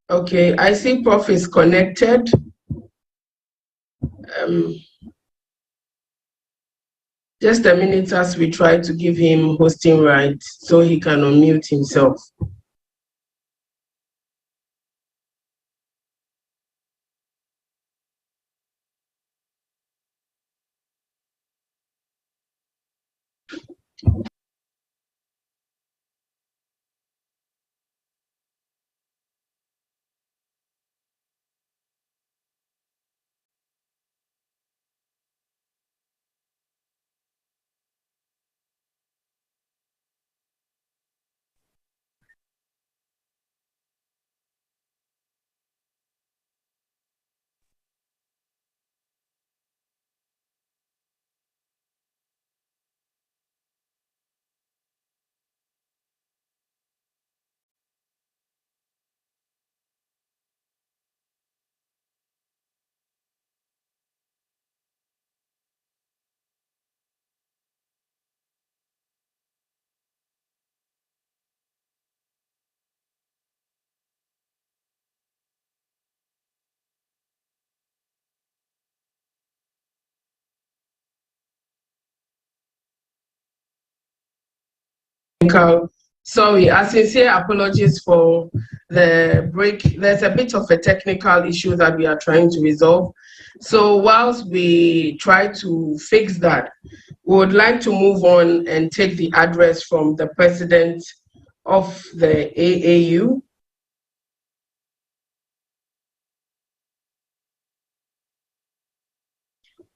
Okay, I see Prof is connected. Just a minute as we try to give him hosting rights so he can unmute himself. Sorry, a sincere apologies for the break. There's a bit of a technical issue that we are trying to resolve. So whilst we try to fix that, we would like to move on and take the address from the president of the AAU.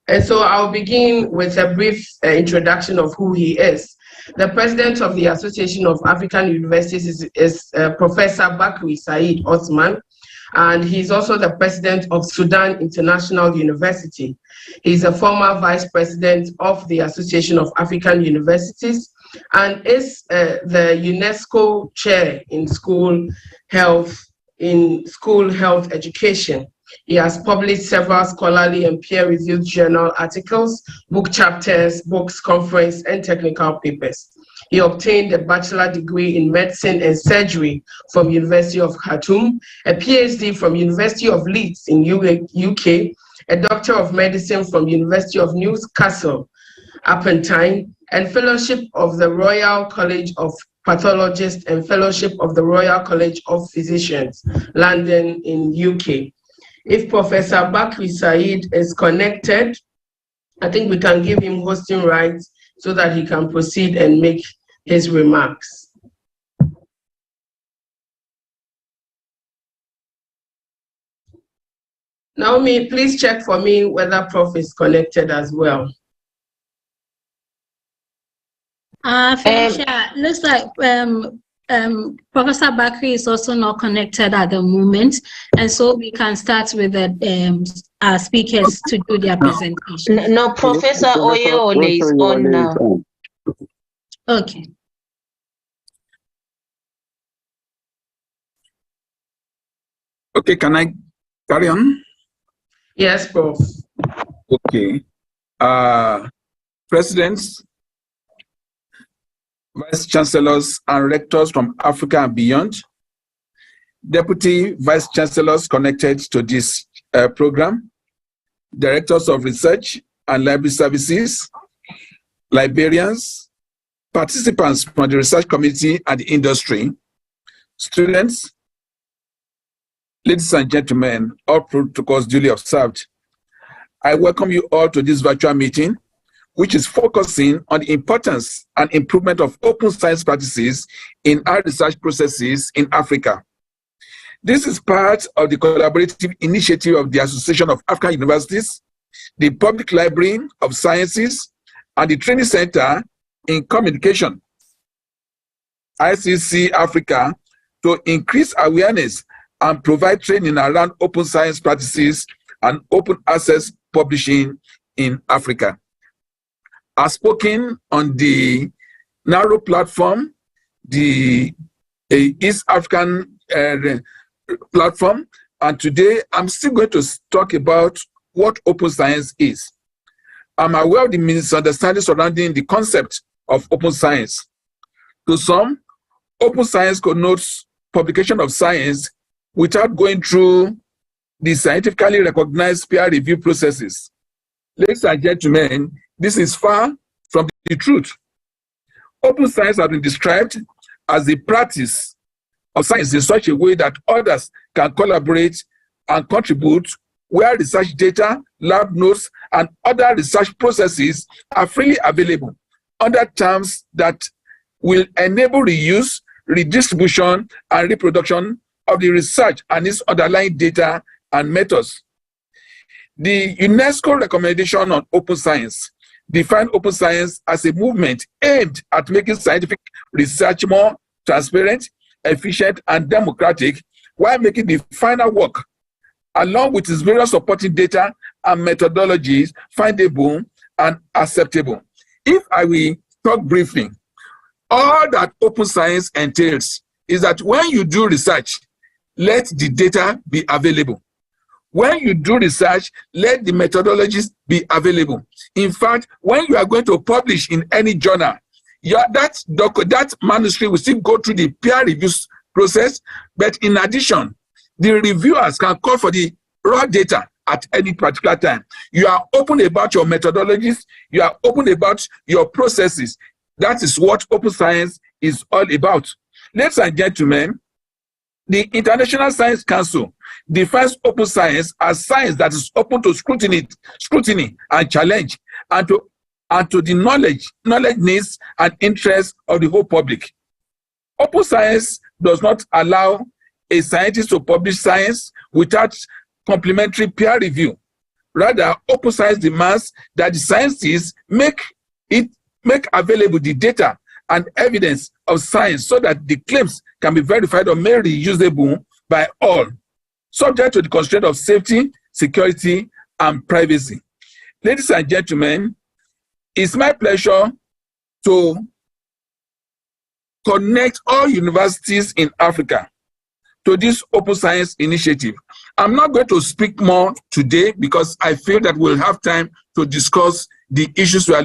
And so I'll begin with a brief introduction of who he is. The president of the Association of African Universities is Professor Bakri Said Osman, and he's also the president of Sudan International University. He's a former vice president of the Association of African Universities and is the UNESCO chair in school health education. He has published several scholarly and peer-reviewed journal articles, book chapters, books, conference, and technical papers. He obtained a bachelor degree in medicine and surgery from University of Khartoum, a PhD from University of Leeds in UK, a Doctor of Medicine from University of Newcastle upon Tyne, and fellowship of the Royal College of Pathologists and fellowship of the Royal College of Physicians, London in UK. If Professor Bakri Said is connected, I think we can give him hosting rights so that he can proceed and make his remarks. Naomi, please check for me whether Prof is connected as well. Felicia, looks like Professor Bakri is also not connected at the moment, and so we can start with the our speakers to do their presentation. No, Professor Oyewole is on now. Okay. Okay, can I carry on? Yes, Prof. Okay. Presidents, Vice Chancellors and Rectors from Africa and beyond, Deputy Vice Chancellors connected to this program, Directors of Research and Library Services, librarians, participants from the research community and the industry, students, ladies and gentlemen, all protocols duly observed. I welcome you all to this virtual meeting, which is focusing on the importance and improvement of open science practices in our research processes in Africa. This is part of the collaborative initiative of the Association of African Universities, the Public Library of Sciences, and the Training Center in Communication, ICC Africa, to increase awareness and provide training around open science practices and open access publishing in Africa. As spoken on the narrow platform, the East African platform, and today I'm still going to talk about what open science is. I'm aware of the misunderstanding surrounding the concept of open science. To some, open science connotes publication of science without going through the scientifically recognized peer review processes. Ladies and gentlemen, this is far from the truth. Open science has been described as the practice of science in such a way that others can collaborate and contribute where research data, lab notes, and other research processes are freely available under terms that will enable reuse, redistribution, and reproduction of the research and its underlying data and methods. The UNESCO recommendation on open science define open science as a movement aimed at making scientific research more transparent, efficient, and democratic, while making the final work, along with its various supporting data and methodologies, findable and acceptable. If I will talk briefly, all that open science entails is that when you do research, let the data be available. When you do research, let the methodologies be available. In fact, when you are going to publish in any journal, that manuscript will still go through the peer review process, but in addition, the reviewers can call for the raw data at any particular time. You are open about your methodologies, you are open about your processes. That is what open science is all about. Ladies and gentlemen, the International Science Council defines open science as science that is open to scrutiny and challenge, and to the knowledge needs and interests of the whole public. Open science does not allow a scientist to publish science without complementary peer review. Rather, open science demands that the scientists make available the data and evidence of science so that the claims can be verified or made reusable by all, subject to the constraint of safety, security, and privacy. Ladies and gentlemen, it's my pleasure to connect all universities in Africa to this open science initiative. I'm not going to speak more today because I feel that we'll have time to discuss the issues we are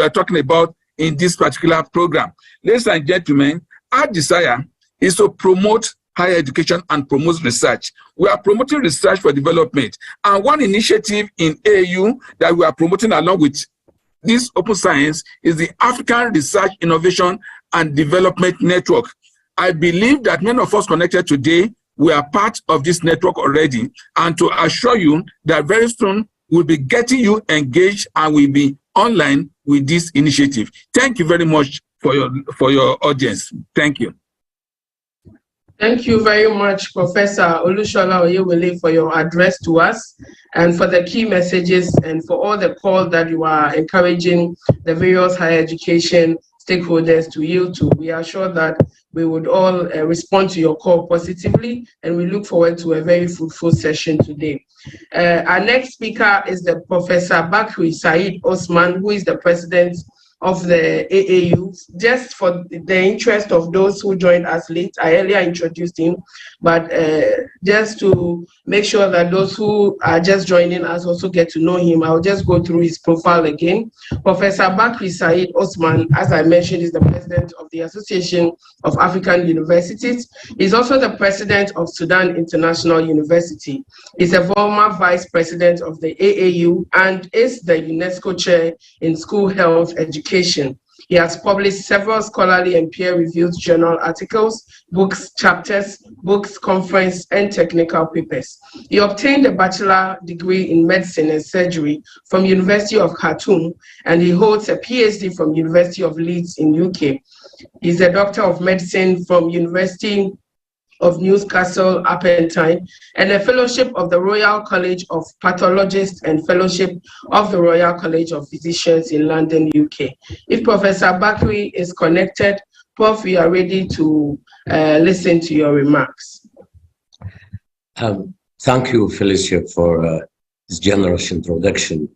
talking about in this particular program. Ladies and gentlemen, our desire is to promote higher education and promote research. We are promoting research for development. And one initiative in AU that we are promoting along with this open science is the African Research Innovation and Development Network. I believe that many of us connected today, we are part of this network already. And to assure you that very soon we'll be getting you engaged and we'll be online with this initiative. Thank you very much for your audience. Thank you. Thank you very much, Professor Olusola Oyewole, for your address to us and for the key messages and for all the calls that you are encouraging the various higher education stakeholders to yield to. We are sure that we would all respond to your call positively, and we look forward to a very fruitful session today. Our next speaker is the Professor Bakri Said Osman, who is the president of the AAU. Just for the interest of those who joined us late, I earlier introduced him, but just to make sure that those who are just joining us also get to know him, I'll just go through his profile again. Professor Bakri Said Osman, as I mentioned, is the president of the Association of African Universities. He's also the president of Sudan International University. He's a former vice president of the AAU and is the UNESCO chair in school health education. He has published several scholarly and peer-reviewed journal articles, books, chapters, books, conference, and technical papers. He obtained a bachelor degree in medicine and surgery from University of Khartoum, and he holds a PhD from University of Leeds in UK. He's a doctor of medicine from University of Newcastle upon Tyne, and a fellowship of the Royal College of Pathologists and fellowship of the Royal College of Physicians in London, UK. If Professor Bakri is connected, Prof, we are ready to listen to your remarks. Thank you, Felicia, for this generous introduction.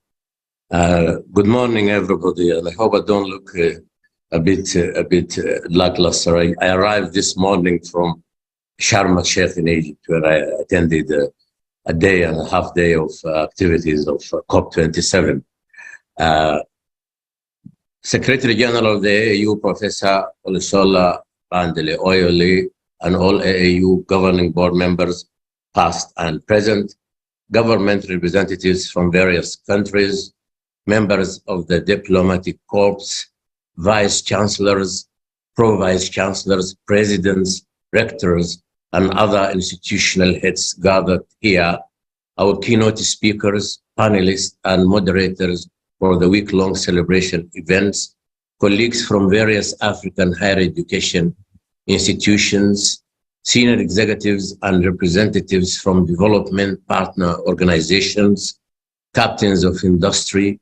Good morning, everybody, and I hope I don't look a bit lackluster. I arrived this morning from Sharm el-Sheikh in Egypt, where I attended a day and a half day of activities of COP27. Secretary General of the AU, Professor Olusola Oyewole, and all AAU governing board members, past and present, government representatives from various countries, members of the diplomatic corps, vice chancellors, pro-vice chancellors, presidents, rectors, and other institutional heads gathered here, our keynote speakers, panelists, and moderators for the week-long celebration events, colleagues from various African higher education institutions, senior executives and representatives from development partner organizations, captains of industry,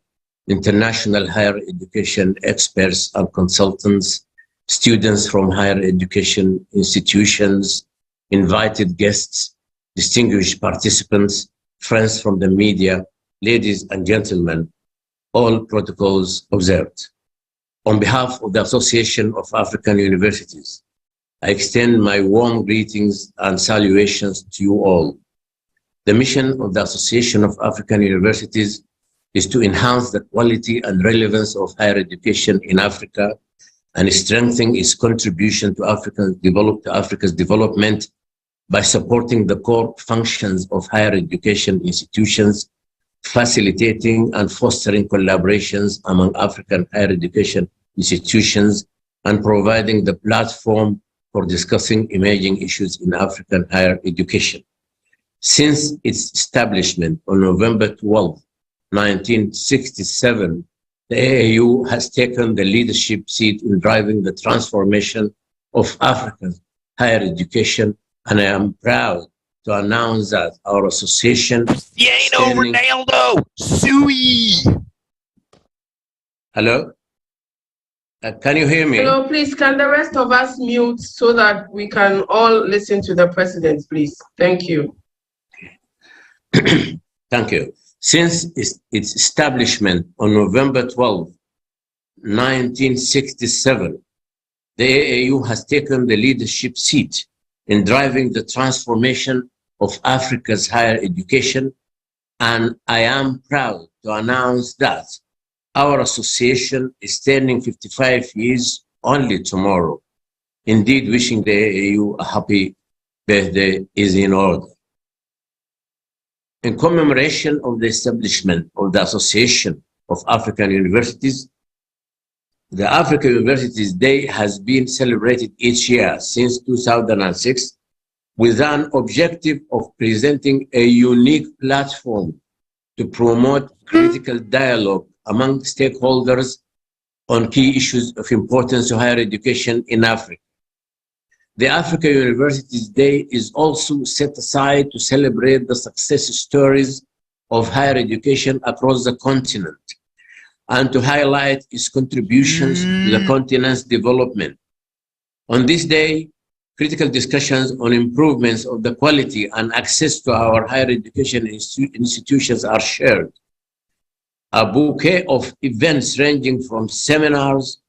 international higher education experts and consultants, students from higher education institutions, invited guests, distinguished participants, friends from the media, ladies and gentlemen, all protocols observed. On behalf of the Association of African Universities, I extend my warm greetings and salutations to you all. The mission of the Association of African Universities is to enhance the quality and relevance of higher education in Africa and strengthen its contribution to Africa's development by supporting the core functions of higher education institutions, facilitating and fostering collaborations among African higher education institutions, and providing the platform for discussing emerging issues in African higher education. Since its establishment on November 12, 1967, the AAU has taken the leadership seat in driving the transformation of Africa's higher education, and I am proud to announce that our association... Cristiano Ronaldo! Sui! Hello? Can you hear me? Hello, please, can the rest of us mute so that we can all listen to the president, please? Thank you. Thank you. Since its establishment on November 12, 1967, the AAU has taken the leadership seat in driving the transformation of Africa's higher education, and I am proud to announce that our association is turning 55 years only tomorrow. Indeed, wishing the AAU a happy birthday is in order. In commemoration of the establishment of the Association of African Universities, the African Universities Day has been celebrated each year since 2006 with an objective of presenting a unique platform to promote critical dialogue among stakeholders on key issues of importance to higher education in Africa. The African Universities Day is also set aside to celebrate the success stories of higher education across the continent and to highlight its contributions to the continent's development. On this day, critical discussions on improvements of the quality and access to our higher education institutions are shared. A bouquet of events ranging from seminars,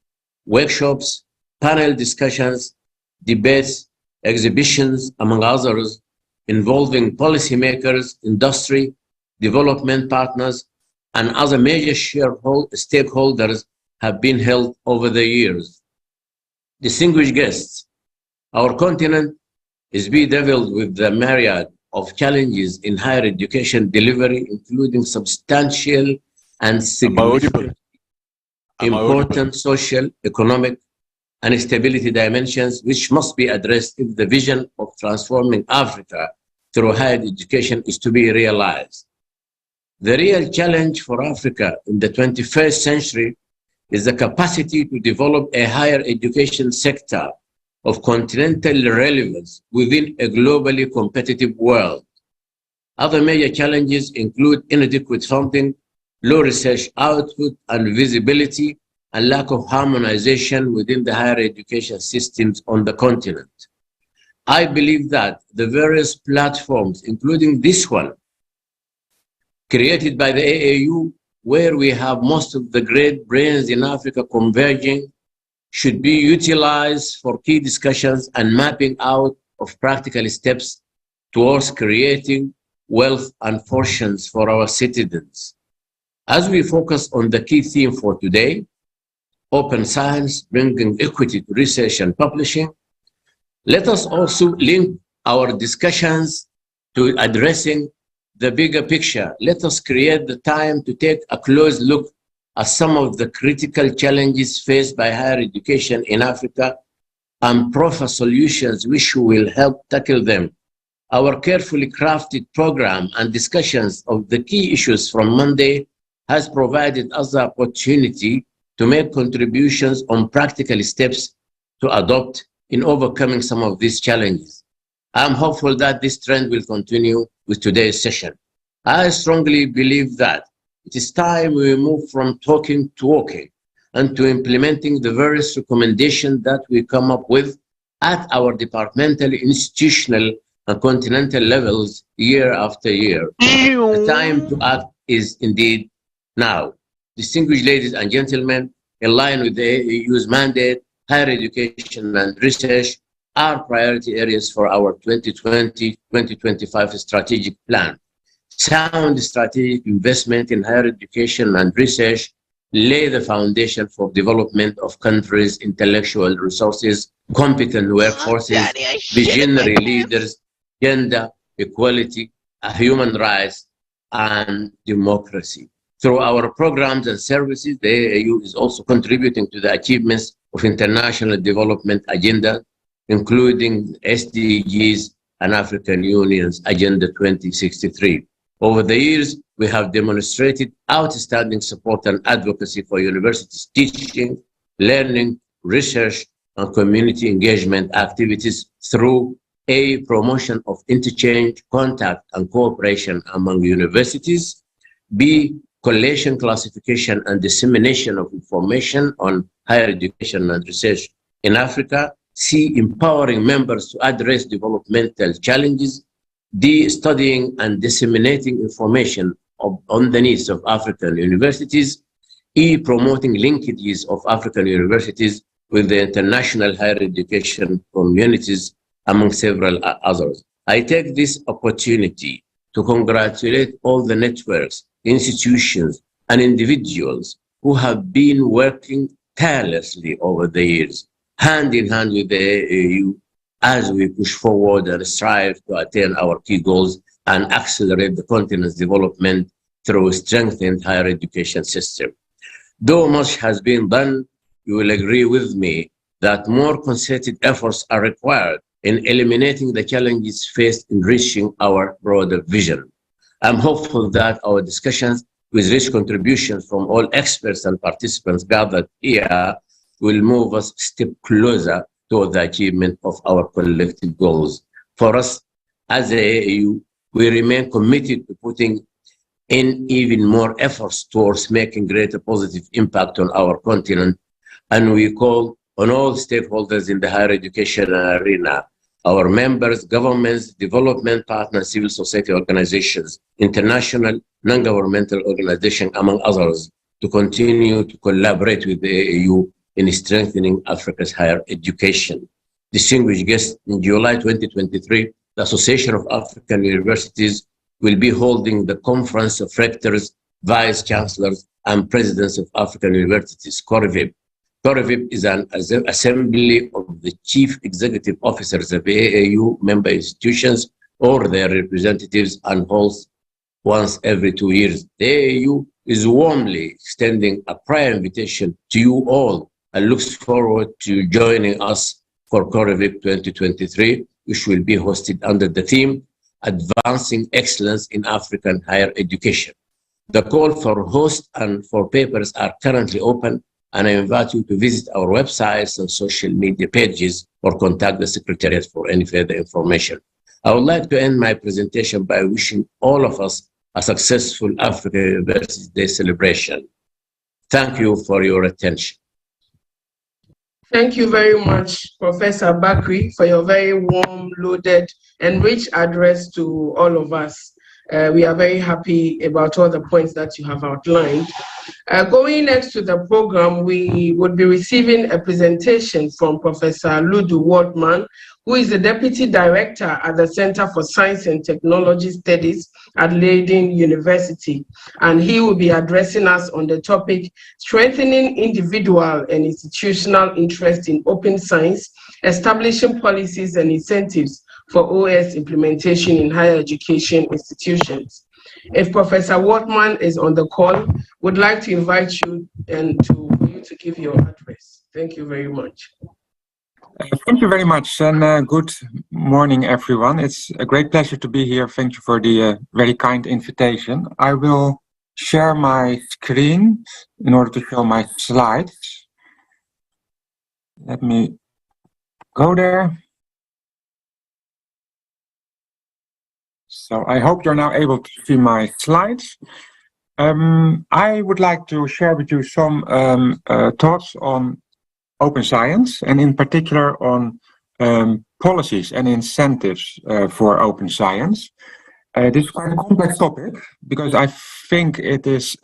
workshops, panel discussions, debates, exhibitions, among others, involving policymakers, industry, development partners, and other major stakeholders have been held over the years. Distinguished guests, our continent is bedeviled with the myriad of challenges in higher education delivery, including substantial and significant important social, economic, and stability dimensions which must be addressed if the vision of transforming Africa through higher education is to be realized. The real challenge for Africa in the 21st century is the capacity to develop a higher education sector of continental relevance within a globally competitive world. Other major challenges include inadequate funding, low research output and visibility, and lack of harmonization within the higher education systems on the continent. I believe that the various platforms, including this one, created by the AAU, where we have most of the great brains in Africa converging, should be utilized for key discussions and mapping out of practical steps towards creating wealth and fortunes for our citizens. As we focus on the key theme for today, open science, bringing equity to research and publishing, Let us also link our discussions to addressing the bigger picture. Let us create the time to take a close look at some of the critical challenges faced by higher education in Africa and proffer solutions which will help tackle them. Our carefully crafted program and discussions of the key issues from Monday has provided us the opportunity to make contributions on practical steps to adopt in overcoming some of these challenges. I'm hopeful that this trend will continue with today's session. I strongly believe that it is time we move from talking to walking and to implementing the various recommendations that we come up with at our departmental, institutional, and continental levels year after year. The time to act is indeed now. Distinguished ladies and gentlemen, in line with the AU's mandate, higher education and research are priority areas for our 2020-2025 strategic plan. Sound strategic investment in higher education and research lay the foundation for development of countries' intellectual resources, competent workforces, visionary leaders, gender equality, human rights, and democracy. Through our programs and services, the AAU is also contributing to the achievements of international development agenda, including SDGs and African Union's Agenda 2063. Over the years, we have demonstrated outstanding support and advocacy for universities' teaching, learning, research, and community engagement activities through A, promotion of interchange, contact, and cooperation among universities, B, collation, classification, and dissemination of information on higher education and research in Africa, C, empowering members to address developmental challenges, D, studying and disseminating information on the needs of African universities, E, promoting linkages of African universities with the international higher education communities, among several others. I take this opportunity to congratulate all the networks, institutions, and individuals who have been working tirelessly over the years, hand in hand with the AAU, as we push forward and strive to attain our key goals and accelerate the continent's development through a strengthened higher education system. Though much has been done, you will agree with me that more concerted efforts are required in eliminating the challenges faced in reaching our broader vision. I'm hopeful that our discussions with rich contributions from all experts and participants gathered here will move us a step closer toward the achievement of our collective goals. For us, as the AAU, we remain committed to putting in even more efforts towards making greater positive impact on our continent, and we call on all stakeholders in the higher education arena, our members, governments, development partners, civil society organizations, international, non-governmental organizations, among others, to continue to collaborate with the AAU in strengthening Africa's higher education. Distinguished guests, in July 2023, the Association of African Universities will be holding the Conference of Rectors, Vice Chancellors, and Presidents of African Universities, COREVIP. COREVIP is an assembly of the chief executive officers of AAU member institutions or their representatives and holds once every 2 years. The AAU is warmly extending a prior invitation to you all and looks forward to joining us for COREVIP 2023, which will be hosted under the theme Advancing Excellence in African Higher Education. The call for hosts and for papers are currently open, and I invite you to visit our websites and social media pages or contact the Secretariat for any further information. I would like to end my presentation by wishing all of us a successful Africa University Day celebration. Thank you for your attention. Thank you very much, Professor Bakri, for your very warm, loaded, and rich address to all of us. We are very happy about all the points that you have outlined. Going next to the program, we would be receiving a presentation from Professor Ludu Waldman, who is the Deputy Director at the Center for Science and Technology Studies at Leiden University. And he will be addressing us on the topic, Strengthening Individual and Institutional Interest in Open Science establishing policies and incentives for OS implementation in higher education institutions. If Professor Wortman is on the call, would like to invite you for you to give your address. Thank you very much. Thank you very much, and good morning, everyone. It's a great pleasure to be here. Thank you for the very kind invitation. I will share my screen in order to show my slides. Let me go there. So I hope you're now able to see my slides. I would like to share with you some thoughts on open science, and in particular on policies and incentives for open science. This is quite a complex topic because I think it is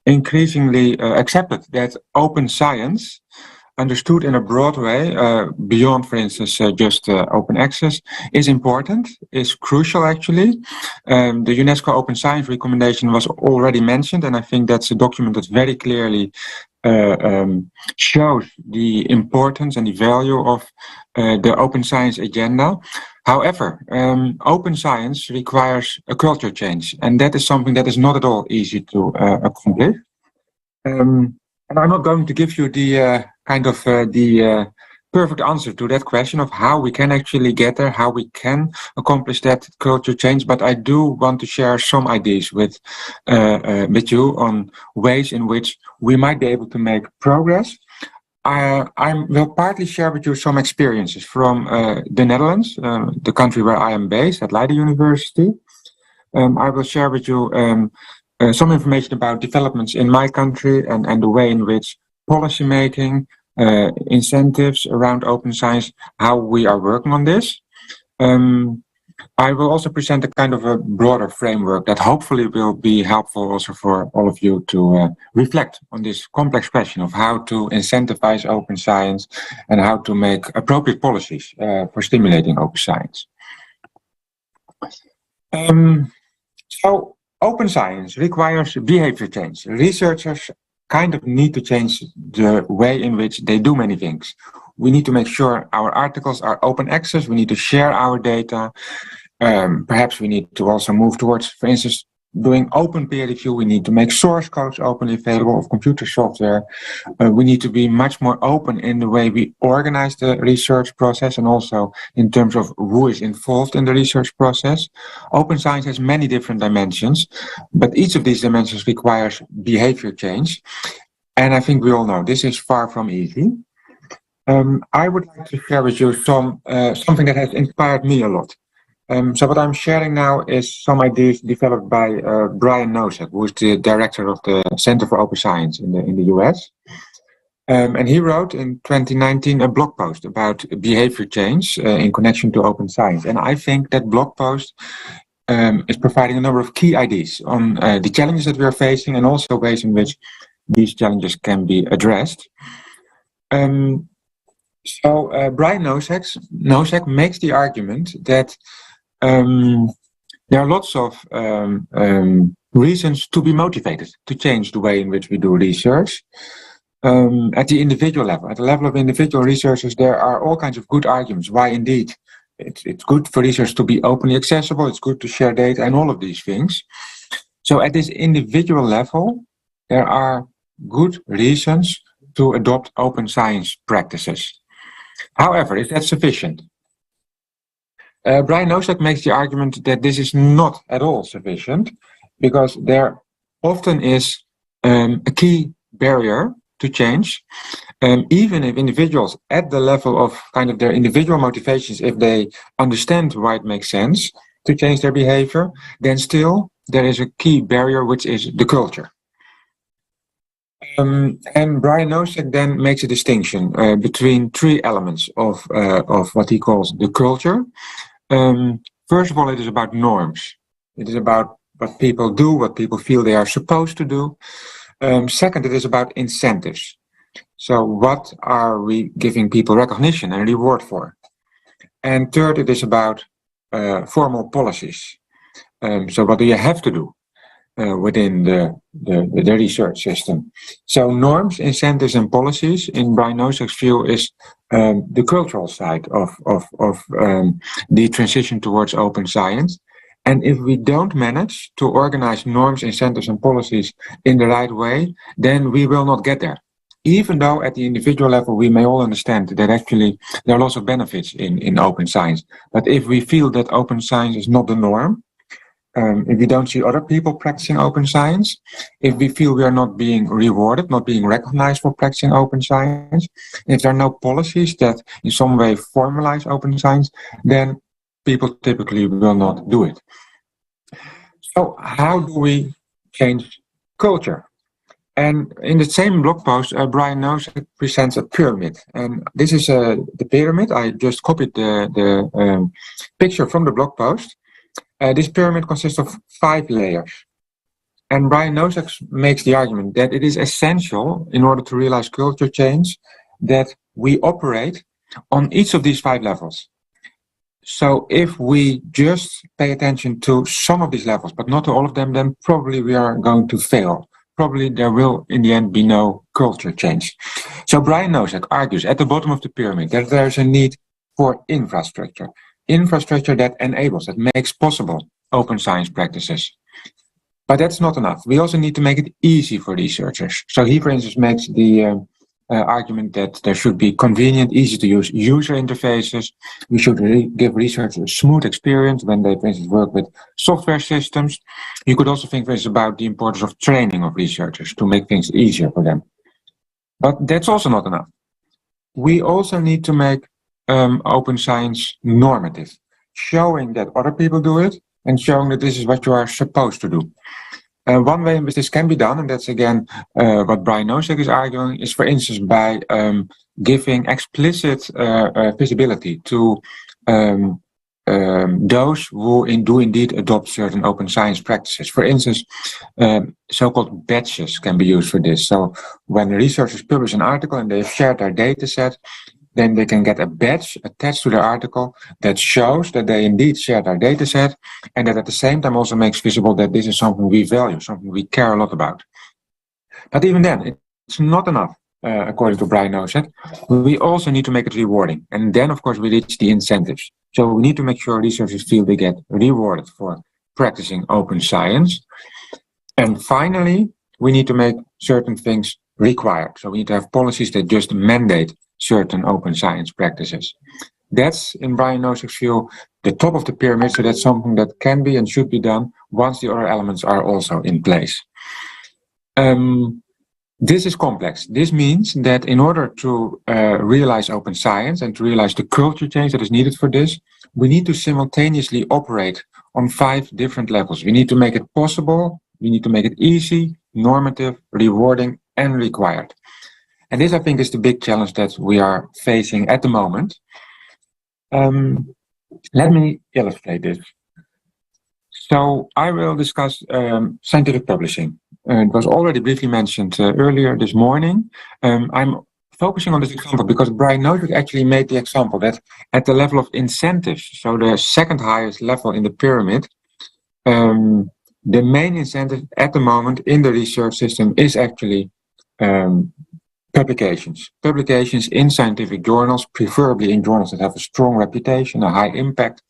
increasingly accepted that open science, understood in a broad way, beyond, for instance, just open access, is important, is crucial actually. The UNESCO Open Science Recommendation was already mentioned, and I think that's a document that very clearly shows the importance and the value of the open science agenda. However, open science requires a culture change, and that is something that is not at all easy to accomplish. And I'm not going to give you the the perfect answer to that question of how we can actually get there, how we can accomplish that culture change, but I do want to share some ideas with you on ways in which we might be able to make progress. I will partly share with you some experiences from the Netherlands, the country where I am based at Leiden University. I will share with you some information about developments in my country and the way in which policy making, incentives around open science, how we are working on this. I will also present a kind of a broader framework that hopefully will be helpful also for all of you to reflect on this complex question of how to incentivize open science and how to make appropriate policies for stimulating open science. So open science requires behavior change. Researchers kind of need to change the way in which they do many things. We need to make sure our articles are open access. We need to share our data. Perhaps we need to also move towards, for instance, doing open peer review. We need to make source codes openly available of computer software. We need to be much more open in the way we organize the research process and also in terms of who is involved in the research process. Open science has many different dimensions, but each of these dimensions requires behavior change. And I think we all know this is far from easy. I would like to share with you something that has inspired me a lot. So what I'm sharing now is some ideas developed by Brian Nosek, who is the director of the Center for Open Science in the US. And he wrote in 2019 a blog post about behavior change in connection to open science. And I think that blog post is providing a number of key ideas on the challenges that we are facing and also ways in which these challenges can be addressed. So Brian Nosek makes the argument that there are lots of reasons to be motivated to change the way in which we do research. At the individual level, at the level of individual researchers, there are all kinds of good arguments why indeed it's good for research to be openly accessible, it's good to share data and all of these things. So at this individual level, there are good reasons to adopt open science practices. However, is that sufficient? Brian Nosek makes the argument that this is not at all sufficient because there often is a key barrier to change. Even if individuals at the level of kind of their individual motivations, if they understand why it makes sense to change their behavior, then still there is a key barrier, which is the culture. And Brian Nosek then makes a distinction between three elements of what he calls the culture. First of all, it is about norms. It is about what people do, what people feel they are supposed to do. Second, it is about incentives. So what are we giving people recognition and reward for? And third, it is about formal policies. So what do you have to do? within the research system. So norms, incentives, and policies, in Brian Nosek's view, is the cultural side of the transition towards open science. And if we don't manage to organize norms, incentives, and policies in the right way, then we will not get there. Even though at the individual level, we may all understand that actually there are lots of benefits in open science. But if we feel that open science is not the norm, if we don't see other people practicing open science, if we feel we are not being rewarded, not being recognized for practicing open science, if there are no policies that in some way formalize open science, then people typically will not do it. So how do we change culture? And in the same blog post, Brian Nosek presents a pyramid. And this is the pyramid. I just copied the picture from the blog post. This pyramid consists of 5 layers. And Brian Nosek makes the argument that it is essential in order to realize culture change that we operate on each of these 5 levels. So if we just pay attention to some of these levels, but not to all of them, then probably we are going to fail. Probably there will, in the end, be no culture change. So Brian Nosek argues at the bottom of the pyramid that there's a need for infrastructure. Infrastructure that enables, that makes possible open science practices. But that's not enough. We also need to make it easy for researchers. So he, for instance, makes the argument that there should be convenient, easy to use user interfaces. We should give researchers a smooth experience when they, for instance, work with software systems. You could also think, for instance, about the importance of training of researchers to make things easier for them. But that's also not enough. We also need to make open science normative, showing that other people do it and showing that this is what you are supposed to do. One way in which this can be done, and that's again what Brian Nosek is arguing, is for instance by giving explicit visibility to those who do indeed adopt certain open science practices. For instance, so-called badges can be used for this. So when researchers publish an article and they've shared their data set, then they can get a badge attached to their article that shows that they indeed share their data set, and that at the same time also makes visible that this is something we value, something we care a lot about. But even then, it's not enough, according to Brian Nosek. We also need to make it rewarding. And then, of course, we reach the incentives. So we need to make sure researchers feel they get rewarded for practicing open science. And finally, we need to make certain things required. So we need to have policies that just mandate certain open science practices. That's, in Brian Nosek's view, the top of the pyramid, so that's something that can be and should be done once the other elements are also in place. This is complex. This means that in order to realize open science and to realize the culture change that is needed for this, we need to simultaneously operate on 5 different levels. We need to make it possible, we need to make it easy, normative, rewarding, and required. And this, I think, is the big challenge that we are facing at the moment. Let me illustrate this. So I will discuss scientific publishing. It was already briefly mentioned earlier this morning. I'm focusing on this example because Brian Nosek actually made the example that at the level of incentives, so the second highest level in the pyramid, the main incentive at the moment in the research system is actually publications. Publications in scientific journals, preferably in journals that have a strong reputation, a high impact.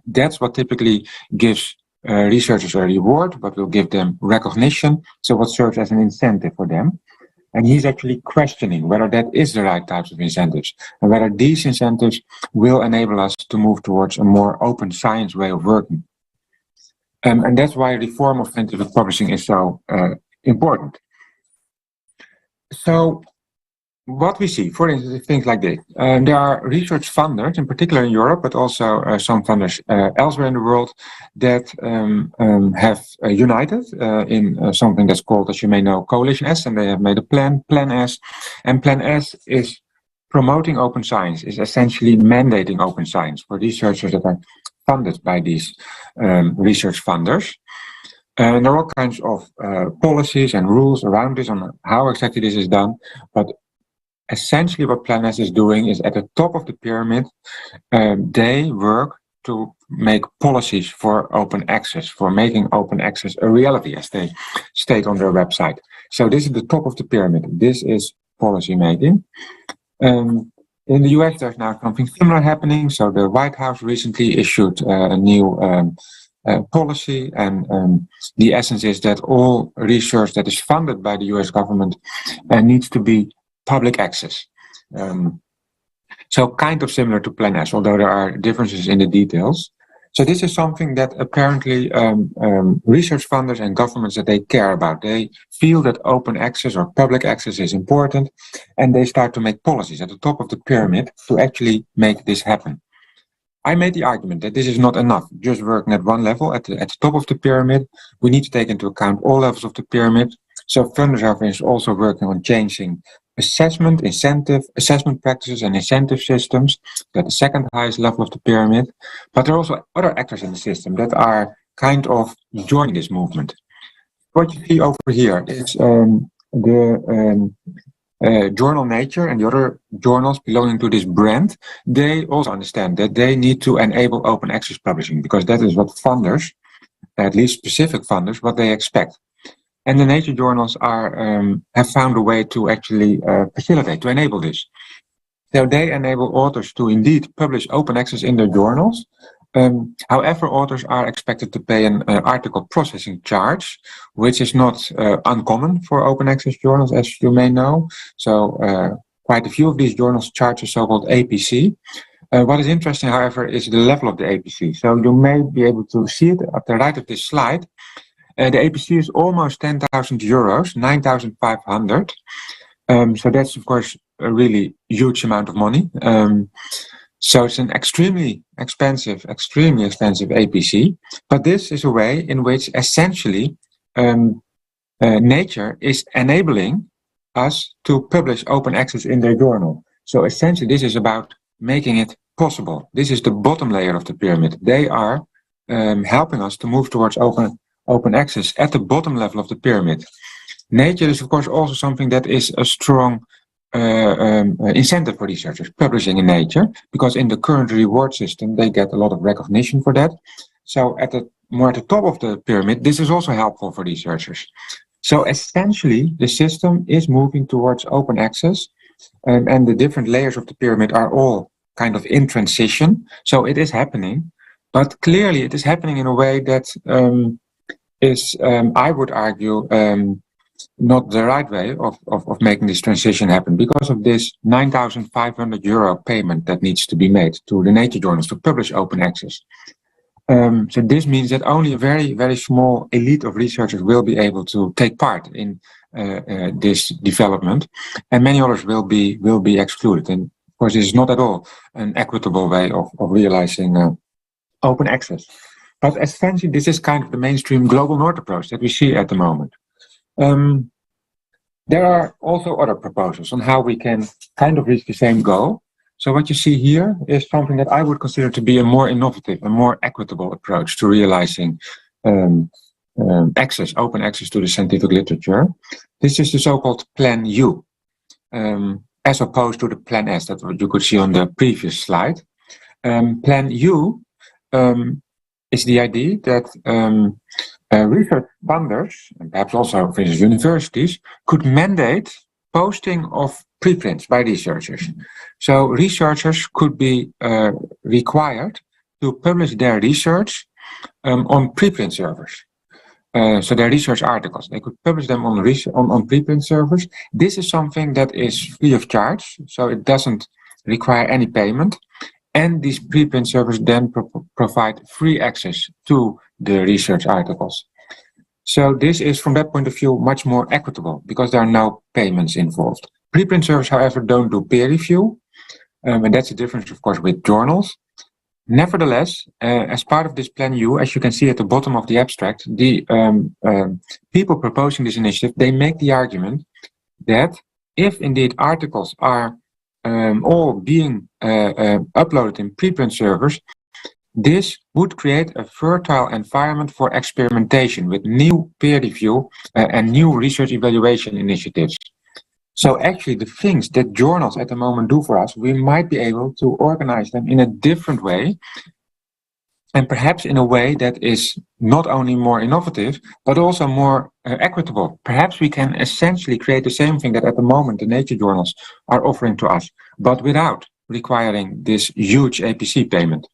That's what typically gives researchers a reward, what will give them recognition, so what serves as an incentive for them. And he's actually questioning whether that is the right types of incentives, and whether these incentives will enable us to move towards a more open science way of working. And that's why reform of scientific publishing is so important. So what we see, for instance, is things like this. There are research funders, in particular in Europe, but also some funders elsewhere in the world that have united in something that's called, as you may know, Coalition S, and they have made a plan, Plan S. And Plan S is promoting open science, is essentially mandating open science for researchers that are funded by these research funders. And there are all kinds of policies and rules around this on how exactly this is done, but essentially what Plan S is doing is at the top of the pyramid, they work to make policies for open access, for making open access a reality, as they state on their website. So this is the top of the pyramid. This is policy making. In the US, there's now something similar happening. So the White House recently issued a new policy, and the essence is that all research that is funded by the US government needs to be public access. So kind of similar to Plan S, although there are differences in the details. So this is something that apparently research funders and governments that they care about. They feel that open access or public access is important, and they start to make policies at the top of the pyramid to actually make this happen. I made the argument that this is not enough, just working at one level, at the top of the pyramid. We need to take into account all levels of the pyramid. So funders are, for instance, also working on changing assessment practices and incentive systems at the second highest level of the pyramid. But there are also other actors in the system that are kind of joining this movement. What you see over here is the journal Nature and the other journals belonging to this brand. They also understand that they need to enable open access publishing, because that is what funders, at least specific funders, what they expect. And the Nature journals have found a way to actually facilitate, to enable this. So they enable authors to indeed publish open access in their journals. However, authors are expected to pay an article processing charge, which is not uncommon for open access journals, as you may know. So quite a few of these journals charge a so-called APC. What is interesting, however, is the level of the APC. So you may be able to see it at the right of this slide. The APC is almost 10,000 euros, 9,500. So that's, of course, a really huge amount of money. So it's an extremely expensive APC. But this is a way in which essentially Nature is enabling us to publish open access in their journal. So essentially this is about making it possible. This is the bottom layer of the pyramid. They are helping us to move towards open access at the bottom level of the pyramid. Nature is, of course, also something that is a strong incentive for researchers publishing in Nature, because in the current reward system, they get a lot of recognition for that. So at the top of the pyramid, this is also helpful for researchers. So essentially, the system is moving towards open access, and the different layers of the pyramid are all kind of in transition. So it is happening, but clearly it is happening in a way that is, I would argue, not the right way of making this transition happen, because of this 9,500 euro payment that needs to be made to the Nature journals to publish open access. So this means that only a very, very small elite of researchers will be able to take part in this development, and many others will be excluded. And of course, this is not at all an equitable way of realizing open access. But essentially, this is kind of the mainstream global north approach that we see at the moment. There are also other proposals on how we can kind of reach the same goal. So what you see here is something that I would consider to be a more innovative, a more equitable approach to realizing open access to the scientific literature. This is the so-called Plan U, as opposed to the Plan S that you could see on the previous slide. Plan U is the idea that research funders, and perhaps also, for instance, universities, could mandate posting of preprints by researchers. So researchers could be required to publish their research on preprint servers. So their research articles, they could publish them on preprint servers. This is something that is free of charge, so it doesn't require any payment. And these preprint servers then provide free access to the research articles. So this is, from that point of view, much more equitable, because there are no payments involved. Preprint servers, however, don't do peer review, and that's the difference, of course, with journals. Nevertheless, as part of this Plan U, as you can see at the bottom of the abstract, the people proposing this initiative, they make the argument that if indeed articles are all being uploaded in preprint servers, this would create a fertile environment for experimentation with new peer review and new research evaluation initiatives. So actually the things that journals at the moment do for us, we might be able to organize them in a different way and perhaps in a way that is not only more innovative, but also more equitable. Perhaps we can essentially create the same thing that at the moment the nature journals are offering to us, but without requiring this huge APC payment.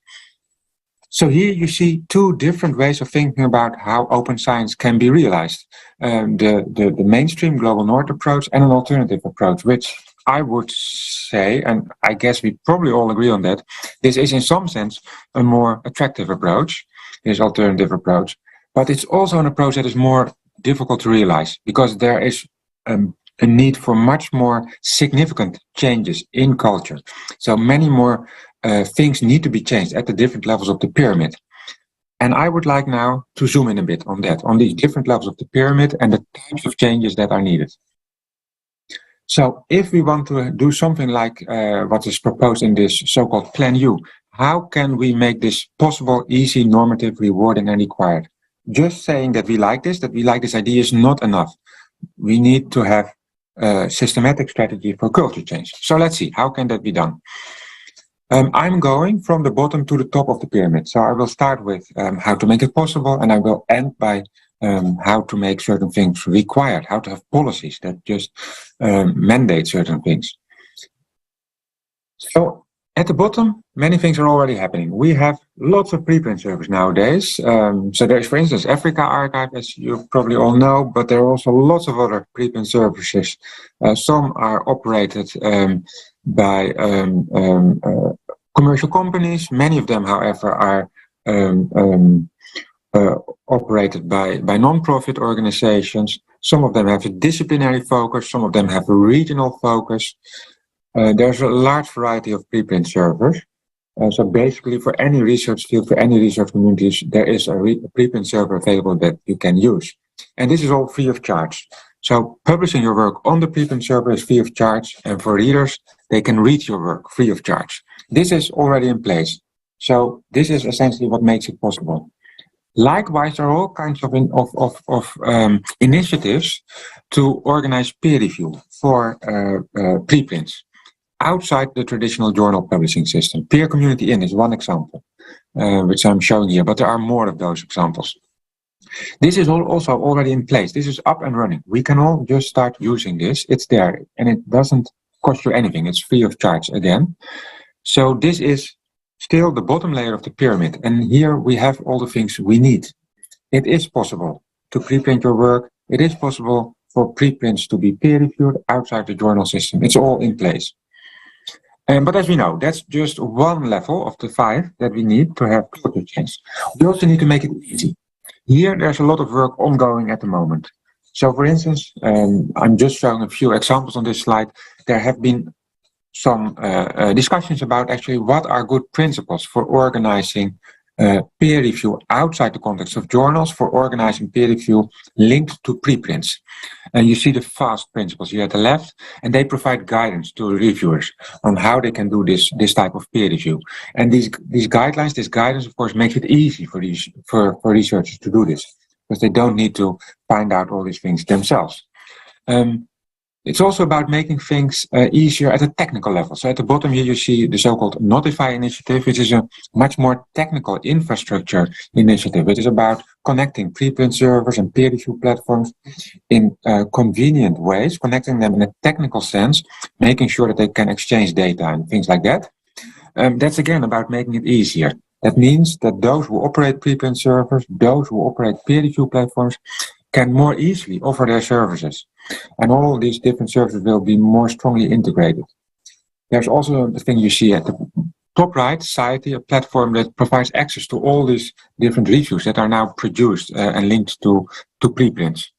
So here you see two different ways of thinking about how open science can be realized. The mainstream Global North approach and an alternative approach, which I would say, and I guess we probably all agree on that, this is in some sense a more attractive approach, this alternative approach, but it's also an approach that is more difficult to realize because there is a need for much more significant changes in culture. So many more things need to be changed at the different levels of the pyramid. And I would like now to zoom in a bit on that, on these different levels of the pyramid and the types of changes that are needed. So if we want to do something like what is proposed in this so-called Plan U, how can we make this possible, easy, normative, rewarding, and required? Just saying that we like this idea is not enough. We need to have a systematic strategy for culture change. So let's see, how can that be done? I'm going from the bottom to the top of the pyramid. So I will start with how to make it possible, and I will end by how to make certain things required, how to have policies that just mandate certain things. So at the bottom, many things are already happening. We have lots of preprint service nowadays. So there's, for instance, Africa Archive, as you probably all know, but there are also lots of other preprint services. Some are operated by commercial companies. Many of them, however, are operated by non-profit organizations. Some of them have a disciplinary focus, some of them have a regional focus. There's a large variety of preprint servers. So basically for any research field, for any research communities, there is a preprint server available that you can use. And this is all free of charge. So publishing your work on the preprint server is free of charge, and for readers, they can read your work free of charge. This is already in place. So this is essentially what makes it possible. Likewise, there are all kinds of initiatives to organize peer review for preprints outside the traditional journal publishing system. Peer Community In is one example, which I'm showing here, but there are more of those examples. This is also already in place. This is up and running. We can all just start using this. It's there, and it doesn't cost you anything. It's free of charge again. So this is still the bottom layer of the pyramid, and here we have all the things we need. It is possible to preprint your work. It is possible for preprints to be peer-reviewed outside the journal system. It's all in place. But as we know, that's just one level of the 5 that we need to have culture change. We also need to make it easy. Here, there's a lot of work ongoing at the moment. So, for instance, I'm just showing a few examples on this slide. There have been some discussions about actually what are good principles for organizing peer review outside the context of journals, for organizing peer review linked to preprints. And you see the FAST principles here at the left, and they provide guidance to reviewers on how they can do this type of peer review. And these guidelines, this guidance, of course, makes it easy for researchers to do this, because they don't need to find out all these things themselves. It's also about making things easier at a technical level. So at the bottom here you see the so-called Notify initiative, which is a much more technical infrastructure initiative. It is about connecting preprint servers and peer review platforms in convenient ways, connecting them in a technical sense, making sure that they can exchange data and things like that. That's again about making it easier. That means that those who operate preprint servers, those who operate peer review platforms, can more easily offer their services. And all these different services will be more strongly integrated. There's also the thing you see at the top right, Society, a platform that provides access to all these different reviews that are now produced and linked to preprints.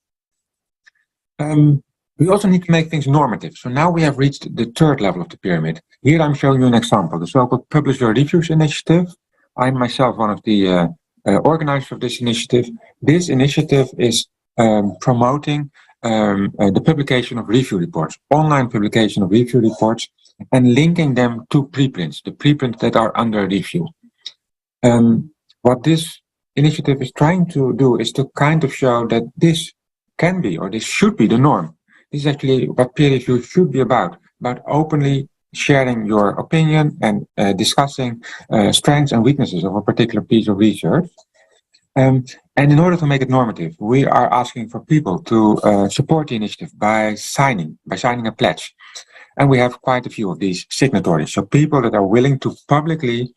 We also need to make things normative. So now we have reached the 3rd level of the pyramid. Here I'm showing you an example, the so-called Publisher Reviews Initiative. I'm myself one of the organizers of this initiative. This initiative is promoting the publication of review reports, online publication of review reports, and linking them to preprints, the preprints that are under review. What this initiative is trying to do is to kind of show that this can be, or this should be the norm. This is actually what peer review should be about openly sharing your opinion and discussing strengths and weaknesses of a particular piece of research. And in order to make it normative, we are asking for people to support the initiative by signing a pledge. And we have quite a few of these signatories. So people that are willing to publicly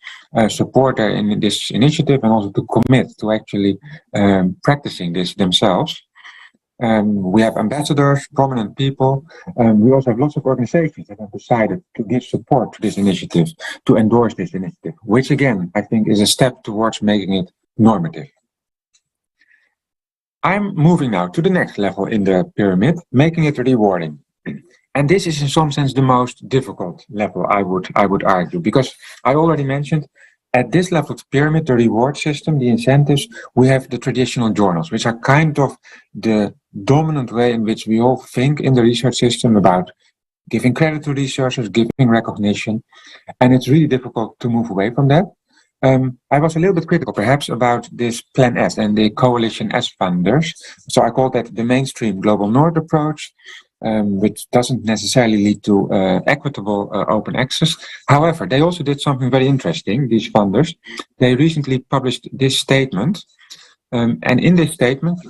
support this initiative and also to commit to actually practicing this themselves. We have ambassadors, prominent people. We also have lots of organizations that have decided to give support to this initiative, to endorse this initiative, which again, I think is a step towards making it normative. I'm moving now to the next level in the pyramid, making it rewarding. And this is in some sense the most difficult level, I would argue, because I already mentioned at this level of the pyramid, the reward system, the incentives, we have the traditional journals, which are kind of the dominant way in which we all think in the research system about giving credit to researchers, giving recognition. And it's really difficult to move away from that. I was a little bit critical perhaps about this Plan S and the Coalition S funders. So I call that the mainstream Global North approach, which doesn't necessarily lead to equitable open access. However, they also did something very interesting, these funders. They recently published this statement. And in this statement,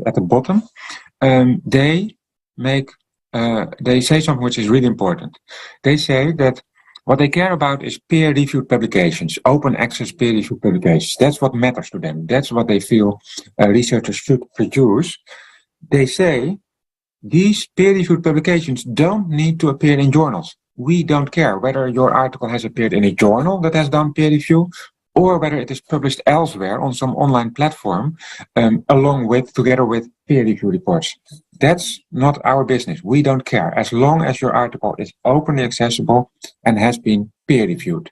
at the bottom, they say something which is really important. They say that what they care about is peer-reviewed publications, open access peer-reviewed publications. That's what matters to them. That's what they feel researchers should produce. They say these peer-reviewed publications don't need to appear in journals. We don't care whether your article has appeared in a journal that has done peer review or whether it is published elsewhere on some online platform together with peer review reports. That's not our business. We don't care as long as your article is openly accessible and has been peer reviewed.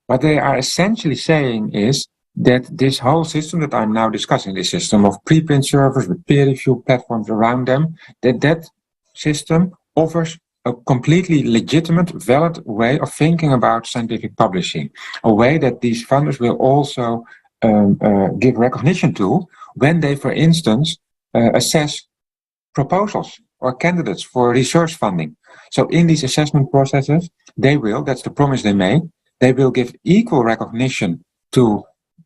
What they are essentially saying is that this whole system that I'm now discussing, this system of preprint servers with peer review platforms around them, that system offers a completely legitimate, valid way of thinking about scientific publishing, a way that these funders will also give recognition to when they, for instance, assess proposals or candidates for research funding. So in these assessment processes, they will, that's the promise they make, they will give equal recognition to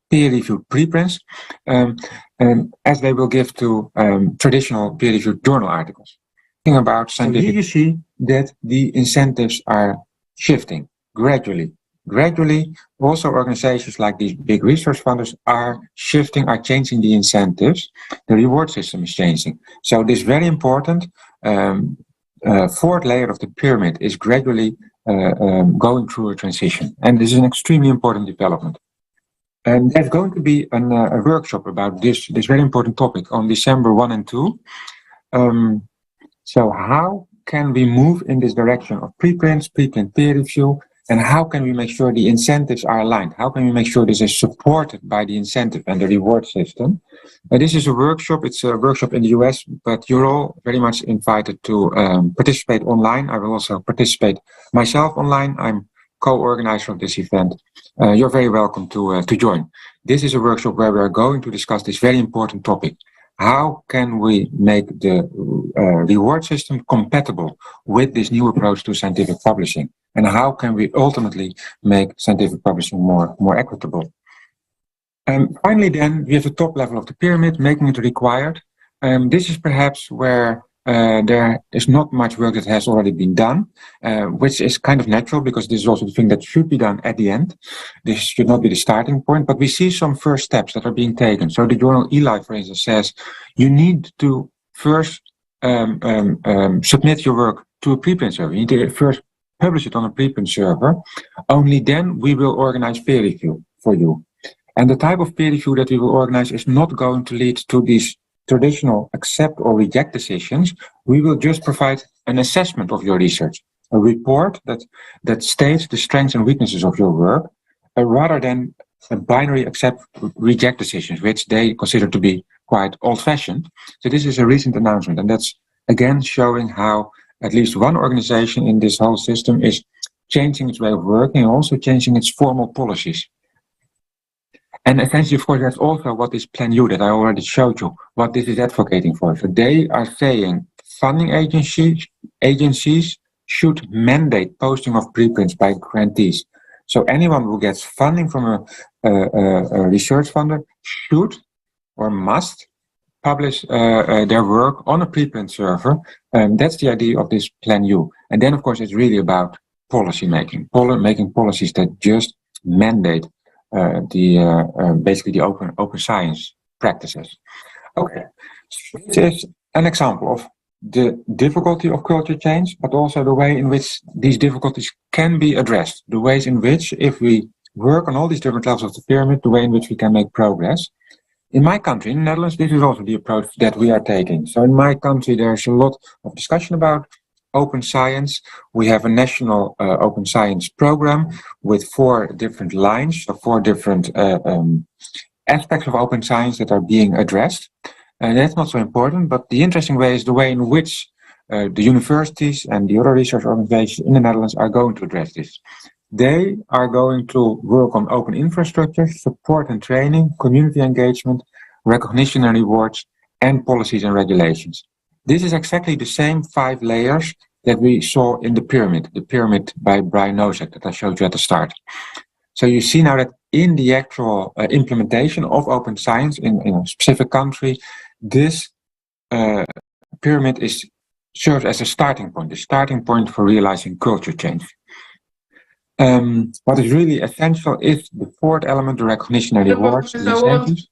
peer-reviewed preprints as they will give to traditional peer-reviewed journal articles. About scientific. So here you see that the incentives are shifting gradually. Gradually, also organizations like these big research funders are changing the incentives. The reward system is changing. So this very important fourth layer of the pyramid is gradually going through a transition. And this is an extremely important development. And there's going to be a workshop about this very important topic on December 1 and 2. So how can we move in this direction of preprints, preprint peer review, and how can we make sure the incentives are aligned? How can we make sure this is supported by the incentive and the reward system? This is a workshop. It's a workshop in the US, but you're all very much invited to participate online. I will also participate myself online. I'm co-organizer of this event. You're very welcome to join. This is a workshop where we are going to discuss this very important topic. How can we make the reward system compatible with this new approach to scientific publishing? And how can we ultimately make scientific publishing more equitable? And finally, then, we have the top level of the pyramid, making it required. This is perhaps where there is not much work that has already been done, which is kind of natural because this is also the thing that should be done at the end. This should not be the starting point, but we see some first steps that are being taken. So the journal eLife, for instance, says you need to first submit your work to a preprint server. You need to first publish it on a preprint server. Only then we will organize peer review for you. And the type of peer review that we will organize is not going to lead to these traditional accept or reject decisions. We will just provide an assessment of your research, a report that states the strengths and weaknesses of your work, rather than a binary accept reject decisions, which they consider to be quite old-fashioned. So this is a recent announcement, and that's again showing how at least one organization in this whole system is changing its way of working and also changing its formal policies. And essentially, of course, that's also what is Plan U that I already showed you, what this is advocating for. So they are saying funding agencies should mandate posting of preprints by grantees. So anyone who gets funding from a research funder should or must publish their work on a preprint server. That's the idea of this Plan U. And then, of course, it's really about policy making, making policies that just mandate basically the open science practices. Okay, so this is an example of the difficulty of culture change, but also the way in which these difficulties can be addressed, the ways in which, if we work on all these different levels of the pyramid, the way in which we can make progress. In my country, in the Netherlands, this is also the approach that we are taking. So in my country, there's a lot of discussion about open science. We have a national open science program with 4 different lines, so 4 different aspects of open science that are being addressed. And that's not so important, but the interesting way is the way in which the universities and the other research organizations in the Netherlands are going to address this. They are going to work on open infrastructure, support and training, community engagement, recognition and rewards, and policies and regulations. This is exactly the same 5 layers that we saw in the pyramid by Brian Nosek that I showed you at the start. So you see now that in the actual implementation of open science in a specific country, this pyramid serves as a starting point, the starting point for realizing culture change. What is really essential is the 4th element, the recognition and rewards, the incentives.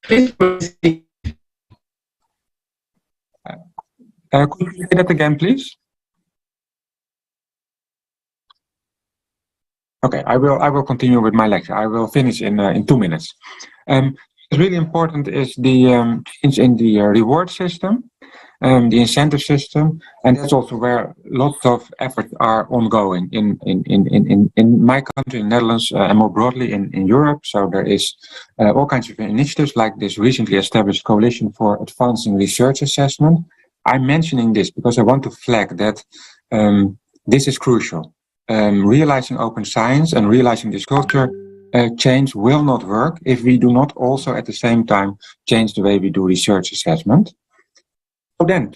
Please proceed. Could you say that again, please? Okay, I will continue with my lecture. I will finish in 2 minutes. What's really important is the change in the reward system, the incentive system, and that's also where lots of efforts are ongoing in my country, in the Netherlands, and more broadly in Europe. So there is all kinds of initiatives like this recently established Coalition for Advancing Research Assessment. I'm mentioning this because I want to flag that this is crucial. Realizing open science and realizing this culture change will not work if we do not also at the same time change the way we do research assessment. So then,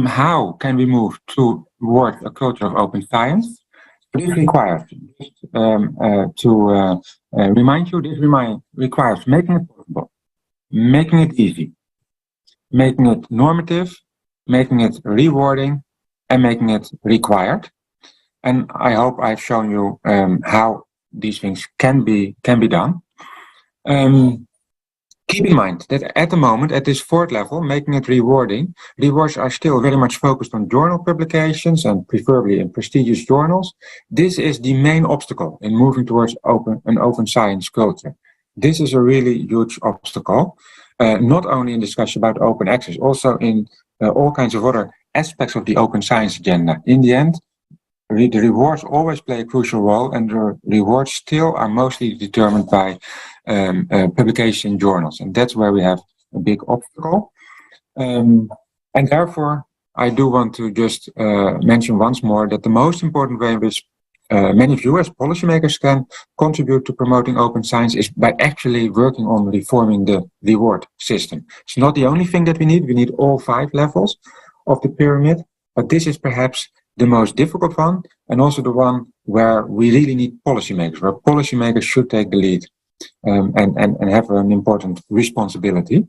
how can we move toward a culture of open science? This requires, to remind you, this requires making it possible, making it easy, making it normative, making it rewarding, and making it required. And I hope I've shown you how these things can be done. Keep in mind that at the moment, at this 4th level, making it rewarding, rewards are still very much focused on journal publications and preferably in prestigious journals. This is the main obstacle in moving towards an open science culture. This is a really huge obstacle, not only in discussion about open access, also in all kinds of other aspects of the open science agenda. In the end, the rewards always play a crucial role, and the rewards still are mostly determined by publication in journals, and that's where we have a big obstacle. And therefore, I do want to just mention once more that the most important way in which many of you as policymakers can contribute to promoting open science is by actually working on reforming the reward system. It's not the only thing that we need. We need all 5 levels of the pyramid, but this is perhaps the most difficult one, and also the one where we really need policymakers, where policymakers should take the lead and have an important responsibility.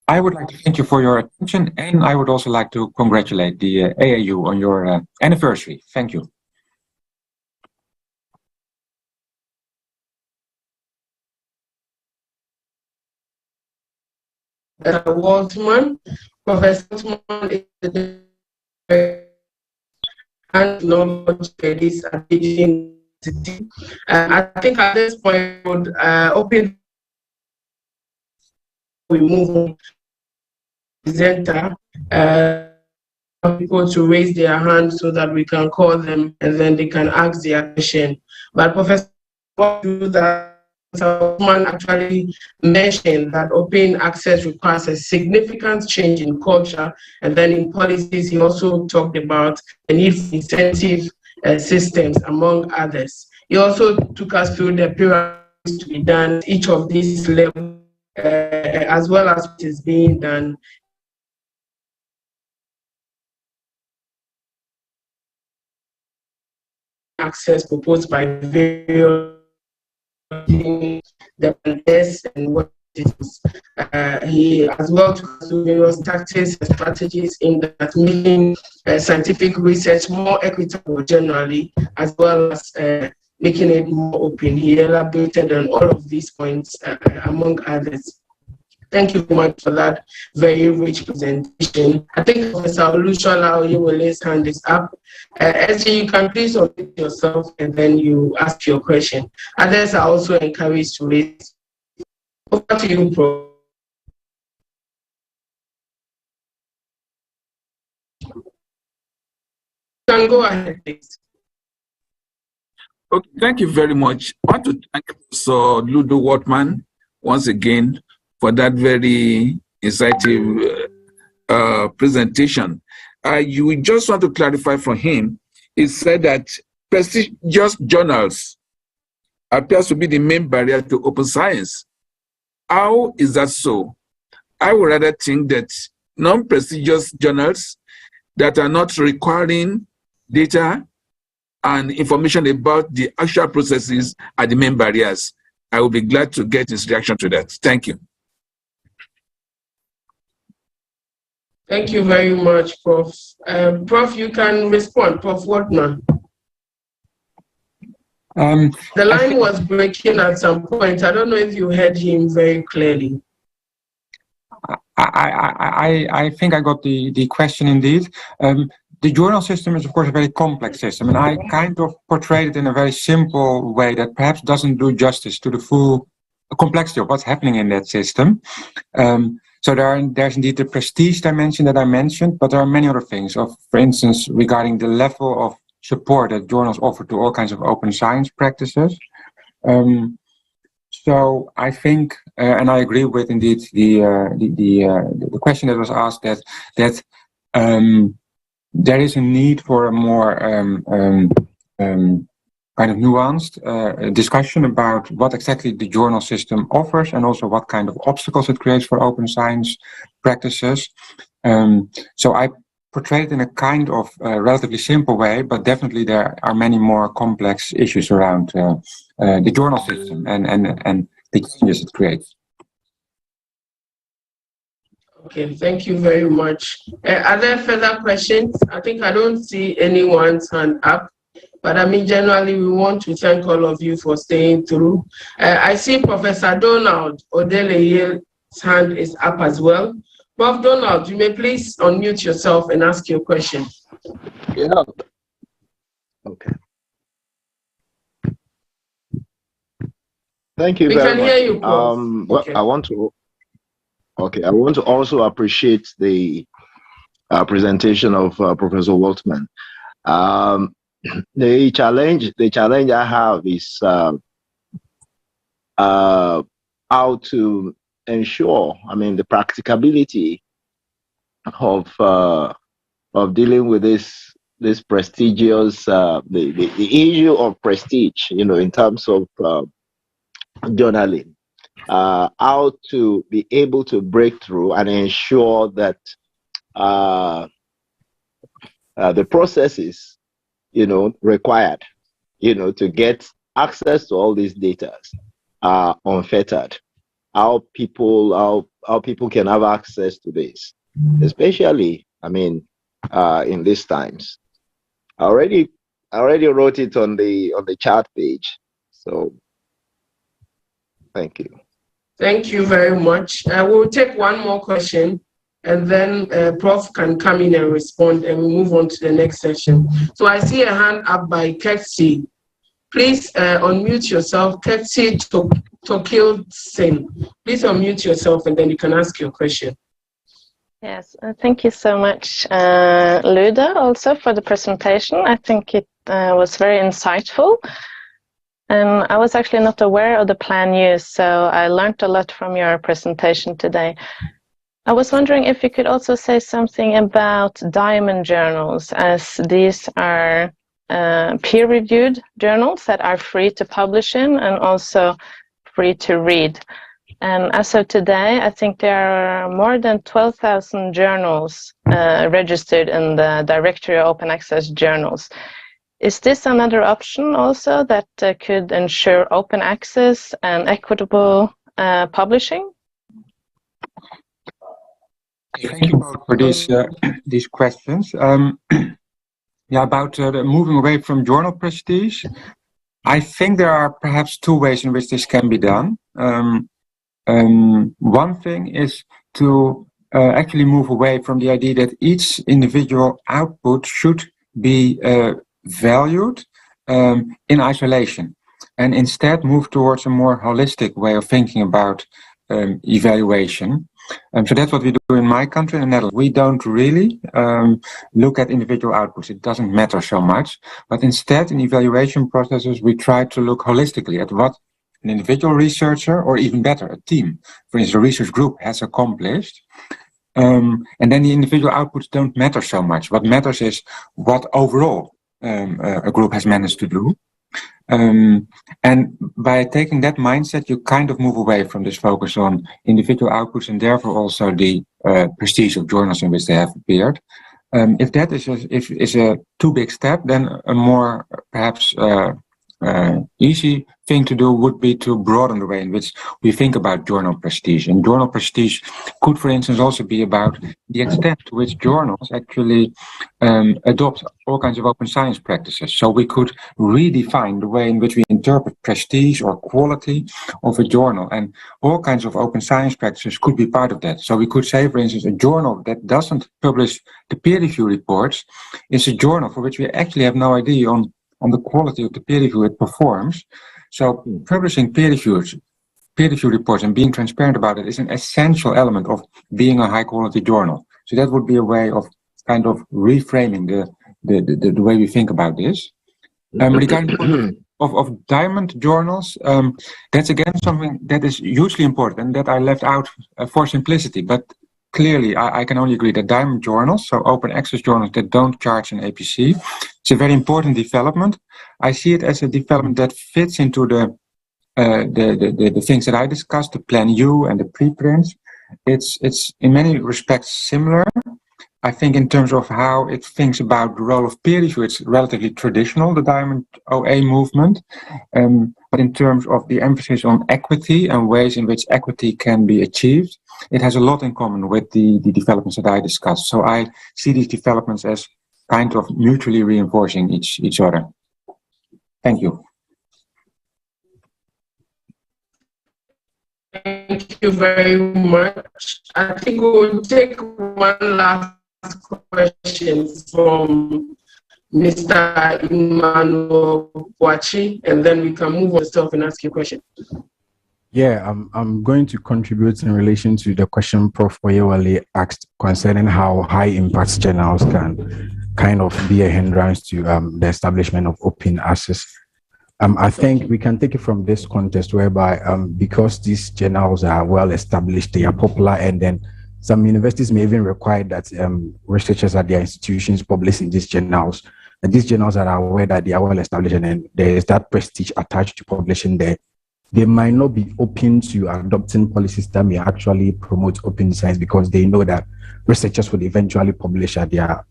I would like to thank you for your attention, and I would also like to congratulate the AAU on your anniversary. Thank you. Waltman, Professor Waltman is the and knowledge studies at Beijing University. I think at this point, we would open. We move on. Presenter, people to raise their hands so that we can call them and then they can ask their question. But Professor, what do that? Someone actually mentioned that open access requires a significant change in culture, and then in policies he also talked about the need for incentive systems, among others. He also took us through the pyramids to be done, each of these levels, as well as what is being done access proposed by various the and what it is. He as well took various tactics and strategies in that making scientific research more equitable generally, as well as making it more open. He elaborated on all of these points, among others. Thank you very much for that very rich presentation. I think Professor Olushola Oyewale's hand is up. SJ, you can please unmute yourself and then you ask your question. Others are also encouraged to raise. Over to you, Prof. You can go ahead, please. Okay, thank you very much. I want to thank Professor Ludo Wortman once again for that very insightful presentation. You just want to clarify from him, he said that prestigious journals appears to be the main barrier to open science. How is that so? I would rather think that non-prestigious journals that are not requiring data and information about the actual processes are the main barriers. I will be glad to get his reaction to that. Thank you. Thank you very much, Prof. Prof, you can respond, Prof. Wortman. The line was breaking at some point. I don't know if you heard him very clearly. I think I got the question indeed. The journal system is, of course, a very complex system, and I kind of portrayed it in a very simple way that perhaps doesn't do justice to the full complexity of what's happening in that system. So there's indeed the prestige dimension that I mentioned, but there are many other things. For instance, regarding the level of support that journals offer to all kinds of open science practices. So I think, and I agree with indeed the question that was asked that there is a need for a more kind of nuanced discussion about what exactly the journal system offers and also what kind of obstacles it creates for open science practices. So I portrayed it in a kind of relatively simple way, but definitely there are many more complex issues around the journal system and the changes it creates. Okay, thank you very much. Are there further questions? I think I don't see anyone's hand up. But I mean, generally, we want to thank all of you for staying through. I see Professor Donald Odeleye's hand is up as well. Prof. Donald, you may please unmute yourself and ask your question. Yeah. Okay. Thank you very much. We can hear you, Prof. Okay. I want to also appreciate the presentation of Professor Wortman. The challenge I have is how to ensure, I mean, the practicability of dealing with this prestigious the issue of prestige, you know, in terms of journaling, how to be able to break through and ensure that the processes, you know, required, you know, to get access to all these data are unfettered. How people can have access to this, especially, I mean, in these times. I already wrote it on the chat page. So, thank you. Thank you very much. We'll take one more question, and then Prof can come in and respond, and we'll move on to the next session. So I see a hand up by Ketsi. Please unmute yourself. Ketsi Tokil Singh. Please unmute yourself, and then you can ask your question. Yes, thank you so much, Luda, also for the presentation. I think it was very insightful. And I was actually not aware of the plan use, so I learned a lot from your presentation today. I was wondering if you could also say something about diamond journals, as these are peer-reviewed journals that are free to publish in and also free to read. And as of today, I think there are more than 12,000 journals registered in the Directory of Open Access Journals. Is this another option also that could ensure open access and equitable publishing? Thank you both for these questions. Yeah, about moving away from journal prestige, I think there are perhaps two ways in which this can be done. One thing is to actually move away from the idea that each individual output should be valued in isolation, and instead move towards a more holistic way of thinking about evaluation. So that's what we do in my country, in the Netherlands. We don't really look at individual outputs. It doesn't matter so much. But instead, in evaluation processes, we try to look holistically at what an individual researcher, or even better, a team, for instance, a research group, has accomplished. And then the individual outputs don't matter so much. What matters is what overall a group has managed to do. And by taking that mindset, you kind of move away from this focus on individual outputs and therefore also the prestige of journals in which they have appeared. If that is a too big step, then a more perhaps easy thing to do would be to broaden the way in which we think about journal prestige. And journal prestige could, for instance, also be about the extent to which journals actually adopt all kinds of open science practices. So we could redefine the way in which we interpret prestige or quality of a journal, and all kinds of open science practices could be part of that. So we could say, for instance, a journal that doesn't publish the peer review reports is a journal for which we actually have no idea on the quality of the peer review it performs. So publishing peer review reports and being transparent about it is an essential element of being a high quality journal. So that would be a way of kind of reframing the way we think about this. Regarding of diamond journals, that's again something that is hugely important and that I left out for simplicity. But clearly, I can only agree that diamond journals, so open access journals that don't charge an APC, it's a very important development. I see it as a development that fits into the things that I discussed, the Plan U and the preprints. It's in many respects similar. I think in terms of how it thinks about the role of peer review, it's relatively traditional, the Diamond OA movement. But in terms of the emphasis on equity and ways in which equity can be achieved, it has a lot in common with the developments that I discussed. So I see these developments as kind of mutually reinforcing each other. Thank you. Thank you very much. I think we will take one last question from Mr. Emmanuel Boachi, and then we can move on to stuff and ask you a question. Yeah, I'm going to contribute in relation to the question Prof. Oyewale asked concerning how high impact journals can kind of be a hindrance to the establishment of open access. I think we can take it from this context whereby because these journals are well established, they are popular, and then some universities may even require that researchers at their institutions publish in these journals. And these journals are aware that they are well established and then there is that prestige attached to publishing there. They might not be open to adopting policies that may actually promote open science because they know that researchers would eventually publish at their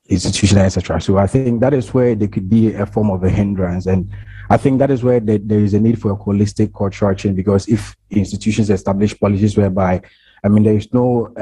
institution, etc. So I think that is where there could be a form of a hindrance. And I think that is where there is a need for a holistic cultural change, because if institutions establish policies whereby, I mean, there is no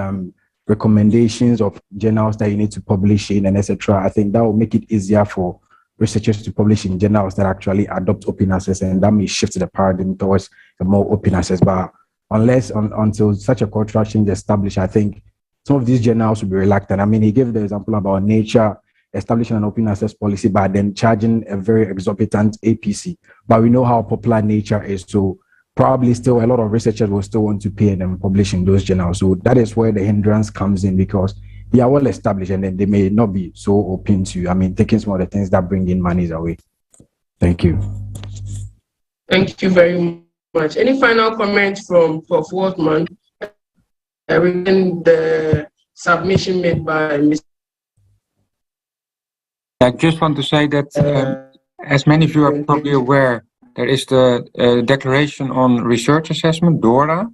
recommendations of journals that you need to publish in and etc., I think that will make it easier for researchers to publish in journals that actually adopt open access, and that may shift the paradigm towards a more open access. But until such a cultural change is established, I think some of these journals will be reluctant. I mean, he gave the example about Nature establishing an open access policy, but then charging a very exorbitant APC. But we know how popular Nature is, so probably still a lot of researchers will still want to pay and publish in those journals. So that is where the hindrance comes in, because they are well established and then they may not be so open to, I mean, taking some of the things that bring in monies away. Thank you. Thank you very much. Any final comments from Prof. Wortman regarding the submission made by Mr. I just want to say that, as many of you are probably aware, there is the Declaration on Research Assessment, DORA,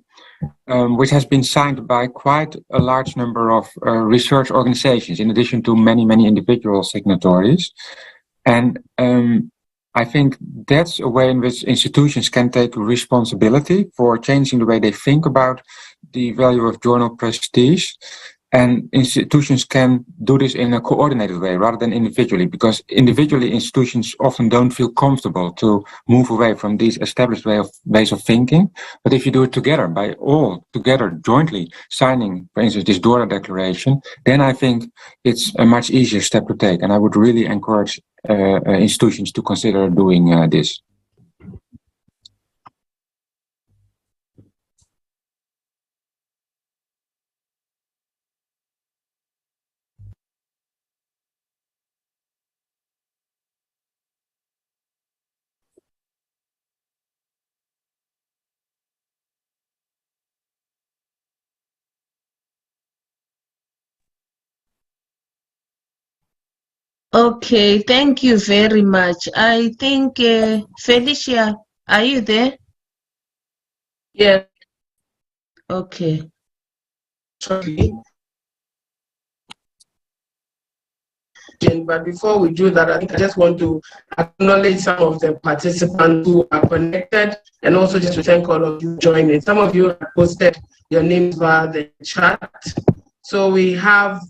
which has been signed by quite a large number of research organizations, in addition to many, many individual signatories. And I think that's a way in which institutions can take responsibility for changing the way they think about the value of journal prestige. And institutions can do this in a coordinated way rather than individually, because individually institutions often don't feel comfortable to move away from these established ways of thinking. But if you do it together, by all together jointly signing, for instance, this DORA declaration, then I think it's a much easier step to take. And I would really encourage institutions to consider doing this. Okay, thank you very much. I think, Felicia, are you there? Yeah. Okay. Shortly. But before we do that, I think I just want to acknowledge some of the participants who are connected, and also just to thank all of you joining. Some of you have posted your names via the chat. So we have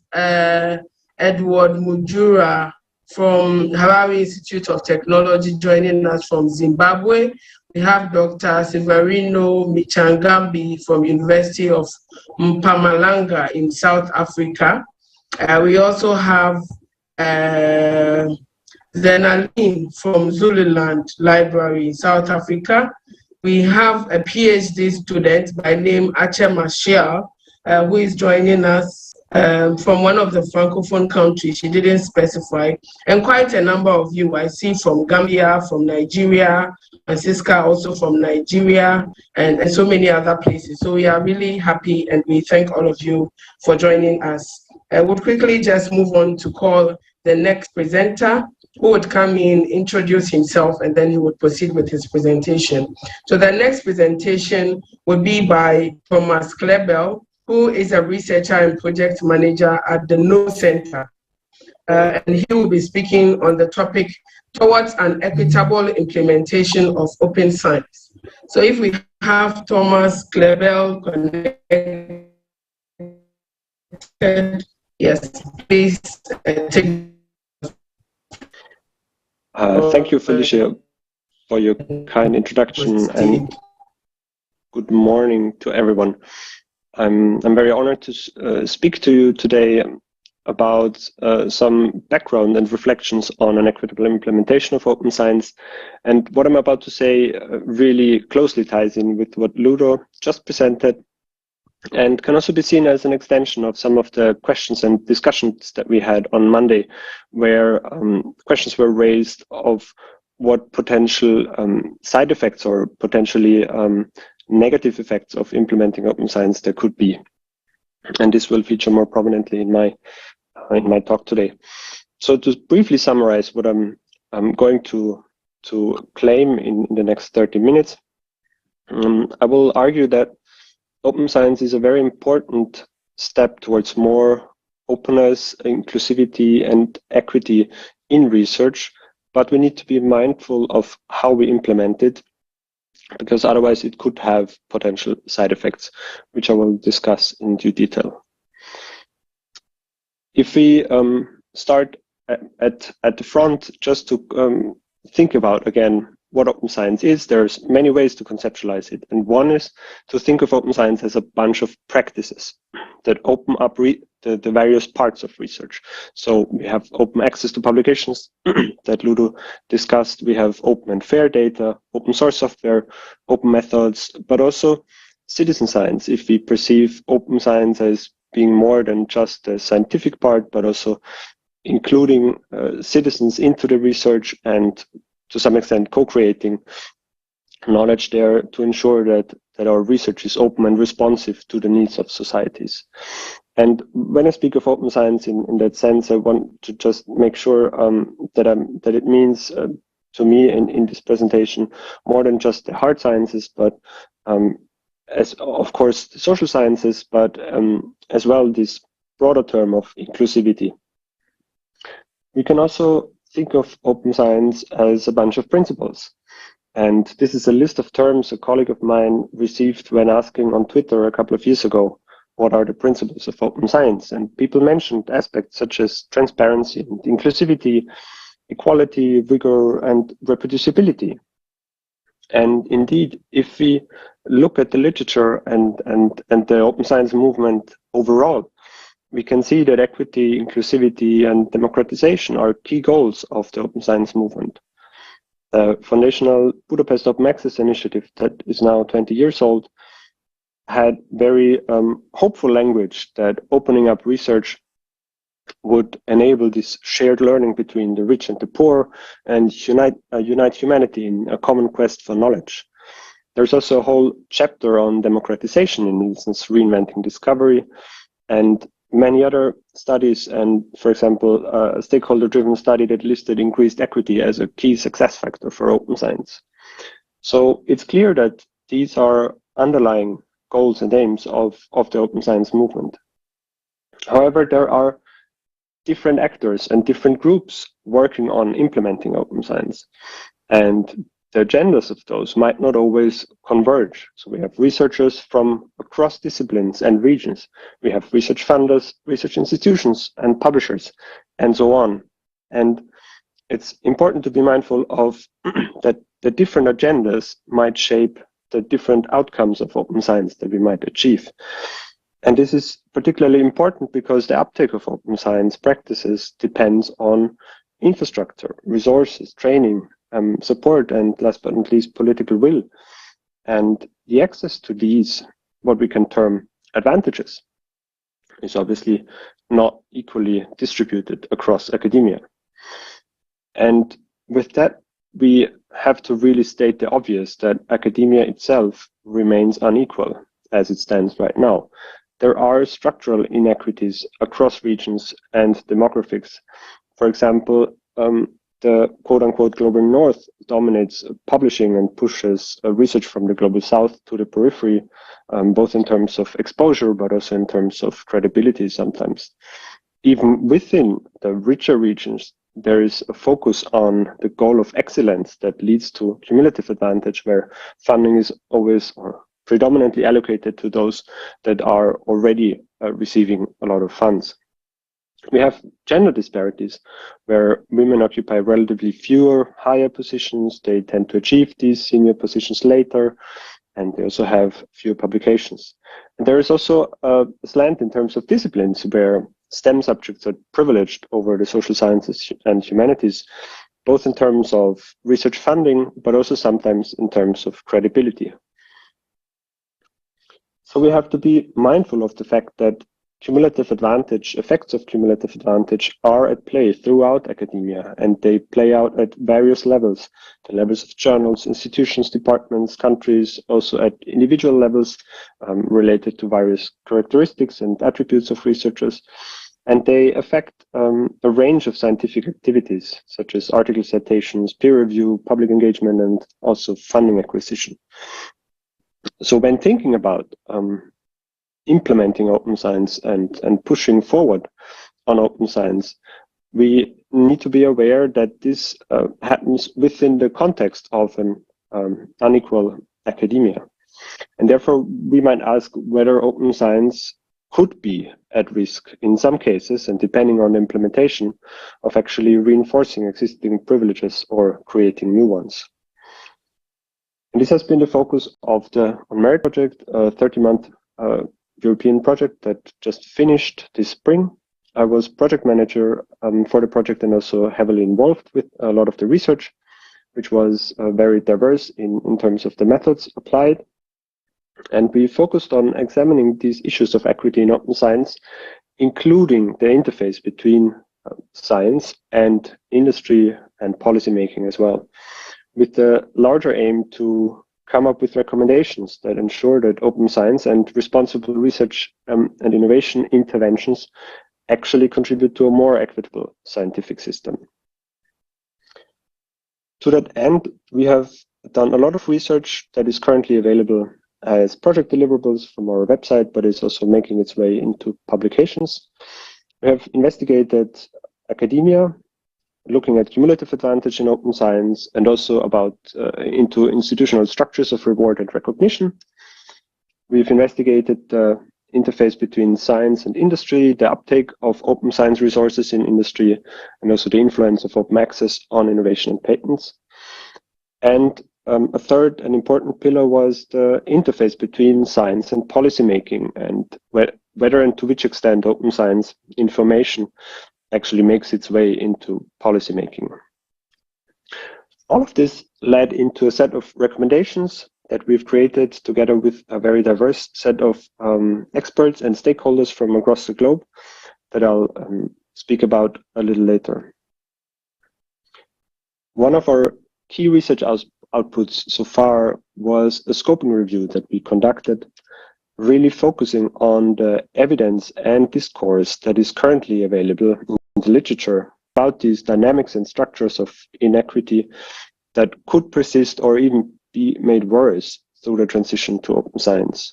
Edward Mujura from Harare Institute of Technology joining us from Zimbabwe. We have Dr. Severino Michangambi from University of Mpumalanga in South Africa. We also have Zenaline from Zululand Library in South Africa. We have a PhD student by name Ache Marshall, who is joining us from one of the Francophone countries. She didn't specify. And quite a number of you I see from Gambia, from Nigeria, Francisca also from Nigeria, and so many other places. So we are really happy, and we thank all of you for joining us. I would quickly just move on to call the next presenter, who would come in, introduce himself, and then he would proceed with his presentation. So the next presentation would be by Thomas Klebel, who is a researcher and project manager at the Know Center. And he will be speaking on the topic towards an equitable implementation of open science. So if we have Thomas Klebel connected, yes, please take. Thank you, Felicia, for your kind introduction, and good morning to everyone. I'm very honored to speak to you today about some background and reflections on an equitable implementation of open science. And what I'm about to say really closely ties in with what Ludo just presented, and can also be seen as an extension of some of the questions and discussions that we had on Monday, where questions were raised of what potential side effects or potentially negative effects of implementing open science there could be. And this will feature more prominently in my talk today. So to briefly summarize what I'm going to claim in the next 30 minutes, I will argue that open science is a very important step towards more openness, inclusivity, and equity in research, but we need to be mindful of how we implement it, because otherwise it could have potential side effects, which I will discuss in due detail. If we start at the front, just to think about again what open science is, there's many ways to conceptualize it. And one is to think of open science as a bunch of practices that open up the various parts of research. So we have open access to publications that Ludo discussed. We have open and fair data, open source software, open methods, but also citizen science. If we perceive open science as being more than just the scientific part, but also including citizens into the research and to some extent co-creating knowledge there to ensure that our research is open and responsive to the needs of societies. And when I speak of open science in that sense, I want to just make sure that it means to me in this presentation more than just the hard sciences, but as of course the social sciences, but as well this broader term of inclusivity. We can also think of open science as a bunch of principles. And this is a list of terms a colleague of mine received when asking on Twitter a couple of years ago, what are the principles of open science? And people mentioned aspects such as transparency and inclusivity, equality, rigor, and reproducibility. And indeed, if we look at the literature and the open science movement overall, we can see that equity, inclusivity, and democratization are key goals of the open science movement. The foundational Budapest Open Access Initiative, that is now 20 years old, had very hopeful language that opening up research would enable this shared learning between the rich and the poor and unite humanity in a common quest for knowledge. There's also a whole chapter on democratization in Nielsen's Reinventing Discovery, and many other studies, and for example, a stakeholder-driven study that listed increased equity as a key success factor for open science. So it's clear that these are underlying goals and aims of the open science movement. However, there are different actors and different groups working on implementing open science, and the agendas of those might not always converge. So we have researchers from across disciplines and regions. We have research funders, research institutions, and publishers, and so on. And it's important to be mindful of that the different agendas might shape the different outcomes of open science that we might achieve. And this is particularly important because the uptake of open science practices depends on infrastructure, resources, training, support, and last but not least, political will. And the access to these, what we can term advantages, is obviously not equally distributed across academia. And with that, we have to really state the obvious that academia itself remains unequal as it stands right now. There are structural inequities across regions and demographics. For example, the quote-unquote global north dominates publishing and pushes research from the global south to the periphery, both in terms of exposure, but also in terms of credibility sometimes. Even within the richer regions, there is a focus on the goal of excellence that leads to cumulative advantage, where funding is always or predominantly allocated to those that are already receiving a lot of funds. We have gender disparities where women occupy relatively fewer higher positions. They tend to achieve these senior positions later, and they also have fewer publications. And there is also a slant in terms of disciplines where STEM subjects are privileged over the social sciences and humanities, both in terms of research funding, but also sometimes in terms of credibility. So we have to be mindful of the fact that cumulative advantage, effects of cumulative advantage are at play throughout academia, and they play out at various levels, the levels of journals, institutions, departments, countries, also at individual levels related to various characteristics and attributes of researchers. And they affect a range of scientific activities, such as article citations, peer review, public engagement, and also funding acquisition. So when thinking about implementing open science and pushing forward on open science, we need to be aware that this happens within the context of an unequal academia. And therefore, we might ask whether open science could be at risk in some cases, and depending on the implementation, of actually reinforcing existing privileges or creating new ones. And this has been the focus of the On Merit project, a 30-month European project that just finished this spring. I was project manager for the project and also heavily involved with a lot of the research, which was very diverse in terms of the methods applied. And we focused on examining these issues of equity in open science, including the interface between science and industry and policymaking as well, with the larger aim to come up with recommendations that ensure that open science and responsible research and innovation interventions actually contribute to a more equitable scientific system. To that end, we have done a lot of research that is currently available as project deliverables from our website, but it's also making its way into publications. We have investigated academia, looking at cumulative advantage in open science, and also about into institutional structures of reward and recognition. We've investigated the interface between science and industry, the uptake of open science resources in industry, and also the influence of open access on innovation and patents. And a third and important pillar was the interface between science and policymaking, and whether and to which extent open science information actually makes its way into policymaking. All of this led into a set of recommendations that we've created together with a very diverse set of experts and stakeholders from across the globe that I'll speak about a little later. One of our key research outputs so far was a scoping review that we conducted, really focusing on the evidence and discourse that is currently available in the literature about these dynamics and structures of inequity that could persist or even be made worse through the transition to open science.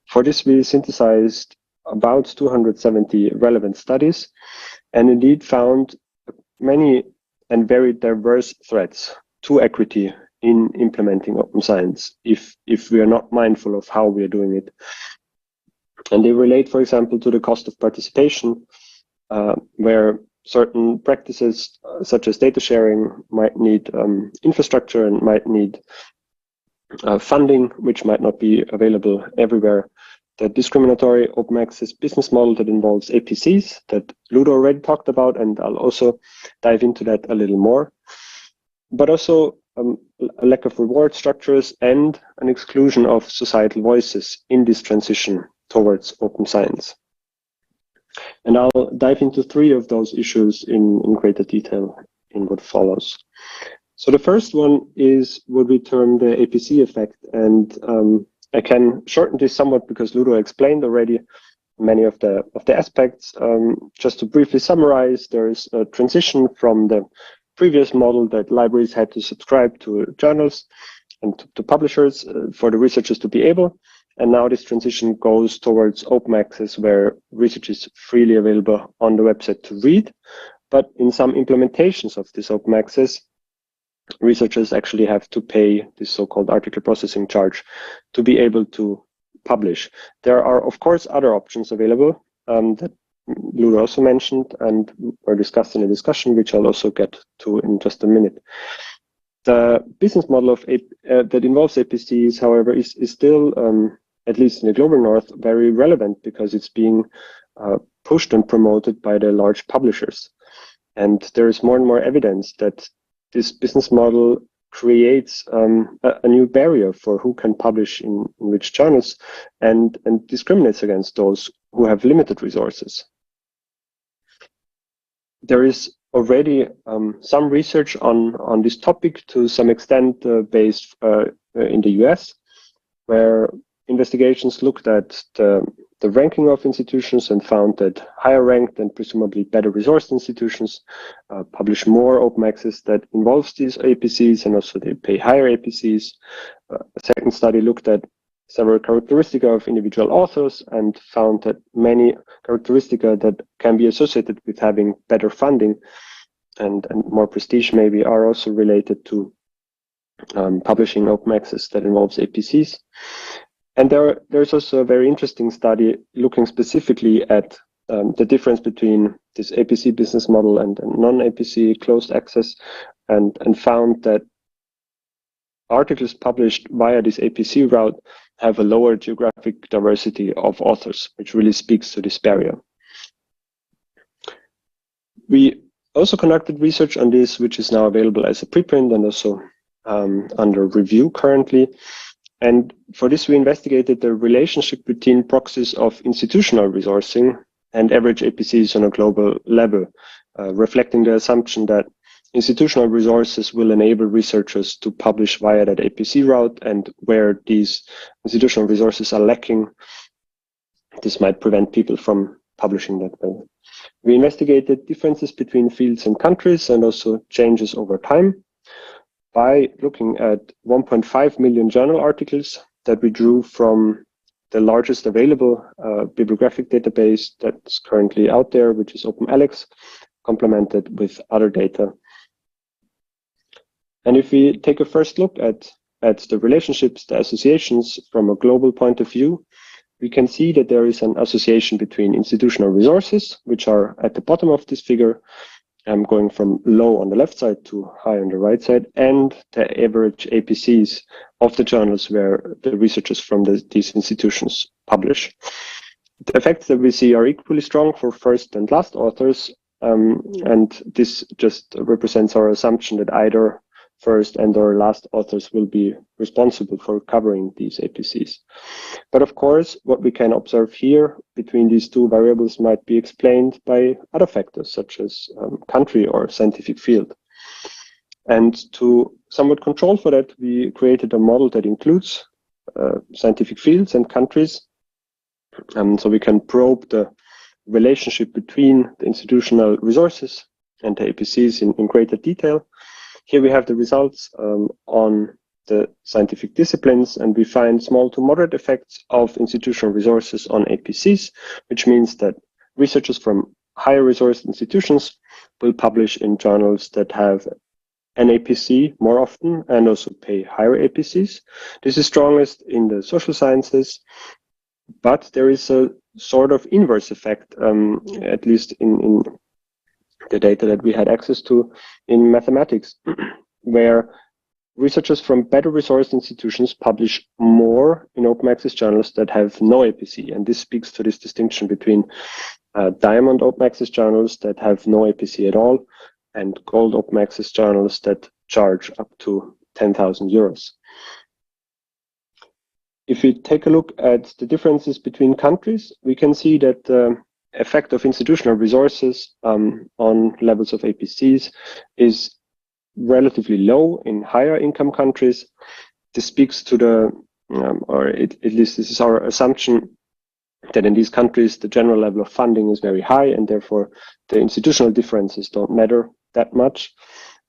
For this, we synthesized about 270 relevant studies and indeed found many and very diverse threats to equity in implementing open science if we are not mindful of how we are doing it. And they relate, for example, to the cost of participation, where certain practices such as data sharing might need infrastructure and might need funding, which might not be available everywhere. The discriminatory open access business model that involves APCs that Ludo already talked about, and I'll also dive into that a little more. But also a lack of reward structures and an exclusion of societal voices in this transition towards open science. And I'll dive into three of those issues in greater detail in what follows. So the first one is what we term the APC effect. And I can shorten this somewhat because Ludo explained already many of the aspects. Just to briefly summarize, there is a transition from the previous model that libraries had to subscribe to journals and to publishers for the researchers to be able. And now this transition goes towards open access, where research is freely available on the website to read. But in some implementations of this open access, researchers actually have to pay this so-called article processing charge to be able to publish. There are, of course, other options available that Ludo also mentioned and were discussed in a discussion, which I'll also get to in just a minute. The business model of that involves APCs, however, is still, at least in the global north, very relevant because it's being pushed and promoted by the large publishers. And there is more and more evidence that this business model creates a new barrier for who can publish in which journals and discriminates against those who have limited resources. There is already some research on this topic to some extent based in the US, where investigations looked at the ranking of institutions and found that higher ranked and presumably better resourced institutions publish more open access that involves these APCs, and also they pay higher APCs. A second study looked at several characteristics of individual authors and found that many characteristics that can be associated with having better funding and more prestige maybe are also related to publishing open access that involves APCs. And there's also a very interesting study looking specifically at the difference between this APC business model and non-APC closed access, and found that articles published via this APC route have a lower geographic diversity of authors, which really speaks to this barrier. We also conducted research on this, which is now available as a preprint and also under review currently. And for this, we investigated the relationship between proxies of institutional resourcing and average APCs on a global level, reflecting the assumption that institutional resources will enable researchers to publish via that APC route, and where these institutional resources are lacking, this might prevent people from publishing that way. We investigated differences between fields and countries and also changes over time by looking at 1.5 million journal articles that we drew from the largest available bibliographic database that's currently out there, which is OpenAlex, complemented with other data. And if we take a first look at the relationships, the associations from a global point of view, we can see that there is an association between institutional resources, which are at the bottom of this figure, going from low on the left side to high on the right side, and the average APCs of the journals where the researchers from these institutions publish. The effects that we see are equally strong for first and last authors, and this just represents our assumption that either first and or last authors will be responsible for covering these APCs. But of course, what we can observe here between these two variables might be explained by other factors such as country or scientific field. And to somewhat control for that, we created a model that includes scientific fields and countries. So we can probe the relationship between the institutional resources and the APCs in greater detail. Here we have the results on the scientific disciplines, and we find small to moderate effects of institutional resources on APCs, which means that researchers from higher resourced institutions will publish in journals that have an APC more often and also pay higher APCs. This is strongest in the social sciences, but there is a sort of inverse effect, at least in the data that we had access to in mathematics, where researchers from better resourced institutions publish more in open access journals that have no APC. And this speaks to this distinction between diamond open access journals that have no APC at all and gold open access journals that charge up to 10,000 euros. If we take a look at the differences between countries, we can see that the effect of institutional resources on levels of APCs is relatively low in higher income countries. This speaks to the, or at least this is our assumption, that in these countries the general level of funding is very high and therefore the institutional differences don't matter that much.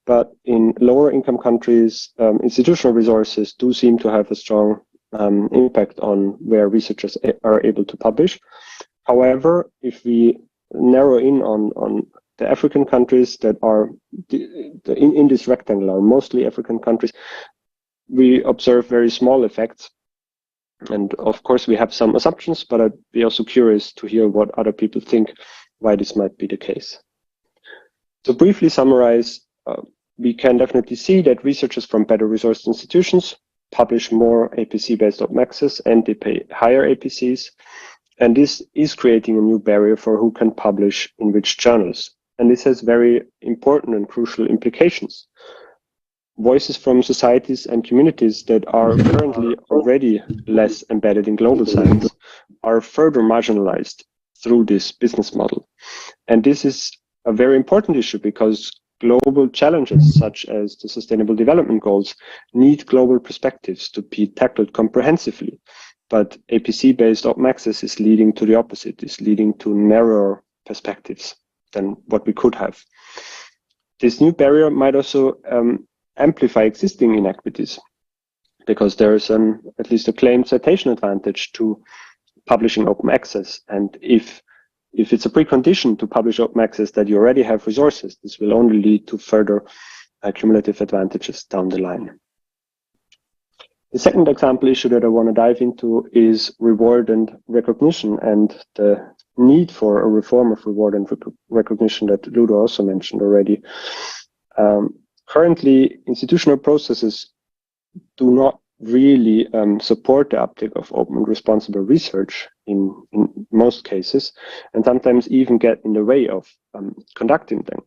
But in lower income countries, institutional resources do seem to have a strong impact on where researchers are able to publish. However, if we narrow in on the African countries that are in this rectangle are mostly African countries, we observe very small effects. And of course, we have some assumptions, but I'd be also curious to hear what other people think, why this might be the case. To briefly summarize, we can definitely see that researchers from better resourced institutions publish more APC-based open access and they pay higher APCs. And this is creating a new barrier for who can publish in which journals. And this has very important and crucial implications. Voices from societies and communities that are currently already less embedded in global science are further marginalized through this business model. And this is a very important issue because global challenges such as the Sustainable Development Goals need global perspectives to be tackled comprehensively. But APC-based open access is leading to the opposite, is leading to narrower perspectives than what we could have. This new barrier might also amplify existing inequities because there is at least a claimed citation advantage to publishing open access. And if it's a precondition to publish open access that you already have resources, this will only lead to further cumulative advantages down the line. The second example issue that I want to dive into is reward and recognition and the need for a reform of reward and recognition that Ludo also mentioned already. Currently, institutional processes do not really support the uptake of open and responsible research in most cases, and sometimes even get in the way of conducting them.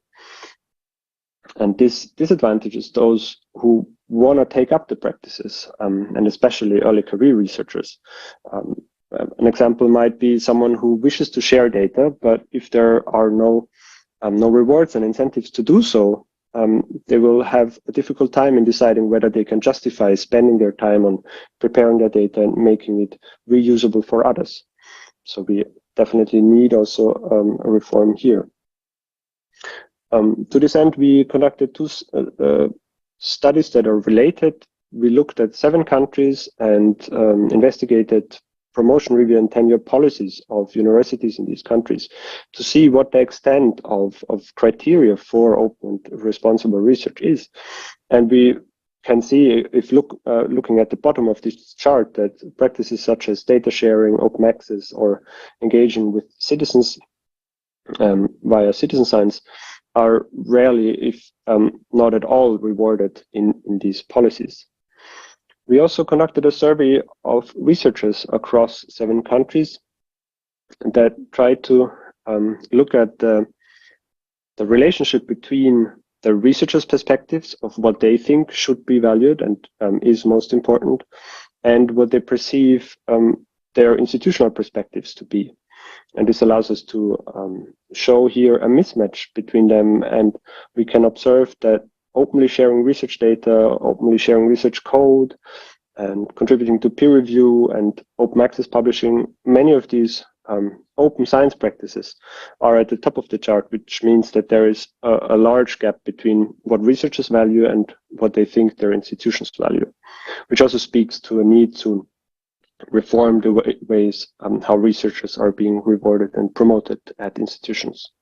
And this disadvantages those who want to take up the practices, and especially early career researchers. An example might be someone who wishes to share data, but if there are no rewards and incentives to do so, they will have a difficult time in deciding whether they can justify spending their time on preparing their data and making it reusable for others. So we definitely need also a reform here. To this end, we conducted two studies that are related we looked at 7 countries and investigated promotion, review, and tenure policies of universities in these countries to see what the extent of criteria for open and responsible research is. And we can see, if looking at the bottom of this chart, that practices such as data sharing, open access, or engaging with citizens via citizen science are rarely, if not at all, rewarded in these policies. We also conducted a survey of researchers across 7 countries that tried to look at the relationship between the researchers' perspectives of what they think should be valued and is most important, and what they perceive their institutional perspectives to be. And this allows us to show here a mismatch between them, and we can observe that openly sharing research data, openly sharing research code, and contributing to peer review and open access publishing, many of these open science practices are at the top of the chart, which means that there is a large gap between what researchers value and what they think their institutions value, which also speaks to a need to reform the ways how researchers are being rewarded and promoted at institutions.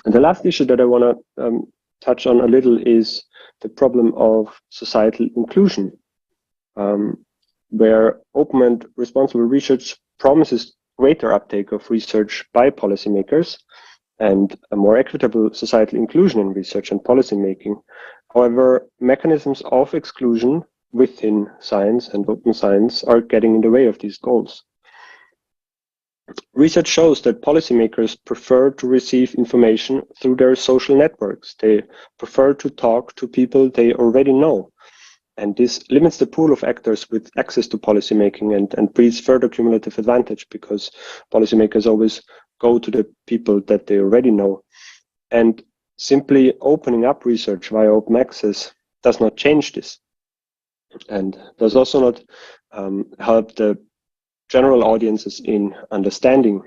And the last issue that I want to touch on a little is the problem of societal inclusion, where open and responsible research promises greater uptake of research by policymakers and a more equitable societal inclusion in research and policymaking. However, mechanisms of exclusion within science and open science are getting in the way of these goals. Research shows that policymakers prefer to receive information through their social networks. They prefer to talk to people they already know. And this limits the pool of actors with access to policymaking and breeds further cumulative advantage, because policymakers always go to the people that they already know. And simply opening up research via open access does not change this, and does also not help the general audiences in understanding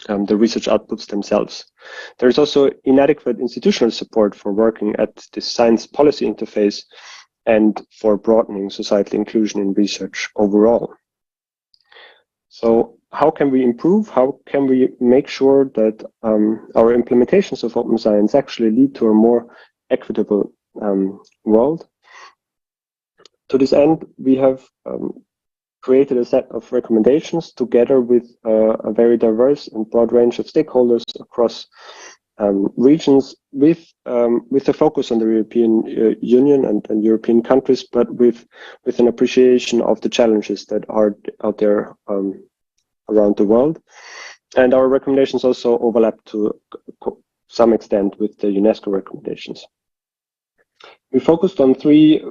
the research outputs themselves. There is also inadequate institutional support for working at the science policy interface and for broadening societal inclusion in research overall. So how can we improve? How can we make sure that our implementations of open science actually lead to a more equitable world? To this end, we have created a set of recommendations together with a very diverse and broad range of stakeholders across regions, with a focus on the European Union and European countries, but with an appreciation of the challenges that are out there around the world. And our recommendations also overlap to some extent with the UNESCO recommendations. We focused on 3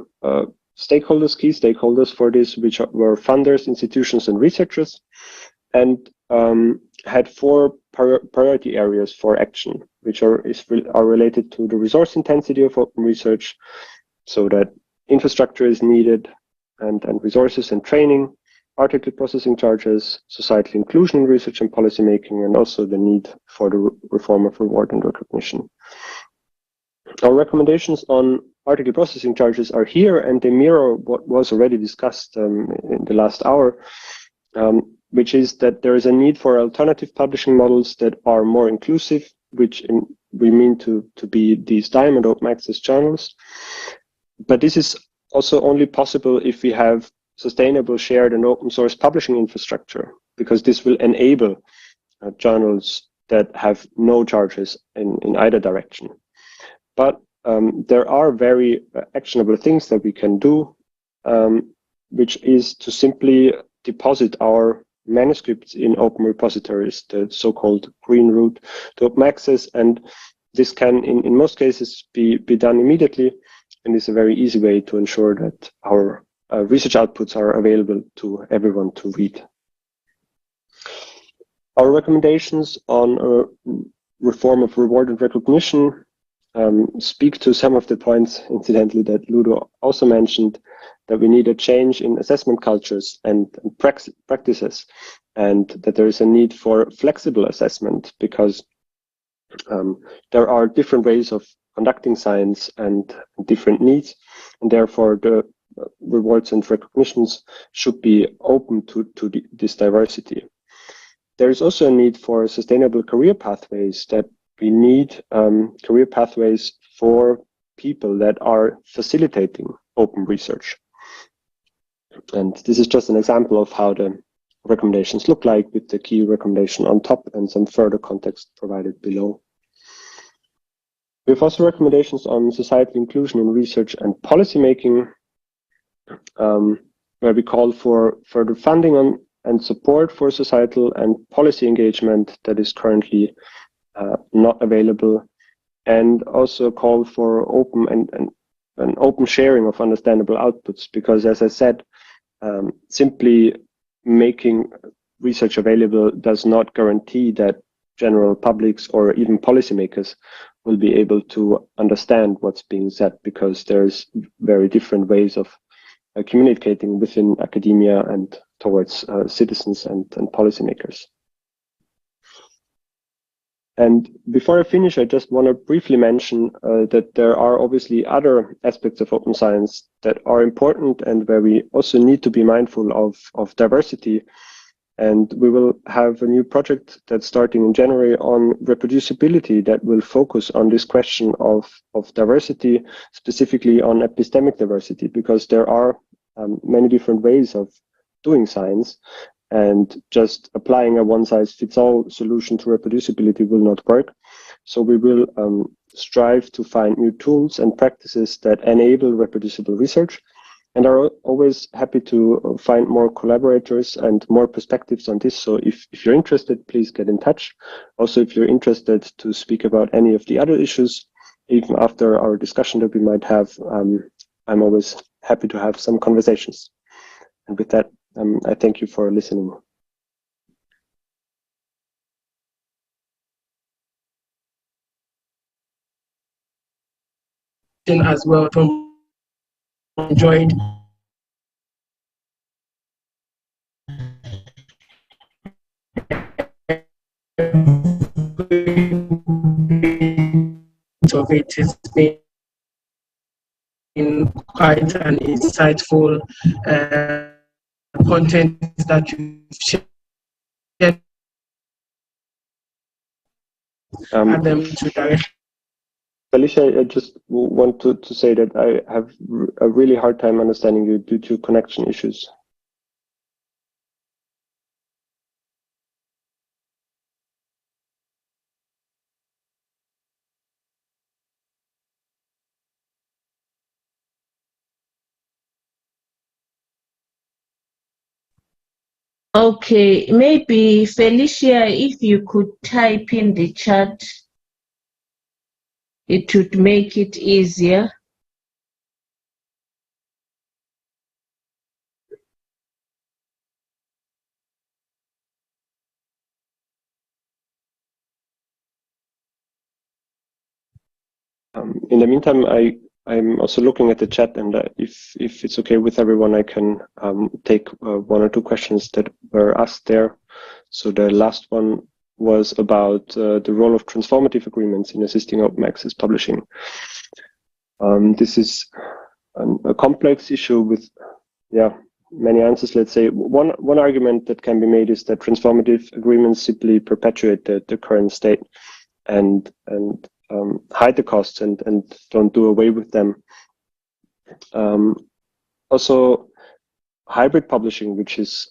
stakeholders, key stakeholders for this, which were funders, institutions, and researchers, and had 4 priority areas for action, which are related to the resource intensity of open research, so that infrastructure is needed, and resources and training, article processing charges, societal inclusion in research and policymaking, and also the need for the reform of reward and recognition. Our recommendations on article processing charges are here, and they mirror what was already discussed in the last hour, which is that there is a need for alternative publishing models that are more inclusive, which we mean to be these diamond open access journals. But this is also only possible if we have sustainable, shared, and open source publishing infrastructure, because this will enable journals that have no charges in either direction. But there are very actionable things that we can do, which is to simply deposit our manuscripts in open repositories, the so-called green route to open access. And this can, in most cases, be done immediately, and is a very easy way to ensure that our research outputs are available to everyone to read. Our recommendations on reform of reward and recognition speak to some of the points, incidentally, that Ludo also mentioned, that we need a change in assessment cultures and practices, and that there is a need for flexible assessment, because there are different ways of conducting science and different needs, and therefore the rewards and recognitions should be open to this diversity. There is also a need for sustainable career pathways, that we need career pathways for people that are facilitating open research. And this is just an example of how the recommendations look like, with the key recommendation on top and some further context provided below. We have also recommendations on societal inclusion in research and policymaking, where we call for further funding on and support for societal and policy engagement that is currently not available, and also call for open and an open sharing of understandable outputs, because, as I said, simply making research available does not guarantee that general publics or even policymakers will be able to understand what's being said, because there's very different ways of communicating within academia and towards citizens and policymakers. And before I finish, I just want to briefly mention that there are obviously other aspects of open science that are important and where we also need to be mindful of diversity. And we will have a new project that's starting in January on reproducibility that will focus on this question of diversity, specifically on epistemic diversity, because there are many different ways of doing science, and just applying a one-size-fits-all solution to reproducibility will not work. So we will strive to find new tools and practices that enable reproducible research, and are always happy to find more collaborators and more perspectives on this. So if you're interested, please get in touch. Also, if you're interested to speak about any of the other issues, even after our discussion that we might have, I'm always happy to have some conversations. And with that, I thank you for listening. As well, enjoyed. Of it has been quite an insightful content that you've shared. Felicia, I just want to say that I have a really hard time understanding you due to connection issues. Okay, maybe Felicia, if you could type in the chat, it would make it easier. In the meantime, I'm also looking at the chat, and if it's okay with everyone, I can take one or two questions that were asked there. So the last one was about the role of transformative agreements in assisting open access publishing. This is a complex issue with many answers. Let's say one argument that can be made is that transformative agreements simply perpetuate the current state and hide the costs and don't do away with them. Also, hybrid publishing, which is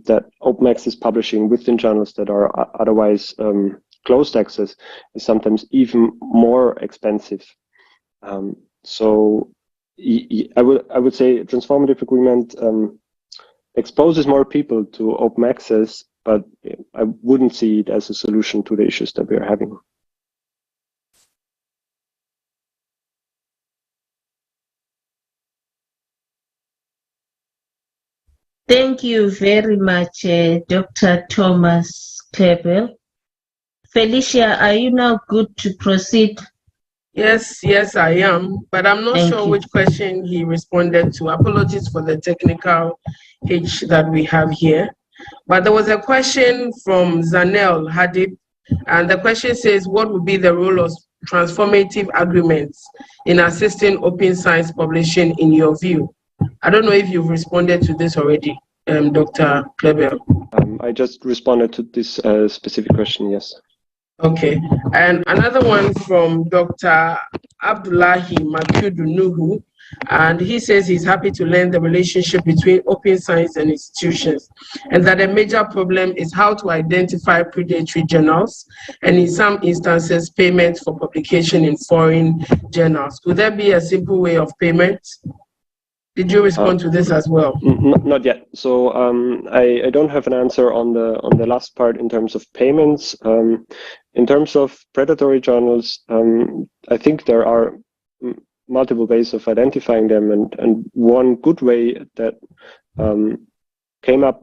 that open access publishing within journals that are otherwise closed access, is sometimes even more expensive. So I would say a transformative agreement exposes more people to open access, but I wouldn't see it as a solution to the issues that we are having. Thank you very much, Dr. Thomas Klebel. Felicia, are you now good to proceed? Yes, I am, but I'm not sure which question he responded to. Apologies for the technical hitch that we have here. But there was a question from Zanel Hadid, and the question says, what would be the role of transformative agreements in assisting open science publishing in your view? I don't know if you've responded to this already, Dr. Klebel. I just responded to this specific question, yes. Okay, and another one from Dr. Abdullahi Makudu Nuhu, and he says he's happy to learn the relationship between open science and institutions, and that a major problem is how to identify predatory journals, and in some instances, payments for publication in foreign journals. Could there be a simple way of payment? Did you respond to this as well? Not yet. So I don't have an answer on the last part in terms of payments. In terms of predatory journals, I think there are multiple ways of identifying them, and one good way that came up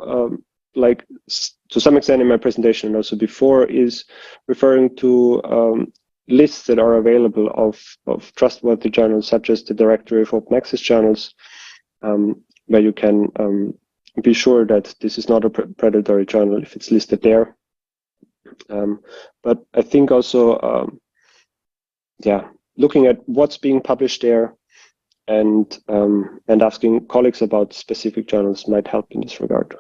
like to some extent in my presentation and also before is referring to lists that are available of trustworthy journals, such as the Directory of Open Access Journals, where you can be sure that this is not a predatory journal if it's listed there. But I think also, looking at what's being published there and asking colleagues about specific journals might help in this regard.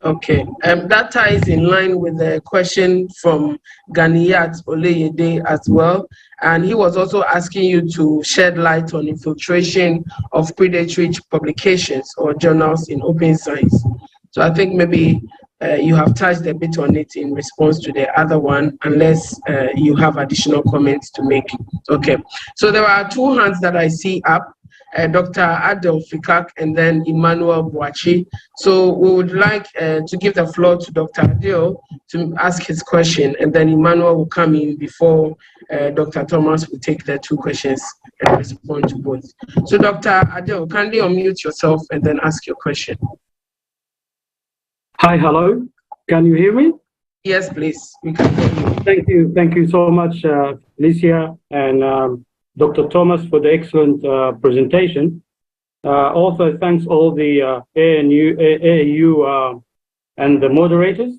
Okay, that ties in line with the question from Ganiyat Oleyede as well. And he was also asking you to shed light on infiltration of predatory publications or journals in open science. So I think maybe you have touched a bit on it in response to the other one, unless you have additional comments to make. Okay, so there are two hands that I see up. Dr. Adel Fikak and then Emmanuel Boachi. So we would like to give the floor to Dr. Adel to ask his question, and then Emmanuel will come in before Dr. Thomas will take the two questions and respond to both. So Dr. Adel, kindly unmute yourself and then ask your question. Hi, hello. Can you hear me? Yes, please. We can hear you. Thank you so much, Felicia and Dr. Thomas, for the excellent presentation. Also, thanks all the AAU and the moderators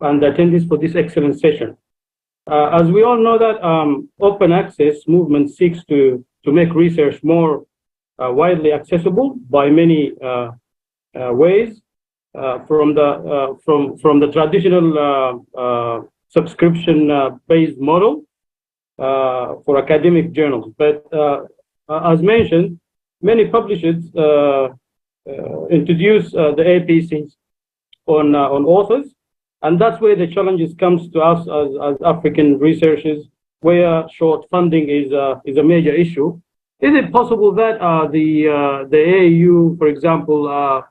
and the attendees for this excellent session. As we all know that open access movement seeks to make research more widely accessible by many ways, from the traditional subscription-based model for academic journals. But as mentioned, many publishers introduce the APCs on authors, and that's where the challenges comes to us as African researchers, where short funding is a major issue. Is it possible that the AAU, for example,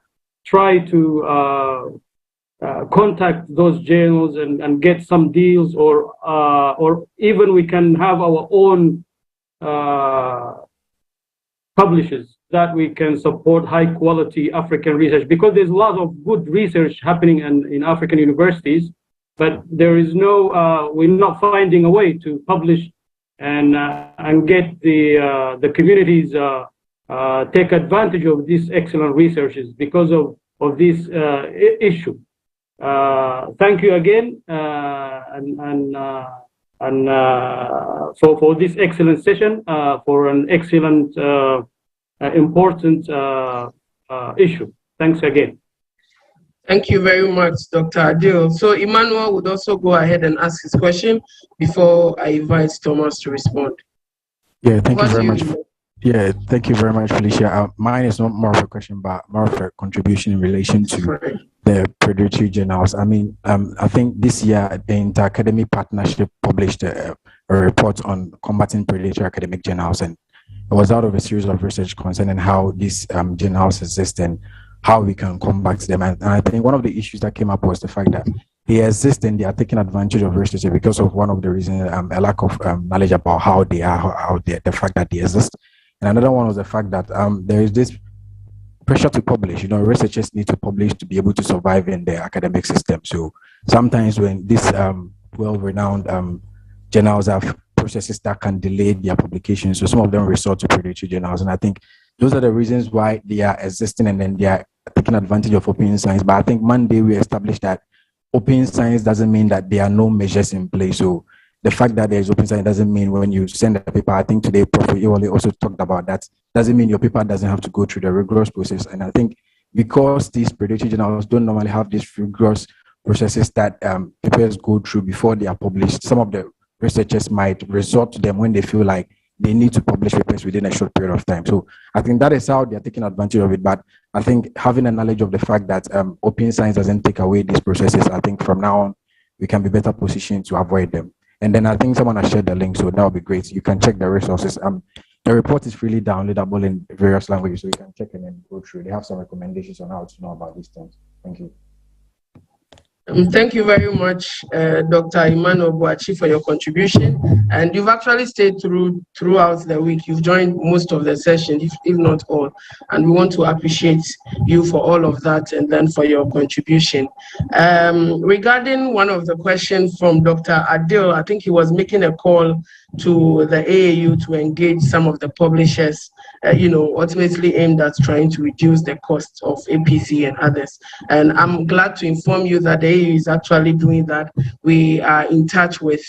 try to contact those journals and get some deals, or even we can have our own publishers that we can support high quality African research, because there's a lot of good research happening in African universities, but there is no, we're not finding a way to publish and get the communities take advantage of these excellent researches because of this issue. Thank you again, for this excellent session, for an excellent, important issue. Thanks again. Thank you very much, Dr. Adil. So Emmanuel would also go ahead and ask his question before I invite Thomas to respond. Yeah, thank you very much. Yeah, thank you very much, Felicia. Mine is not more of a question, but more of a contribution in relation to the predatory journals. I mean, I think this year the Inter-Academy Partnership published a report on combating predatory academic journals, and it was out of a series of research concerning how these journals exist and how we can combat them. And I think one of the issues that came up was the fact that they exist and they are taking advantage of research because of one of the reasons, a lack of knowledge about how they are, the fact that they exist. And another one was the fact that there is this pressure to publish. You know, researchers need to publish to be able to survive in the academic system. So sometimes when these well-renowned journals have processes that can delay their publication, so some of them resort to predatory journals. And I think those are the reasons why they are existing, and then they are taking advantage of open science. But I think Monday we established that open science doesn't mean that there are no measures in place. So the fact that there's open science doesn't mean when you send a paper, I think today Prof. Iwole also talked about that, doesn't mean your paper doesn't have to go through the rigorous process. And I think because these predatory journals don't normally have these rigorous processes that papers go through before they are published, some of the researchers might resort to them when they feel like they need to publish papers within a short period of time. So I think that is how they're taking advantage of it. But I think having a knowledge of the fact that open science doesn't take away these processes, I think from now on, we can be better positioned to avoid them. And then I think someone has shared the link, so that would be great. You can check the resources. The report is freely downloadable in various languages, so you can check it and go through. They have some recommendations on how to know about these things. Thank you. Thank you very much, Dr. Emmanuel Boachi, for your contribution. And you've actually stayed throughout the week. You've joined most of the session, if not all. And we want to appreciate you for all of that and then for your contribution. Regarding one of the questions from Dr. Adil, I think he was making a call to the AAU to engage some of the publishers, ultimately aimed at trying to reduce the cost of APC and others. And I'm glad to inform you that the AAU is actually doing that. We are in touch with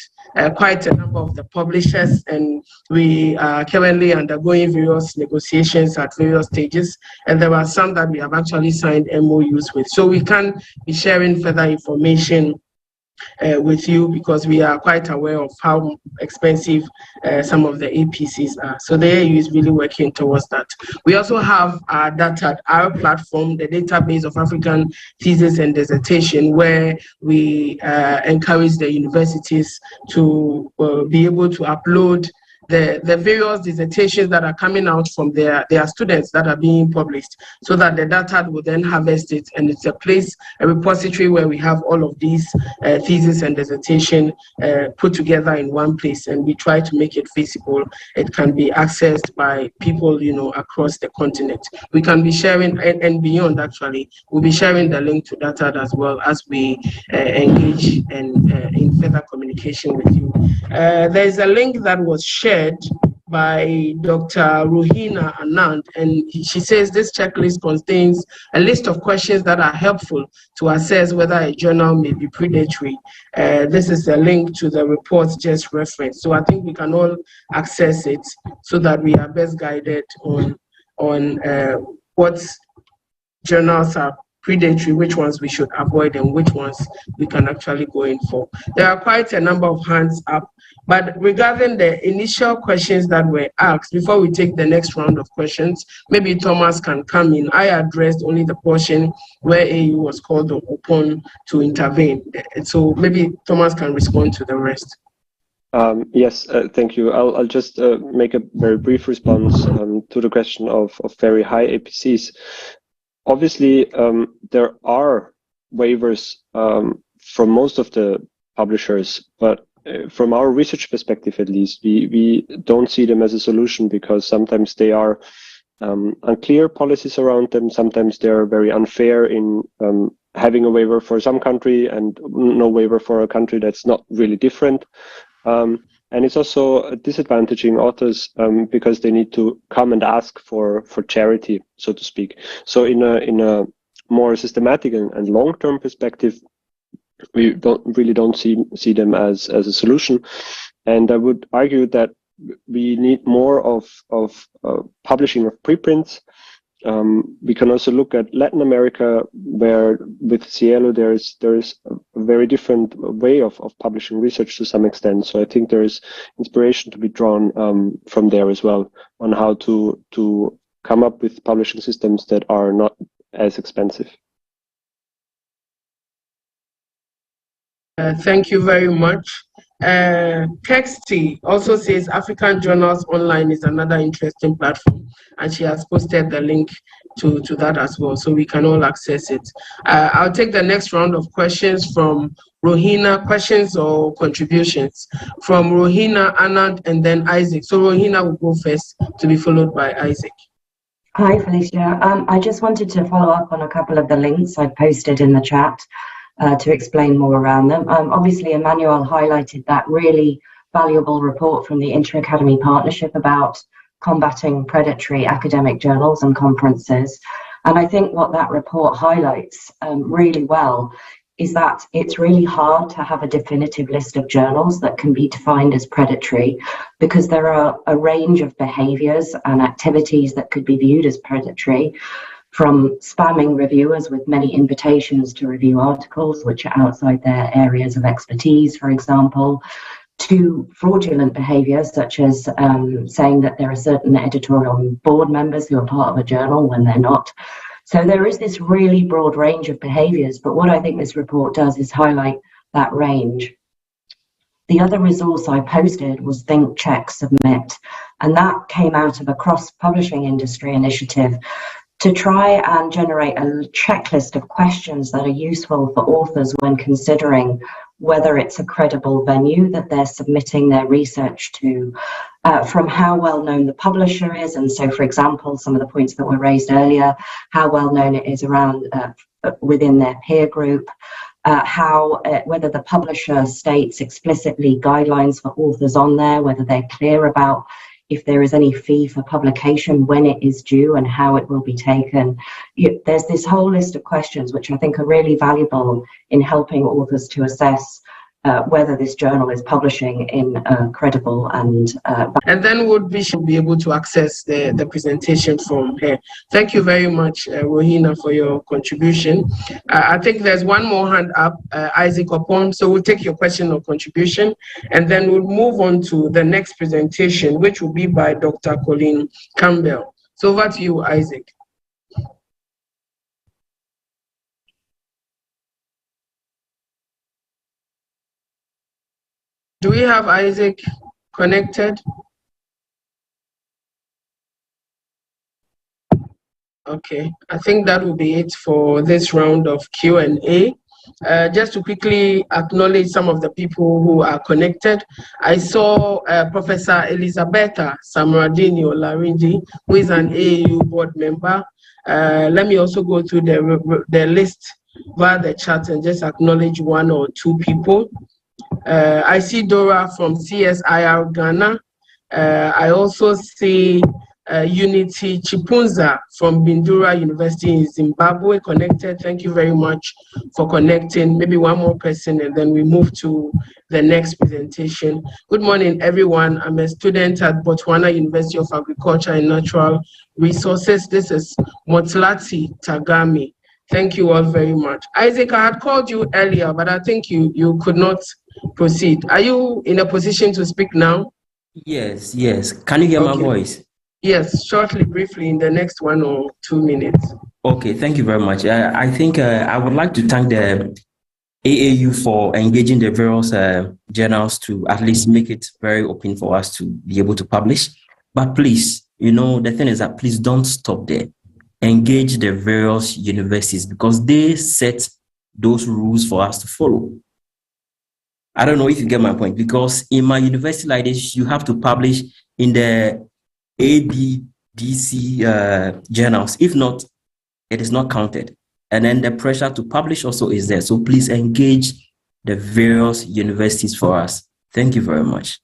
quite a number of the publishers, and we are currently undergoing various negotiations at various stages. And there are some that we have actually signed MOUs with. So we can be sharing further information with you, because we are quite aware of how expensive some of the APCs are. So the AAU is really working towards that. We also have our data, our platform, the database of African thesis and dissertation, where we encourage the universities to be able to upload the various dissertations that are coming out from their students that are being published, so that the data will then harvest it, and it's a repository where we have all of these thesis and dissertation put together in one place, and we try to make it feasible. It can be accessed by people, across the continent. We can be sharing, and beyond actually, we'll be sharing the link to that as well as we engage in further communication with you. There's a link that was shared by Dr. Rohina Anand, and she says this checklist contains a list of questions that are helpful to assess whether a journal may be predatory. This is a link to the report just referenced. So I think we can all access it so that we are best guided on what journals are predatory, which ones we should avoid, and which ones we can actually go in for. There are quite a number of hands up, but regarding the initial questions that were asked, before we take the next round of questions, maybe Thomas can come in. I addressed only the portion where AU was called upon to intervene. So maybe Thomas can respond to the rest. Yes, thank you. I'll just make a very brief response to the question of very high APCs. Obviously, there are waivers from most of the publishers, but from our research perspective, at least, we don't see them as a solution, because sometimes they are unclear policies around them. Sometimes they're very unfair in having a waiver for some country and no waiver for a country that's not really different. And it's also disadvantaging authors because they need to come and ask for charity, so to speak. So in a more systematic and long-term perspective, we don't see them as a solution. And I would argue that we need more of publishing of preprints. We can also look at Latin America, where with Cielo there is a very different way of publishing research to some extent. So I think there is inspiration to be drawn from there as well on how to come up with publishing systems that are not as expensive. Thank you very much. Kexty also says African Journals Online is another interesting platform, and she has posted the link to that as well, so we can all access it. I'll take the next round of questions from Rohina, questions or contributions from Rohina, Anand, and then Isaac. So Rohina will go first, to be followed by Isaac. Hi, Felicia. I just wanted to follow up on a couple of the links I posted in the chat to explain more around them. Obviously, Emmanuel highlighted that really valuable report from the Inter-Academy Partnership about combating predatory academic journals and conferences. And I think what that report highlights really well is that it's really hard to have a definitive list of journals that can be defined as predatory, because there are a range of behaviours and activities that could be viewed as predatory, from spamming reviewers with many invitations to review articles which are outside their areas of expertise, for example, to fraudulent behaviours such as saying that there are certain editorial board members who are part of a journal when they're not. So there is this really broad range of behaviours, but what I think this report does is highlight that range. The other resource I posted was Think, Check, Submit, and that came out of a cross-publishing industry initiative to try and generate a checklist of questions that are useful for authors when considering whether it's a credible venue that they're submitting their research to, from how well known the publisher is. And so, for example, some of the points that were raised earlier, how well known it is around within their peer group, whether the publisher states explicitly guidelines for authors on there, whether they're clear about if there is any fee for publication, when it is due and how it will be taken. There's this whole list of questions which I think are really valuable in helping authors to assess whether this journal is publishing in credible and then we should be able to access the presentation from here. Thank you very much, Rohina, for your contribution. I think there's one more hand up, Isaac Opon. So we'll take your question or contribution, and then we'll move on to the next presentation, which will be by Dr. Colleen Campbell. So over to you, Isaac. Do we have Isaac connected? Okay, I think that will be it for this round of Q&A. Just to quickly acknowledge some of the people who are connected. I saw Professor Elisabetta Samaradini Olarinji, who is an AAU board member. Let me also go through the list via the chat and just acknowledge one or two people. I see Dora from CSIR Ghana. I also see Unity Chipunza from Bindura University in Zimbabwe connected. Thank you very much for connecting. Maybe one more person and then we move to the next presentation. Good morning, everyone. I'm a student at Botswana University of Agriculture and Natural Resources. This is Motlati Tagami. Thank you all very much. Isaac, I had called you earlier, but I think you could not proceed. Are you in a position to speak now? Yes. Can you hear my voice? Yes, shortly, briefly, in the next 1 or 2 minutes. Okay, thank you very much. I think I would like to thank the AAU for engaging the various journals to at least make it very open for us to be able to publish. But please, the thing is that please don't stop there. Engage the various universities because they set those rules for us to follow. I don't know if you get my point, because in my university like this, you have to publish in the ABDC journals. If not, it is not counted. And then the pressure to publish also is there. So please engage the various universities for us. Thank you very much.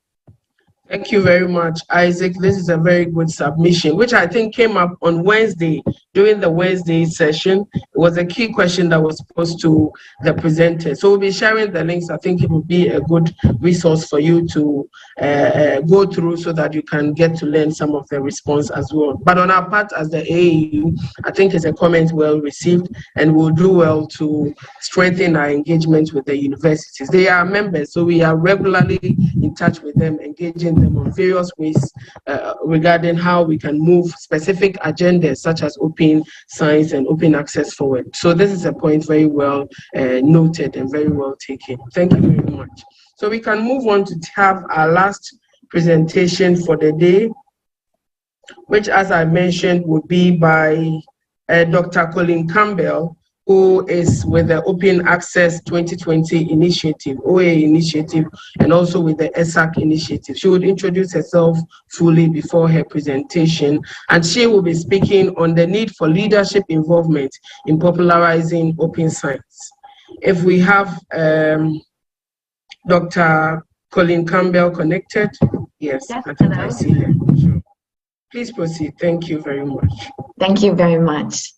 Thank you very much, Isaac. This is a very good submission, which I think came up on Wednesday during the Wednesday session. It was a key question that was posed to the presenter. So we'll be sharing the links. I think it will be a good resource for you to go through so that you can get to learn some of the response as well. But on our part as the AAU, I think it's a comment well received, and we'll do well to strengthen our engagement with the universities. They are members, so we are regularly in touch with them, engaging them on various ways regarding how we can move specific agendas such as open science and open access forward. So this is a point very well noted and very well taken. Thank you very much. So we can move on to have our last presentation for the day, which, as I mentioned, would be by Dr. Colleen Campbell, who is with the Open Access 2020 initiative, OA initiative, and also with the ESAC initiative. She would introduce herself fully before her presentation, and she will be speaking on the need for leadership involvement in popularizing open science. If we have Dr. Colleen Campbell connected, yes, I think I see her. Sure. Please proceed. Thank you very much. Thank you very much.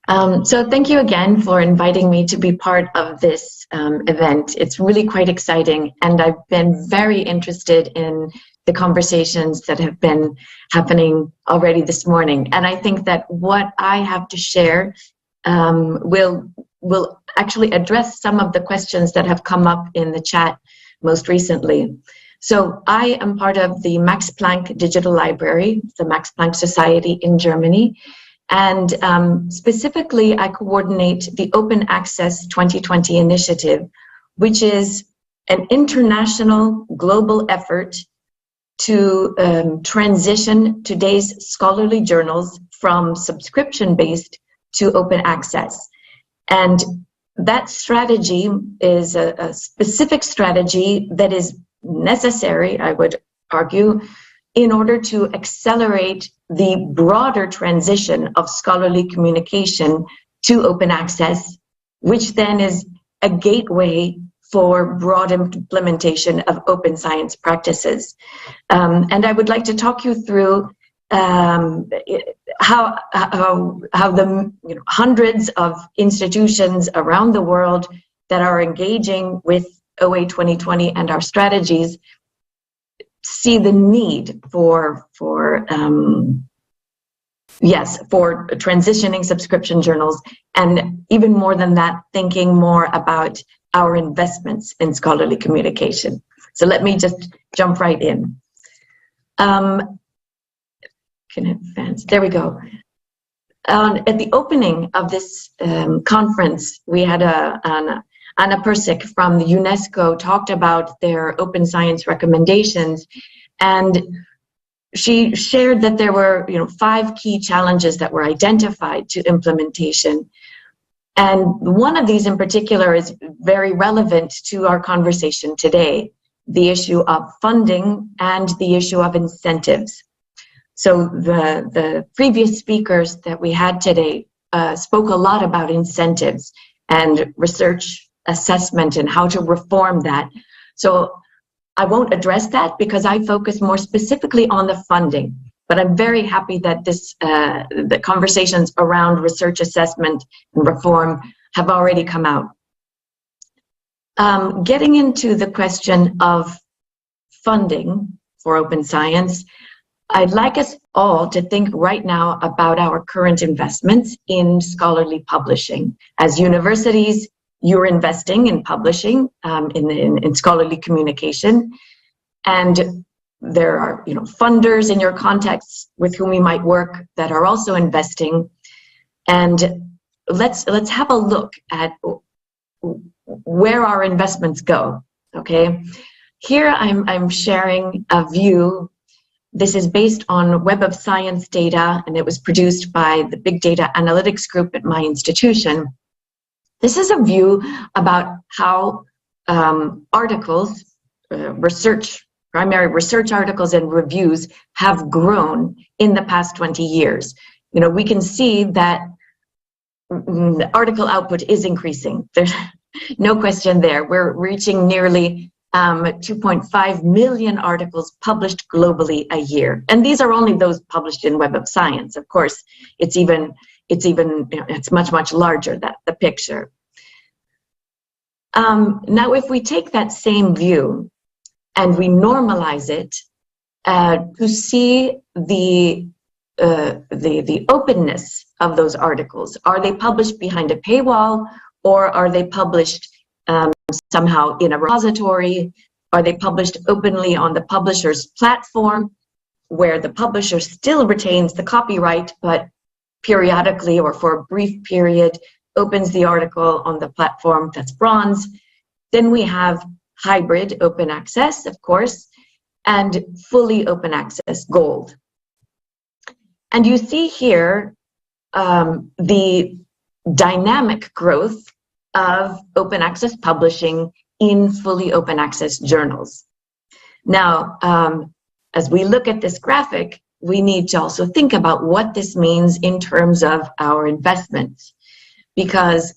So thank you again for inviting me to be part of this event. It's really quite exciting, and I've been very interested in the conversations that have been happening already this morning. And I think that what I have to share will actually address some of the questions that have come up in the chat most recently. So I am part of the Max Planck Digital Library, the Max Planck Society in Germany. And specifically, I coordinate the Open Access 2020 initiative, which is an international global effort to transition today's scholarly journals from subscription-based to open access. And that strategy is a specific strategy that is necessary, I would argue, in order to accelerate the broader transition of scholarly communication to open access, which then is a gateway for broad implementation of open science practices. And I would like to talk you through how the hundreds of institutions around the world that are engaging with OA 2020 and our strategies see the need for transitioning subscription journals, and even more than that, thinking more about our investments in scholarly communication. So let me just jump right in. Can I advance? There we go. At the opening of this conference, we had Anna Persic from the UNESCO talked about their open science recommendations, and she shared that there were 5 key challenges that were identified to implementation. And one of these in particular is very relevant to our conversation today, the issue of funding and the issue of incentives. So the previous speakers that we had today spoke a lot about incentives and research assessment and how to reform that. So I won't address that because I focus more specifically on the funding. But I'm very happy that the conversations around research assessment and reform have already come out. Getting into the question of funding for open science, I'd like us all to think right now about our current investments in scholarly publishing. As universities, you're investing in publishing, in scholarly communication, and there are funders in your contexts with whom you might work that are also investing. And let's have a look at where our investments go. Okay, here I'm sharing a view. This is based on Web of Science data, and it was produced by the Big Data Analytics Group at my institution. This is a view about how articles, primary research articles and reviews have grown in the past 20 years. We can see that the article output is increasing. There's no question there. We're reaching nearly 2.5 million articles published globally a year. And these are only those published in Web of Science. Of course, it's much, much larger, the picture. Now, if we take that same view and we normalize it to see the openness of those articles. Are they published behind a paywall, or are they published somehow in a repository? Are they published openly on the publisher's platform, where the publisher still retains the copyright, but periodically or for a brief period opens the article on the platform that's bronze? Then we have hybrid open access, of course, and fully open access gold. And you see here the dynamic growth of open access publishing in fully open access journals. Now, as we look at this graphic, we need to also think about what this means in terms of our investments. Because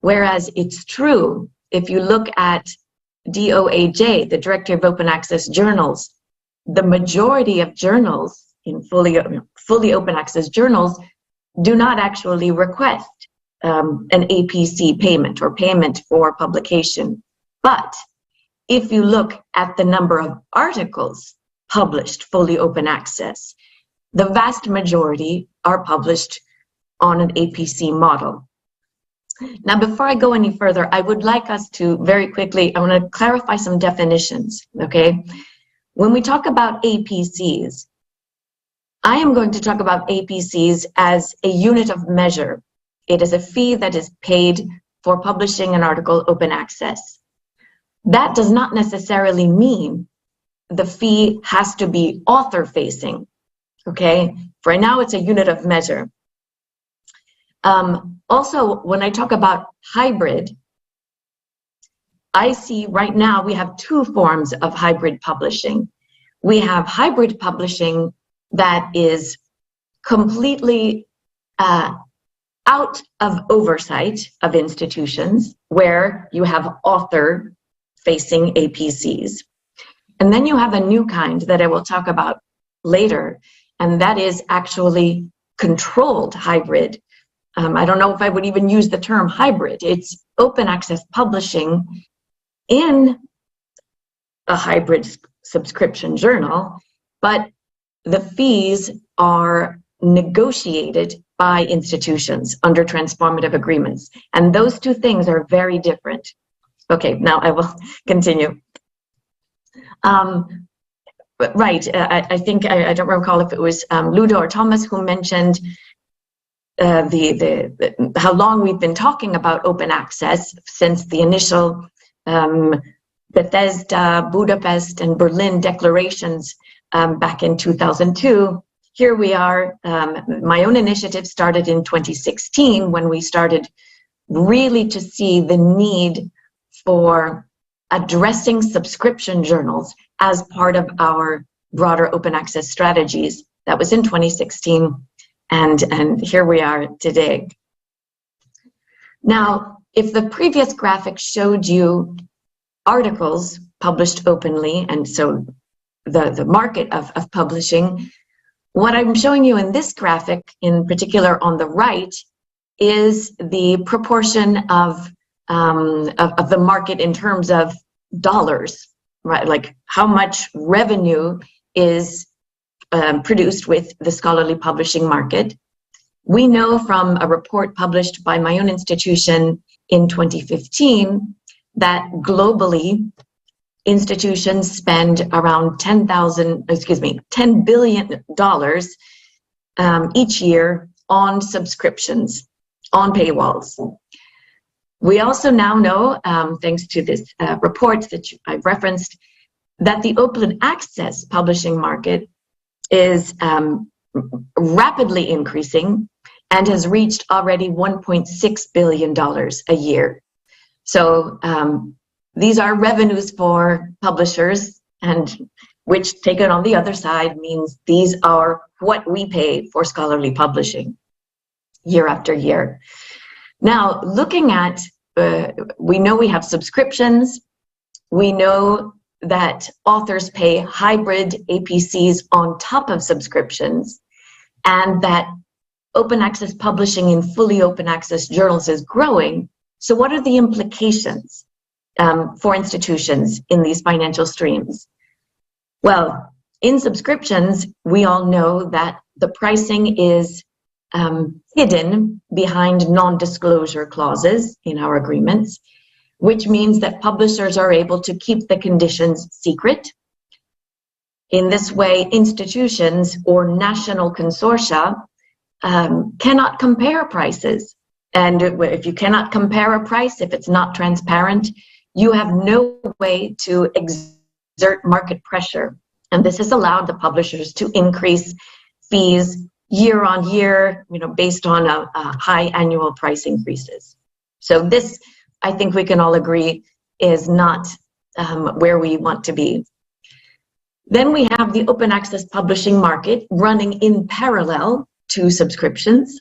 whereas it's true, if you look at DOAJ, the Directory of Open Access Journals, the majority of journals in fully open access journals do not actually request an APC payment or payment for publication. But if you look at the number of articles published fully open access, the vast majority are published on an APC model. Now, before I go any further, I would like us to very quickly, I want to clarify some definitions, okay? When we talk about APCs, I am going to talk about APCs as a unit of measure. It is a fee that is paid for publishing an article open access. That does not necessarily mean the fee has to be author-facing, okay? For now, it's a unit of measure. Also, when I talk about hybrid, I see right now we have two forms of hybrid publishing. We have hybrid publishing that is completely out of oversight of institutions, where you have author-facing APCs. And then you have a new kind that I will talk about later, and that is actually controlled hybrid. I don't know if I would even use the term hybrid. It's open access publishing in a hybrid subscription journal, but the fees are negotiated by institutions under transformative agreements. And those two things are very different. Okay, now I will continue. Right, I think, I don't recall if it was Ludo or Thomas who mentioned how long we've been talking about open access since the initial Bethesda, Budapest, and Berlin declarations back in 2002. Here we are. My own initiative started in 2016 when we started really to see the need for addressing subscription journals as part of our broader open access strategies. That was in 2016. And here we are today. Now, if the previous graphic showed you articles published openly, and so the market of publishing, what I'm showing you in this graphic, in particular on the right, is the proportion of the market in terms of dollars, right? Like how much revenue is produced with the scholarly publishing market. We know from a report published by my own institution in 2015 that globally institutions spend around $10 billion each year on subscriptions, on paywalls. We also now know, thanks to this report that I've referenced, that the open access publishing market is rapidly increasing and has reached already $1.6 billion a year. So these are revenues for publishers, and which taken on the other side means these are what we pay for scholarly publishing year after year. Now, looking at, we know we have subscriptions, we know that authors pay hybrid APCs on top of subscriptions, and that open access publishing in fully open access journals is growing. So what are the implications for institutions in these financial streams? Well, in subscriptions, we all know that the pricing is hidden behind non-disclosure clauses in our agreements, which means that publishers are able to keep the conditions secret. In this way, institutions or national consortia cannot compare prices. And if you cannot compare a price, if it's not transparent, you have no way to exert market pressure. And this has allowed the publishers to increase fees year on year, based on a high annual price increases. So this, I think we can all agree, is not where we want to be. Then we have the open access publishing market running in parallel to subscriptions.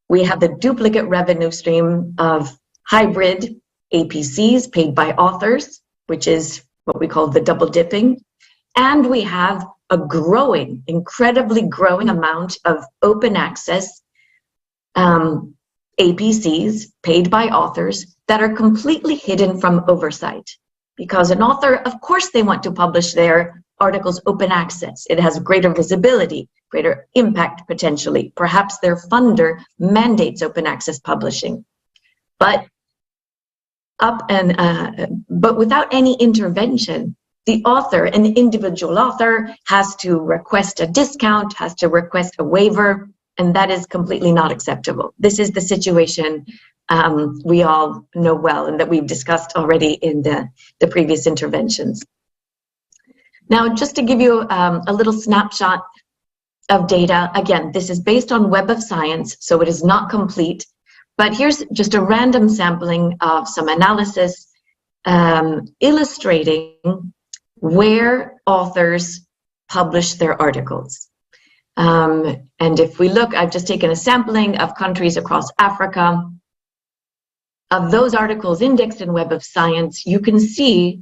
We have the duplicate revenue stream of hybrid APCs paid by authors, which is what we call the double dipping. And we have a growing, incredibly growing amount of open access APCs paid by authors that are completely hidden from oversight. Because an author, of course, they want to publish their articles open access. It has greater visibility, greater impact potentially. Perhaps their funder mandates open access publishing. But without any intervention, the author, an individual author, has to request a discount, has to request a waiver, and that is completely not acceptable. This is the situation we all know well and that we've discussed already in the previous interventions. Now, just to give you a little snapshot of data, again, this is based on Web of Science, so it is not complete, but here's just a random sampling of some analysis illustrating where authors publish their articles. And if we look, I've just taken a sampling of countries across Africa. Of those articles indexed in Web of Science, you can see,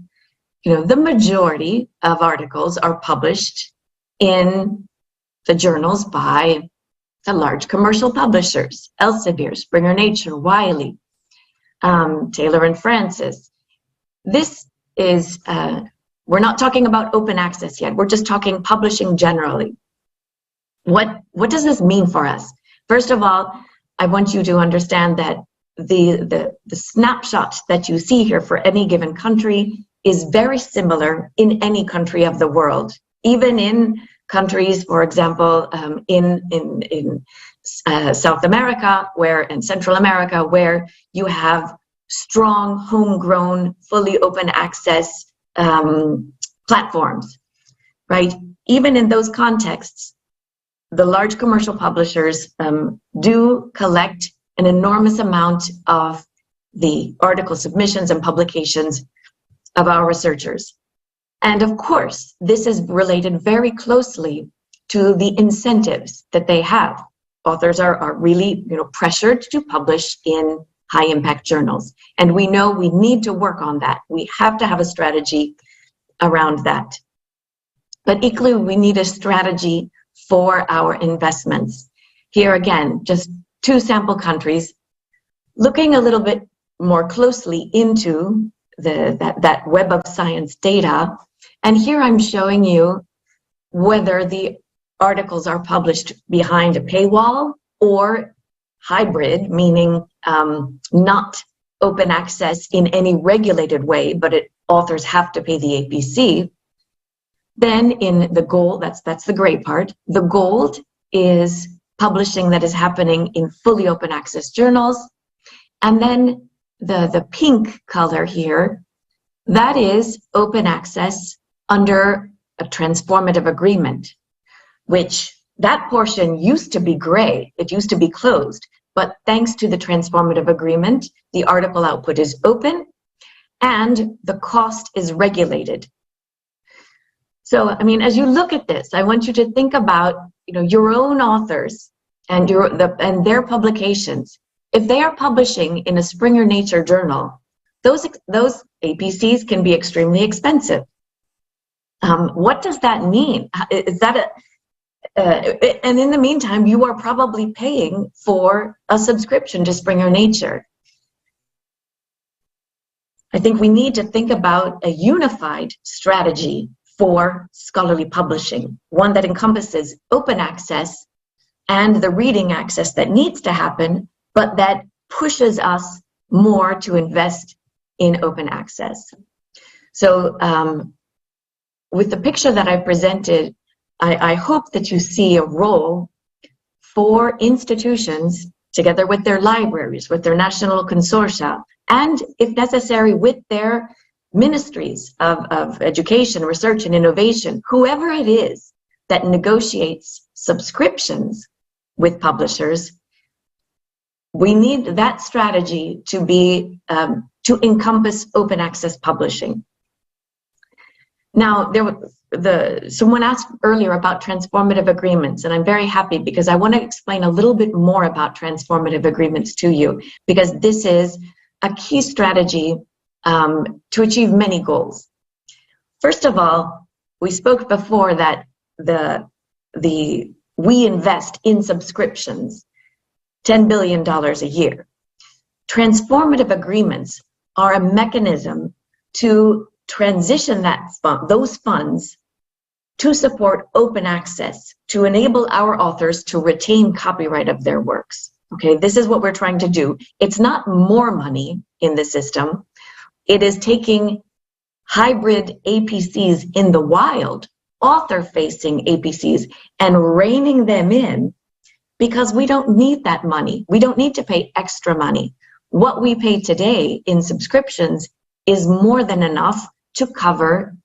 the majority of articles are published in the journals by the large commercial publishers, Elsevier, Springer Nature, Wiley, Taylor and Francis. This is, we're not talking about open access yet, we're just talking publishing generally. What does this mean for us? First of all, I want you to understand that the snapshot that you see here for any given country is very similar in any country of the world. Even in countries, for example, in South America and Central America, where you have strong, homegrown, fully open access platforms, right? Even in those contexts, the large commercial publishers do collect an enormous amount of the article submissions and publications of our researchers. And of course, this is related very closely to the incentives that they have. Authors are really pressured to publish in high impact journals. And we know we need to work on that. We have to have a strategy around that. But equally, we need a strategy for our investments. Here again, just 2 sample countries, looking a little bit more closely into that Web of Science data. And here I'm showing you whether the articles are published behind a paywall or hybrid, meaning not open access in any regulated way, but authors have to pay the APC. Then in the gold, that's the gray part, the gold is publishing that is happening in fully open access journals. And then the pink color here, that is open access under a transformative agreement, which that portion used to be gray, it used to be closed, but thanks to the transformative agreement, the article output is open and the cost is regulated. So, I mean, as you look at this, I want you to think about, your own authors and their publications. If they are publishing in a Springer Nature journal, those APCs can be extremely expensive. What does that mean? Is that and in the meantime, you are probably paying for a subscription to Springer Nature. I think we need to think about a unified strategy for scholarly publishing, one that encompasses open access and the reading access that needs to happen, but that pushes us more to invest in open access. So with the picture that I presented, I hope that you see a role for institutions together with their libraries, with their national consortia, and if necessary with their ministries of education, research, and innovation, whoever it is that negotiates subscriptions with publishers. We need that strategy to be to encompass open access publishing. Now, someone asked earlier about transformative agreements, and I'm very happy because I want to explain a little bit more about transformative agreements to you, because this is a key strategy to achieve many goals. First of all, we spoke before that we invest in subscriptions. $10 billion a year. Transformative agreements are a mechanism to transition those funds to support open access, to enable our authors to retain copyright of their works. Okay, this is what we're trying to do. It's not more money in the system. It is taking hybrid APCs in the wild, author-facing APCs, and reining them in, because we don't need that money. We don't need to pay extra money. What we pay today in subscriptions is more than enough to cover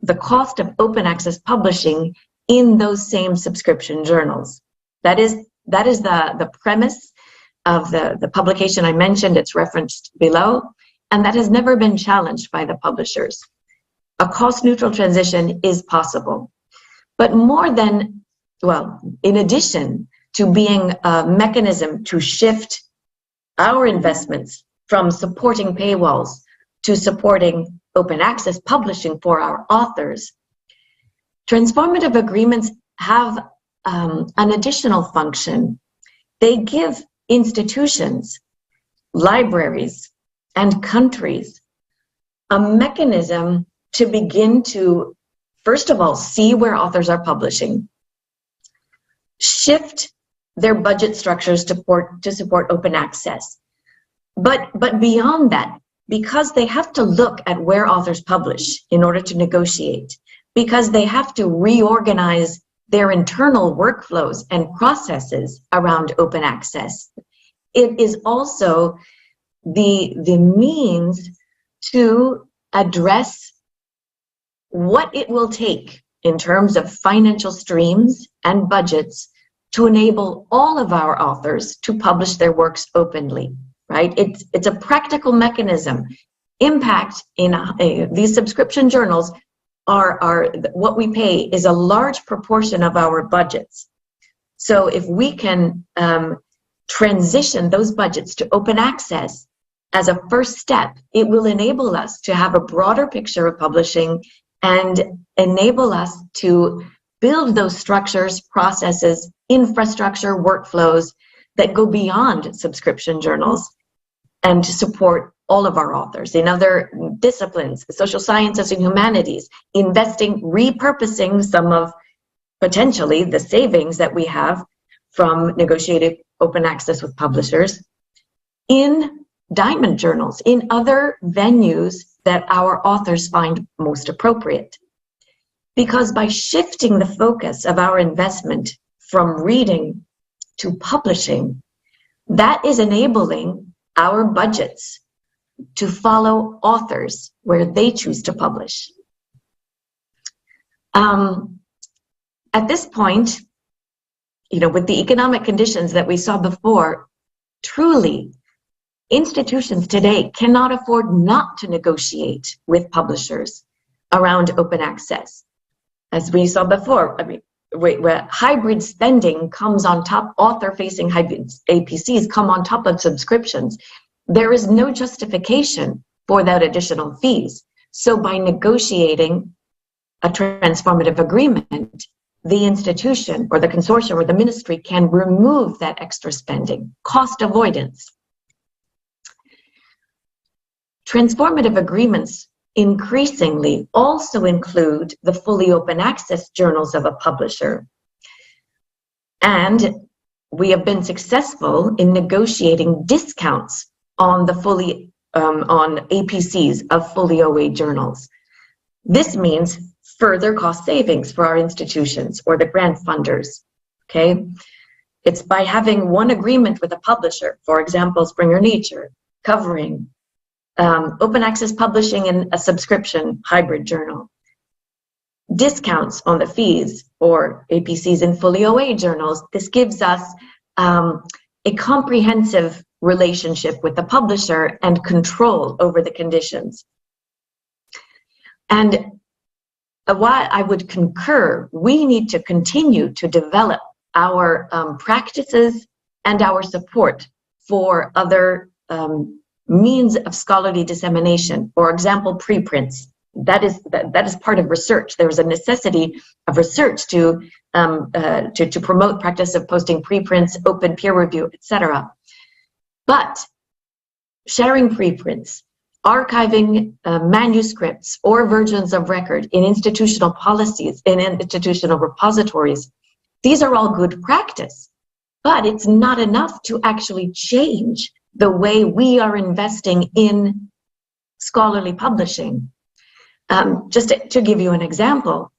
the cost of open access publishing in those same subscription journals. That is the premise of the publication I mentioned. It's referenced below, and that has never been challenged by the publishers. A cost-neutral transition is possible. But in addition to being a mechanism to shift our investments from supporting paywalls to supporting open access publishing for our authors, transformative agreements have an additional function. They give institutions, libraries, and countries a mechanism to begin to, first of all, see where authors are publishing, shift their budget structures to support open access. But beyond that, because they have to look at where authors publish in order to negotiate, because they have to reorganize their internal workflows and processes around open access, it is also the means to address what it will take in terms of financial streams and budgets to enable all of our authors to publish their works openly, right? It's a practical mechanism. Impact in these subscription journals are what we pay is a large proportion of our budgets. So if we can transition those budgets to open access as a first step, it will enable us to have a broader picture of publishing and enable us to build those structures, processes, infrastructure, workflows that go beyond subscription journals and to support all of our authors in other disciplines, social sciences and humanities, repurposing some of potentially the savings that we have from negotiated open access with publishers in diamond journals, in other venues that our authors find most appropriate. Because by shifting the focus of our investment from reading to publishing, that is enabling our budgets to follow authors where they choose to publish. At this point, with the economic conditions that we saw before, truly, institutions today cannot afford not to negotiate with publishers around open access. As we saw before, where hybrid spending comes on top, author-facing hybrid APCs come on top of subscriptions, there is no justification for that additional fees. So by negotiating a transformative agreement, the institution or the consortium or the ministry can remove that extra spending, cost avoidance. Transformative agreements increasingly also include the fully open access journals of a publisher. And we have been successful in negotiating discounts on the on APCs of fully OA journals. This means further cost savings for our institutions or the grant funders, okay? It's by having one agreement with a publisher, for example, Springer Nature, covering open access publishing in a subscription hybrid journal, discounts on the fees or APCs in fully OA journals. This gives us a comprehensive relationship with the publisher and control over the conditions. And while I would concur, we need to continue to develop our practices and our support for other means of scholarly dissemination, for example, preprints, that is part of research. There was a necessity of research to promote practice of posting preprints, open peer review, etc. But sharing preprints, archiving manuscripts or versions of record in institutional policies, in institutional repositories, these are all good practice. But it's not enough to actually change the way we are investing in scholarly publishing. Just to give you an example,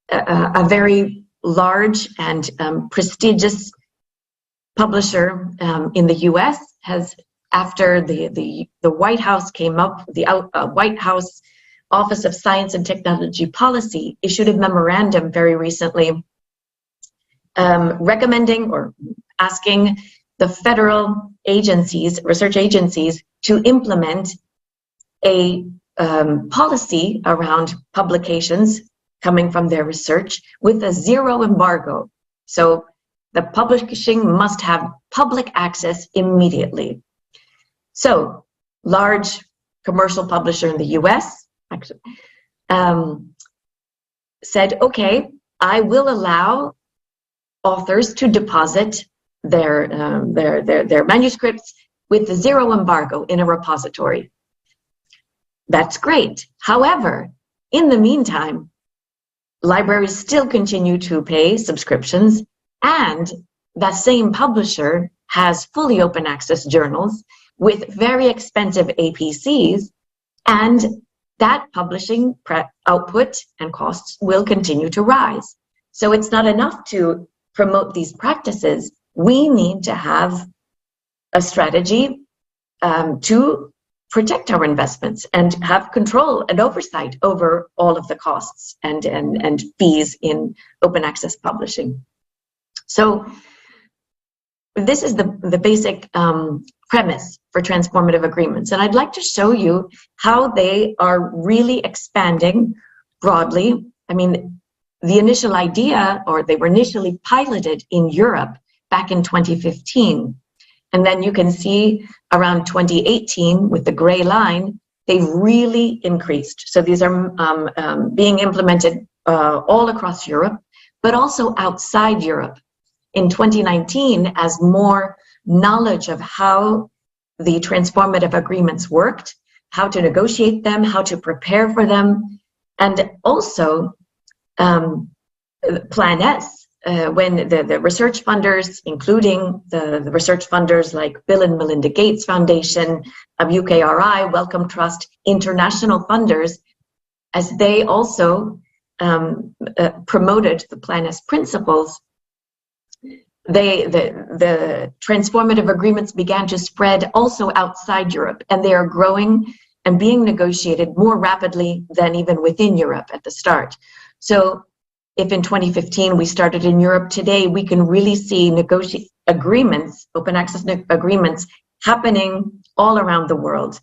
a very large and prestigious publisher in the US has, after the White House came up, the White House Office of Science and Technology Policy issued a memorandum very recently recommending or asking the federal agencies, research agencies, to implement a policy around publications coming from their research with a zero embargo. So the publishing must have public access immediately. So, large commercial publisher in the US actually, said, okay, I will allow authors to deposit their manuscripts with the zero embargo in a repository. That's great. However, in the meantime, libraries still continue to pay subscriptions, and that same publisher has fully open access journals with very expensive APCs, and that publishing output and costs will continue to rise. So it's not enough to promote these practices. We need to have a strategy to protect our investments and have control and oversight over all of the costs and fees in open access publishing. So this is the basic premise for transformative agreements. And I'd like to show you how they are really expanding broadly. I mean, the initial idea, or they were initially piloted in Europe back in 2015. And then you can see around 2018 with the gray line, they've really increased. So these are being implemented all across Europe, but also outside Europe. In 2019, as more knowledge of how the transformative agreements worked, how to negotiate them, how to prepare for them, and also Plan S, when the research funders, including the research funders like Bill and Melinda Gates Foundation, UKRI, Wellcome Trust, international funders, as they also promoted the Plan S principles, the transformative agreements began to spread also outside Europe, and they are growing and being negotiated more rapidly than even within Europe at the start. So if in 2015 we started in Europe, today we can really see agreements, open access agreements happening all around the world.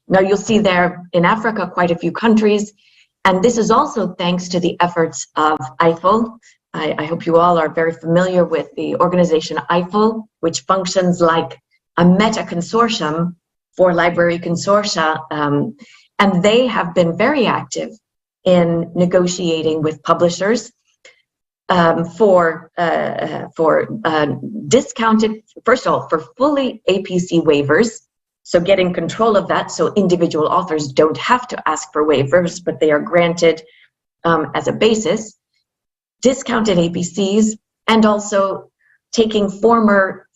Now you'll see there in Africa quite a few countries, and this is also thanks to the efforts of EIFL. I hope you all are very familiar with the organization EIFL, which functions like a meta consortium for library consortia, and they have been very active in negotiating with publishers for discounted, first of all, for fully APC waivers, so getting control of that, so individual authors don't have to ask for waivers, but they are granted as a basis, discounted APCs, and also taking former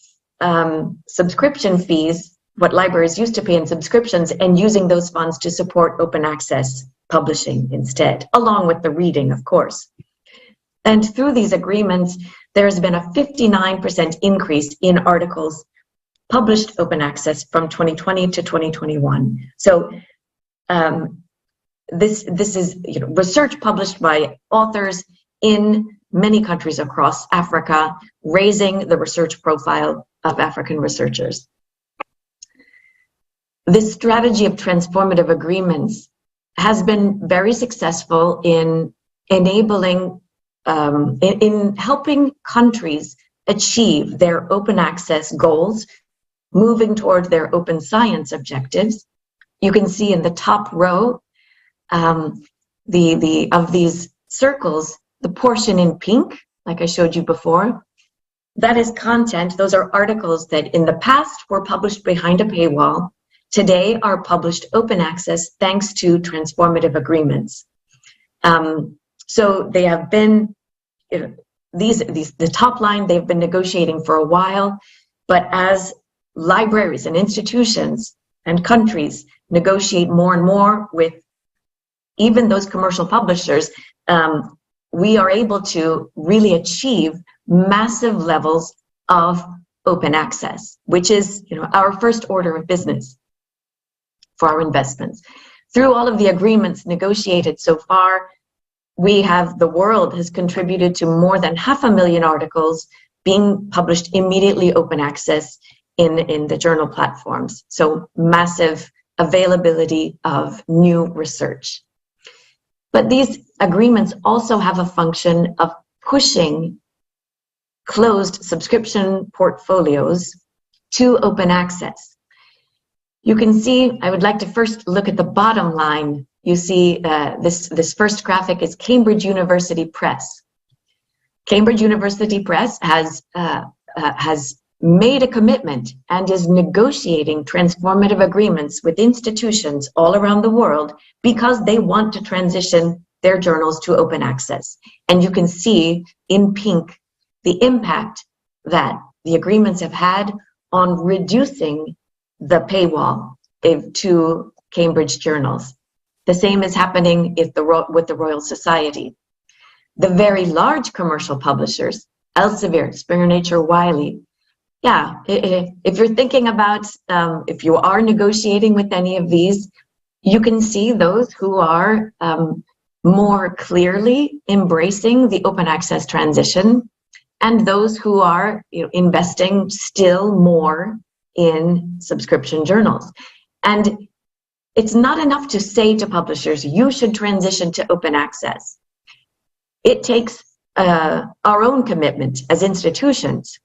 subscription fees, what libraries used to pay in subscriptions, and using those funds to support open access publishing instead, along with the reading, of course. And through these agreements, there's been a 59% increase in articles published open access from 2020 to 2021. So this is research published by authors in many countries across Africa, raising the research profile of African researchers. This strategy of transformative agreements has been very successful in enabling, in helping countries achieve their open access goals, moving toward their open science objectives. You can see in the top row of these circles, the portion in pink, like I showed you before, that is content. Those are articles that in the past were published behind a paywall, today are published open access thanks to transformative agreements. So they have been, the top line, they've been negotiating for a while, but as libraries and institutions and countries negotiate more and more with even those commercial publishers, we are able to really achieve massive levels of open access, which is our first order of business for our investments. Through all of the agreements negotiated so far, the world has contributed to more than 500,000 articles being published immediately open access in the journal platforms. So massive availability of new research. But these agreements also have a function of pushing closed subscription portfolios to open access. You can see, I would like to first look at the bottom line. You see this first graphic is Cambridge University Press. Cambridge University Press has made a commitment and is negotiating transformative agreements with institutions all around the world because they want to transition their journals to open access. And you can see in pink the impact that the agreements have had on reducing the paywall to Cambridge journals. The same is happening with the Royal Society. The very large commercial publishers, Elsevier, Springer Nature, Wiley, if you're thinking about, if you are negotiating with any of these, you can see those who are more clearly embracing the open access transition and those who are investing still more in subscription journals. And it's not enough to say to publishers, you should transition to open access. It takes our own commitment as institutions.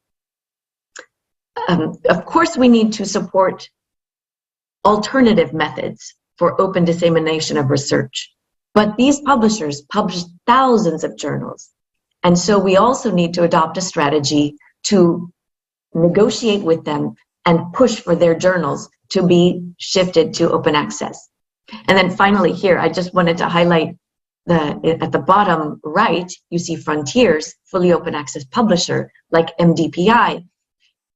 Of course, we need to support alternative methods for open dissemination of research. But these publishers publish thousands of journals. And so we also need to adopt a strategy to negotiate with them and push for their journals to be shifted to open access. And then finally here, I just wanted to highlight at the bottom right, you see Frontiers, fully open access publisher like MDPI.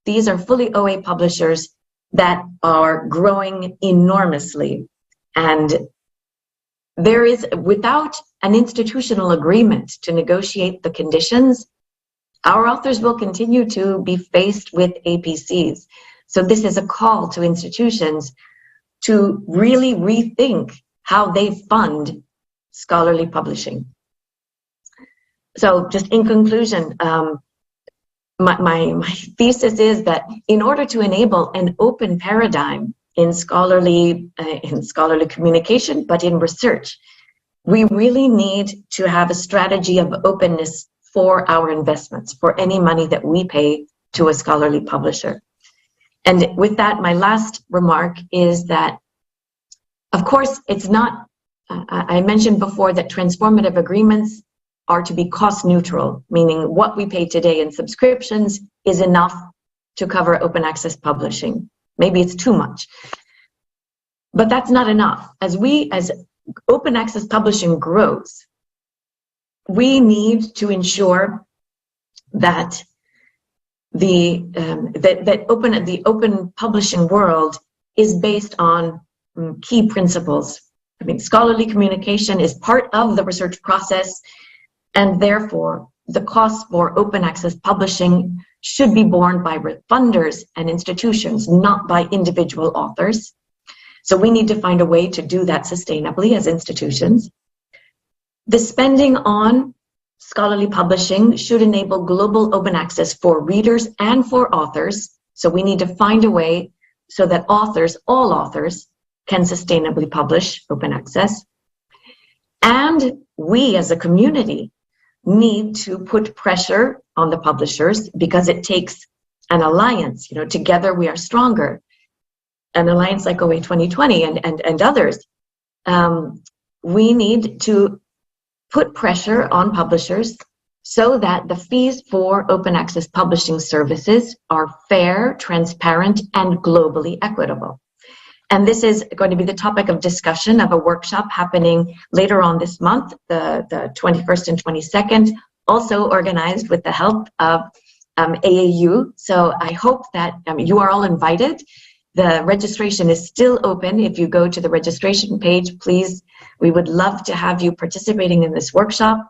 These are fully OA publishers that are growing enormously. And there is, without an institutional agreement to negotiate the conditions, our authors will continue to be faced with APCs. So this is a call to institutions to really rethink how they fund scholarly publishing. So just in conclusion, my thesis is that in order to enable an open paradigm in scholarly communication, but in research, we really need to have a strategy of openness for our investments, for any money that we pay to a scholarly publisher. And with that, my last remark is that, of course, it's not, I mentioned before that transformative agreements are to be cost neutral, meaning what we pay today in subscriptions is enough to cover open access publishing. Maybe it's too much, but that's not enough. As open access publishing grows, we need to ensure that the open publishing world is based on key principles. I mean, scholarly communication is part of the research process, and therefore the costs for open access publishing should be borne by funders and institutions, not by individual authors. So we need to find a way to do that sustainably as institutions. The spending on scholarly publishing should enable global open access for readers and for authors. So we need to find a way so that authors, all authors, can sustainably publish open access. And we as a community need to put pressure on the publishers, because it takes an alliance. Together we are stronger. An alliance like OA 2020 and others we need to put pressure on publishers so that the fees for open access publishing services are fair, transparent, and globally equitable. And this is going to be the topic of discussion of a workshop happening later on this month, the 21st and 22nd, also organized with the help of AAU. So I hope that you are all invited. The registration is still open. If you go to the registration page, please, we would love to have you participating in this workshop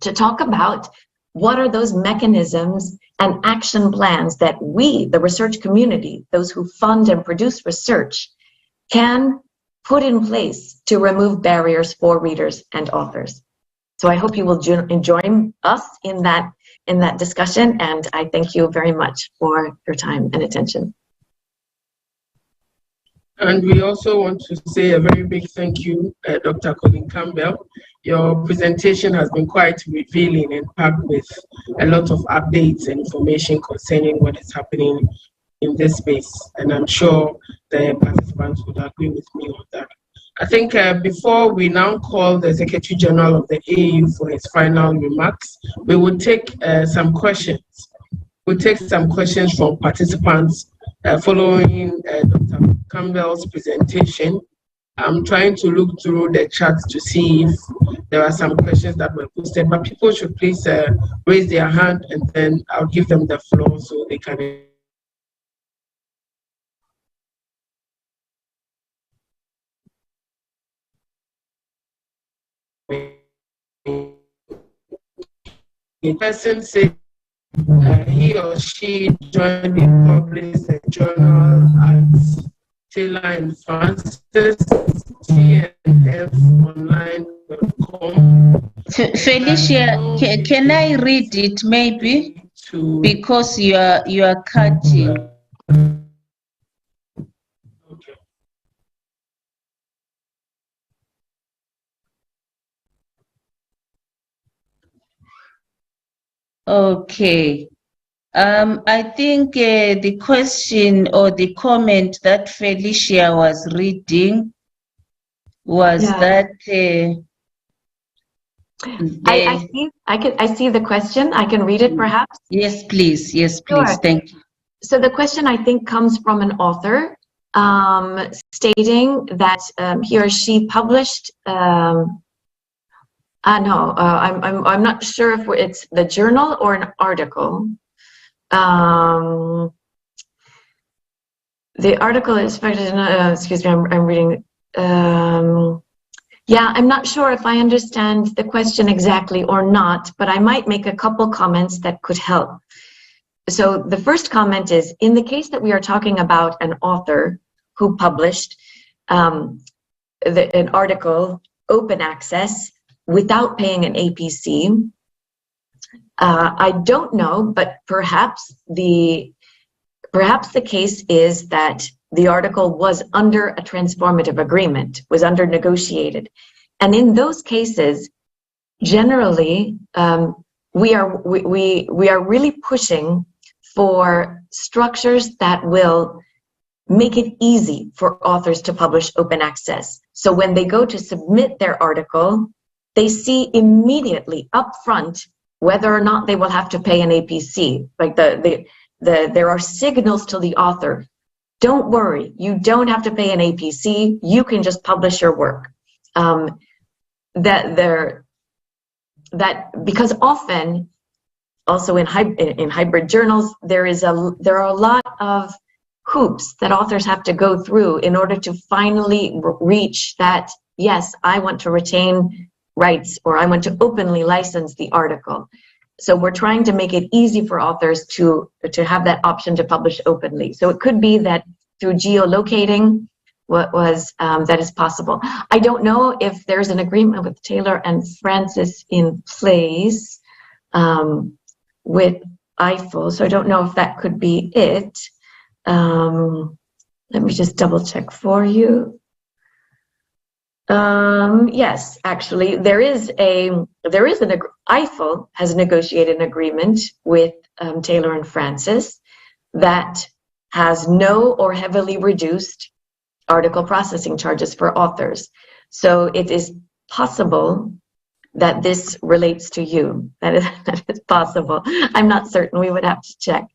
to talk about what are those mechanisms and action plans that we, the research community, those who fund and produce research, can put in place to remove barriers for readers and authors. So I hope you will join us in that discussion, and I thank you very much for your time and attention. And we also want to say a very big thank you, Dr. Colleen Campbell. Your presentation has been quite revealing and packed with a lot of updates and information concerning what is happening in this space. And I'm sure the participants would agree with me on that. I think before we now call the Secretary General of the AAU for his final remarks, we will take some questions. We'll take some questions from participants following Dr. Campbell's presentation. I'm trying to look through the chat to see if there are some questions that were posted, but people should please raise their hand, and then I'll give them the floor so they can. The person said he or she joined the published journal at Taylor and Francis, TNFonline.com. Felicia, can I read it maybe? Because you are cutting. Okay. I think the question or the comment that Felicia was reading was that I see the question. I can read it perhaps. Yes, please. Yes, please. Sure. Thank you. So the question, I think, comes from an author stating that he or she published. I'm not sure if it's the journal or an article. The article is excuse me, I'm reading. Yeah, I'm not sure if I understand the question exactly or not, but I might make a couple comments that could help. So the first comment is, in the case that we are talking about an author who published an article, open access, without paying an APC, I don't know, but perhaps the case is that the article was under a transformative agreement, was under negotiated. And in those cases, generally, we are really pushing for structures that will make it easy for authors to publish open access. So when they go to submit their article, they see immediately upfront whether or not they will have to pay an APC. Like there are signals to the author. Don't worry, you don't have to pay an APC. You can just publish your work. Because often, also in hybrid journals, there are a lot of hoops that authors have to go through in order to finally reach that, yes, I want to retain rights, or I want to openly license the article. So we're trying to make it easy for authors to have that option to publish openly. So it could be that through geolocating, that is possible. I don't know if there's an agreement with Taylor and Francis in place with EIFL, so I don't know if that could be it. Let me just double check for you. Yes, actually, EIFL has negotiated an agreement with Taylor and Francis that has no or heavily reduced article processing charges for authors. So it is possible that this relates to you. That is possible. I'm not certain. We would have to check.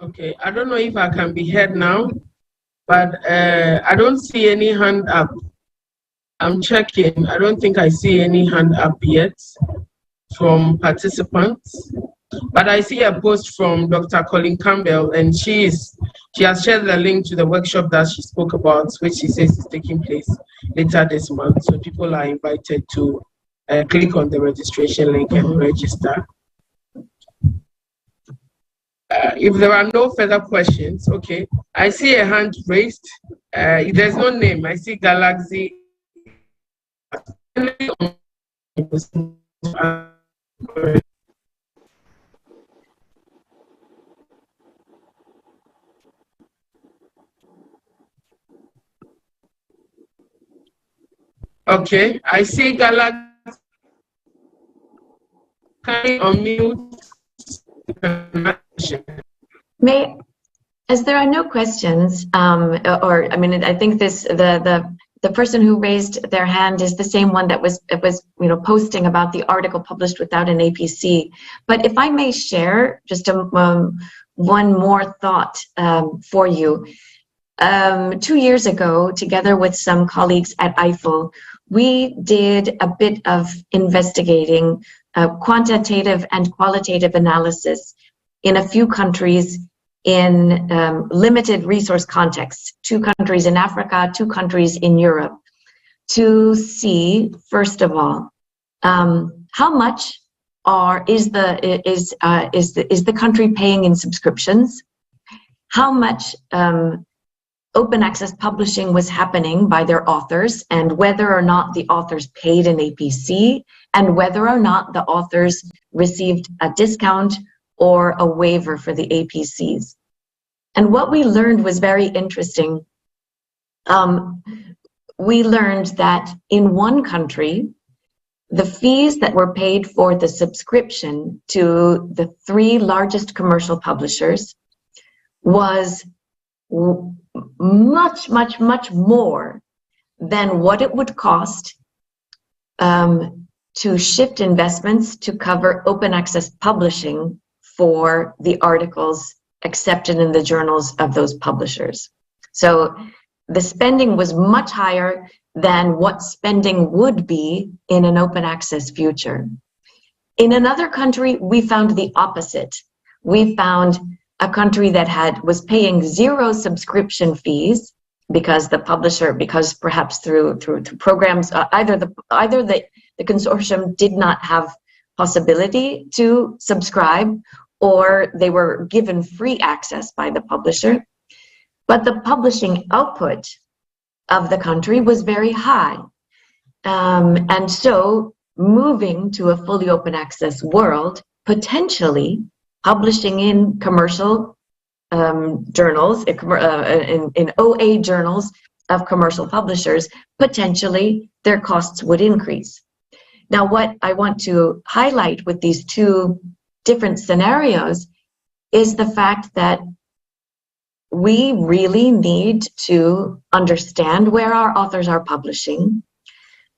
Okay, I don't know if I can be heard now, but I don't see any hand up. I'm checking. I don't think I see any hand up yet from participants. But I see a post from Dr. Colleen Campbell, and she has shared the link to the workshop that she spoke about, which she says is taking place later this month. So people are invited to click on the registration link and register. If there are no further questions, okay. I see a hand raised. There's no name. I see Galaxy. Okay, I see Galaxy. Can you unmute? As there are no questions, or I mean, I think the person who raised their hand is the same one that was posting about the article published without an APC. But if I may share just one more thought for you. 2 years ago, together with some colleagues at EIFL, we did a bit of investigating quantitative and qualitative analysis in a few countries in limited resource contexts, 2 countries in Africa, 2 countries in Europe, to see, first of all, how much is the country paying in subscriptions, how much open access publishing was happening by their authors, and whether or not the authors paid an APC, and whether or not the authors received a discount or a waiver for the APCs. And what we learned was very interesting. We learned that in one country, the fees that were paid for the subscription to the 3 largest commercial publishers was much, much, much more than what it would cost to shift investments to cover open access publishing for the articles accepted in the journals of those publishers. So the spending was much higher than what spending would be in an open access future. In another country, we found the opposite. We found a country that was paying 0 subscription fees because the publisher, because perhaps through programs, either the consortium did not have possibility to subscribe, or they were given free access by the publisher. But the publishing output of the country was very high. And so moving to a fully open access world, potentially publishing in commercial journals, in OA journals of commercial publishers, potentially their costs would increase. Now, what I want to highlight with these 2 different scenarios is the fact that we really need to understand where our authors are publishing,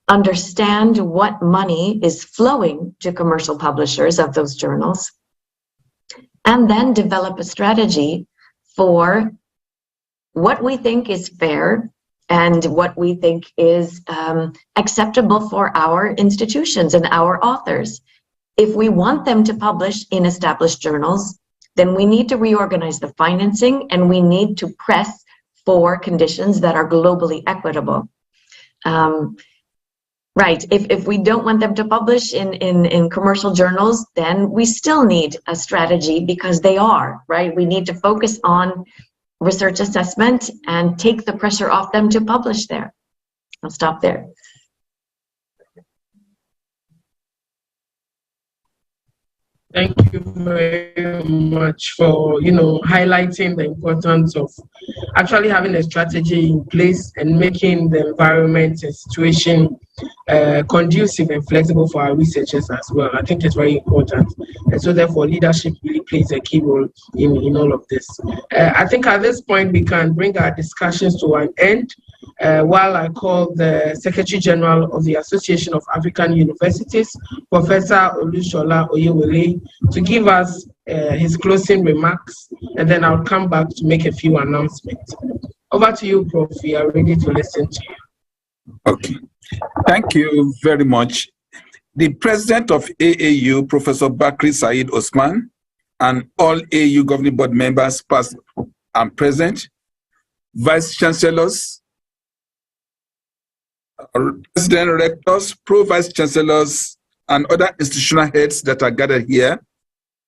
understand what money is flowing to commercial publishers of those journals, and then develop a strategy for what we think is fair and what we think is acceptable for our institutions and our authors. If we want them to publish in established journals, then we need to reorganize the financing, and we need to press for conditions that are globally equitable. Right, if we don't want them to publish in commercial journals, then we still need a strategy, because they are, right? We need to focus on research assessment and take the pressure off them to publish there. I'll stop there. Thank you very much for, highlighting the importance of actually having a strategy in place and making the environment and situation conducive and flexible for our researchers as well. I think it's very important. And so therefore leadership really plays a key role in all of this. I think at this point we can bring our discussions to an end while I call the Secretary General of the Association of African Universities, Professor Olushola Oyewole, to give us his closing remarks, and then I'll come back to make a few announcements. Over to you, Prof. We are ready to listen to you. Okay. Thank you very much. The President of AAU, Professor Bakri Said Osman, and all AAU Governing Board members, past and present, Vice Chancellors, President Rectors, Pro-Vice Chancellors, and other institutional heads that are gathered here,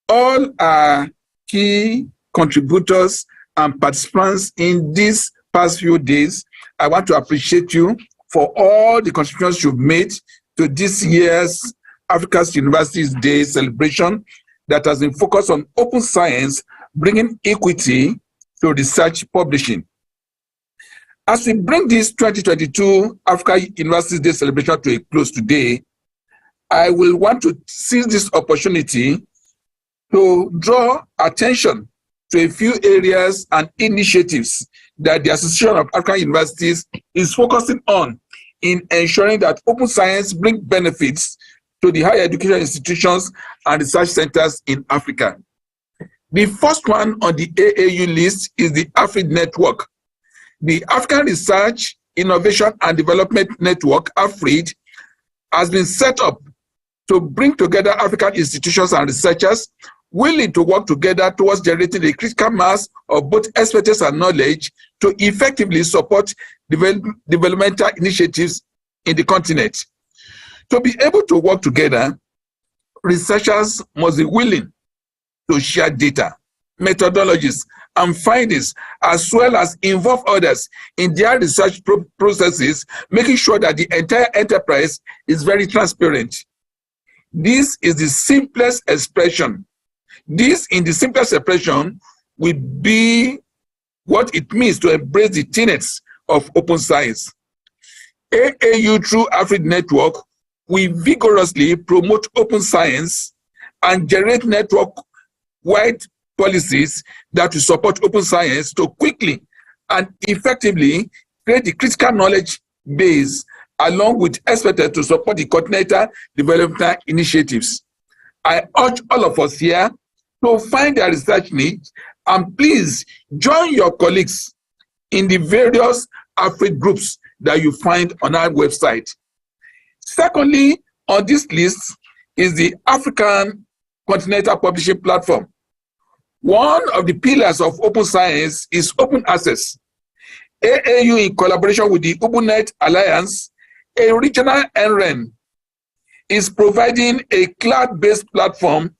all are key contributors and participants in these past few days. I want to appreciate you for all the contributions you've made to this year's Africa's Universities Day celebration that has been focused on open science, bringing equity to research publishing. As we bring this 2022 Africa Universities Day celebration to a close today, I will want to seize this opportunity to draw attention to a few areas and initiatives that the Association of African Universities is focusing on in ensuring that open science brings benefits to the higher education institutions and research centers in Africa. The first one on the AAU list is the AFRID Network. The African Research, Innovation and Development Network, AFRID, has been set up to bring together African institutions and researchers willing to work together towards generating a critical mass of both expertise and knowledge to effectively support developmental initiatives in the continent. To be able to work together, researchers must be willing to share data, methodologies, and findings, as well as involve others in their research processes, making sure that the entire enterprise is very transparent. This is the simplest expression. This, in the simplest expression, will be what it means to embrace the tenets of open science. AAU through AFRID Network, we vigorously promote open science and generate network-wide policies that will support open science to quickly and effectively create the critical knowledge base along with expertise to support the continental development initiatives. I urge all of us here to find their research needs and please join your colleagues in the various AFRID groups that you find on our website. Secondly, on this list is the African Continental Publishing Platform. One of the pillars of open science is open access. AAU, in collaboration with the UbuNet Alliance, a regional NREN, is providing a cloud-based platform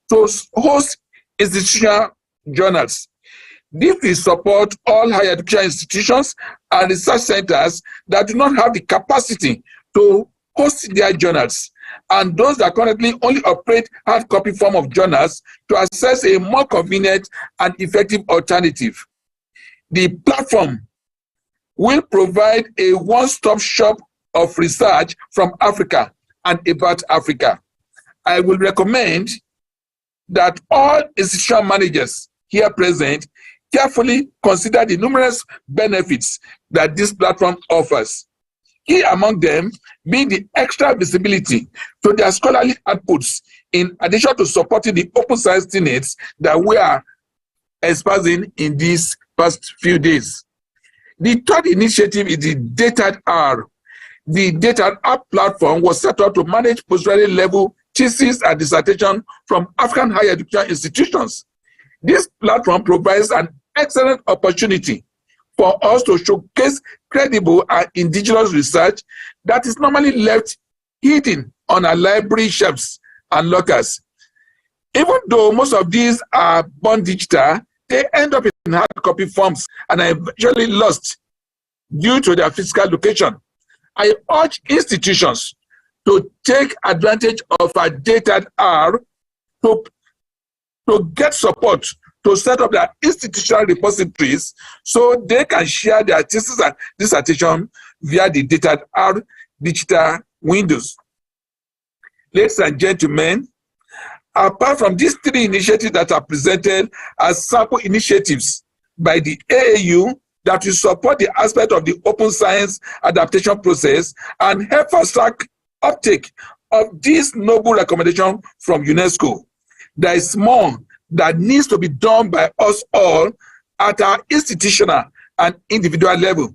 to host institutional journals. This will support all higher education institutions and research centers that do not have the capacity to host their journals, and those that currently only operate hard copy form of journals to access a more convenient and effective alternative. The platform will provide a one-stop shop of research from Africa and about Africa. I will recommend that all institutional managers here present carefully consider the numerous benefits that this platform offers. Key among them being the extra visibility to their scholarly outputs, in addition to supporting the open science tenets that we are espousing in these past few days. The third initiative is the Data Hour. The Data Hour platform was set up to manage postgraduate level thesis and dissertation from African higher education institutions. This platform provides an excellent opportunity for us to showcase credible and indigenous research that is normally left hidden on our library shelves and lockers. Even though most of these are born digital, they end up in hard copy forms and are eventually lost due to their physical location. I urge institutions to take advantage of our Data Hour to get support to set up their institutional repositories so they can share their thesis and dissertation via the Data Hour digital windows. Ladies and gentlemen, apart from these 3 initiatives that are presented as sample initiatives by the AAU that will support the aspect of the open science adaptation process and help fast-track uptake of this noble recommendation from UNESCO, there is more that needs to be done by us all at our institutional and individual level.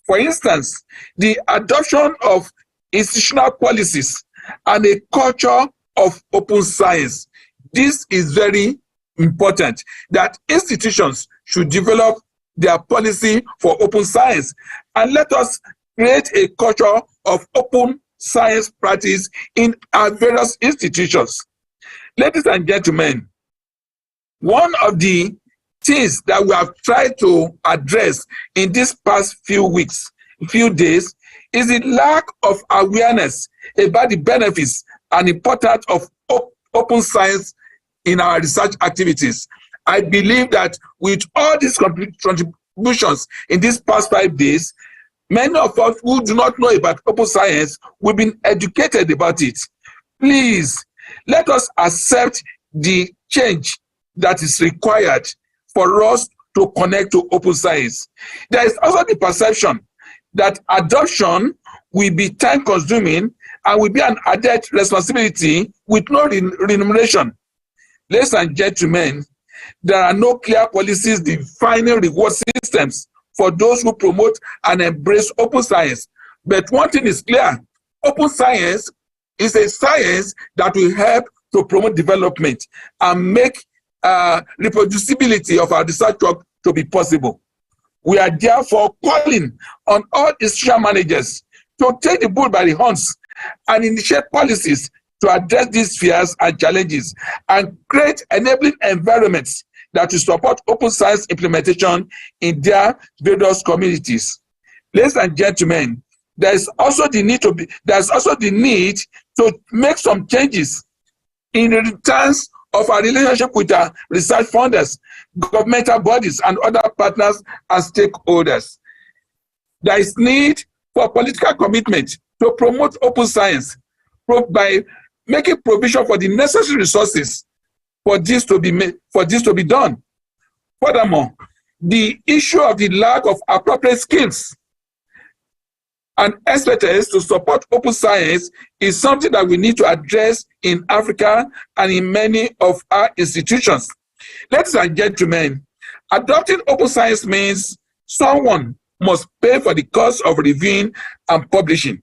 For instance, the adoption of institutional policies and a culture of open science. This is very important, that institutions should develop their policy for open science, and let us create a culture of open science practice in our various institutions. Ladies and gentlemen, one of the things that we have tried to address in these past few days, is the lack of awareness about the benefits and importance of open science in our research activities. I believe that with all these contributions in these past 5 days, many of us who do not know about open science, we've been educated about it. Please, let us accept the change that is required for us to connect to open science. There is also the perception that adoption will be time-consuming and will be an added responsibility with no remuneration. Ladies and gentlemen, there are no clear policies defining reward systems for those who promote and embrace open science. But one thing is clear, open science is a science that will help to promote development and make reproducibility of our research work to be possible. We are therefore calling on all institutional managers to take the bull by the horns and initiate policies to address these fears and challenges and create enabling environments that will support open science implementation in their various communities. Ladies and gentlemen, there's also the need to make some changes in terms of our relationship with our research funders, governmental bodies, and other partners and stakeholders. There is need for political commitment to promote open science by making provision for the necessary resources for this to be done. Furthermore, the issue of the lack of appropriate skills and expertise to support open science is something that we need to address in Africa and in many of our institutions. Ladies and gentlemen, adopting open science means someone must pay for the cost of reviewing and publishing.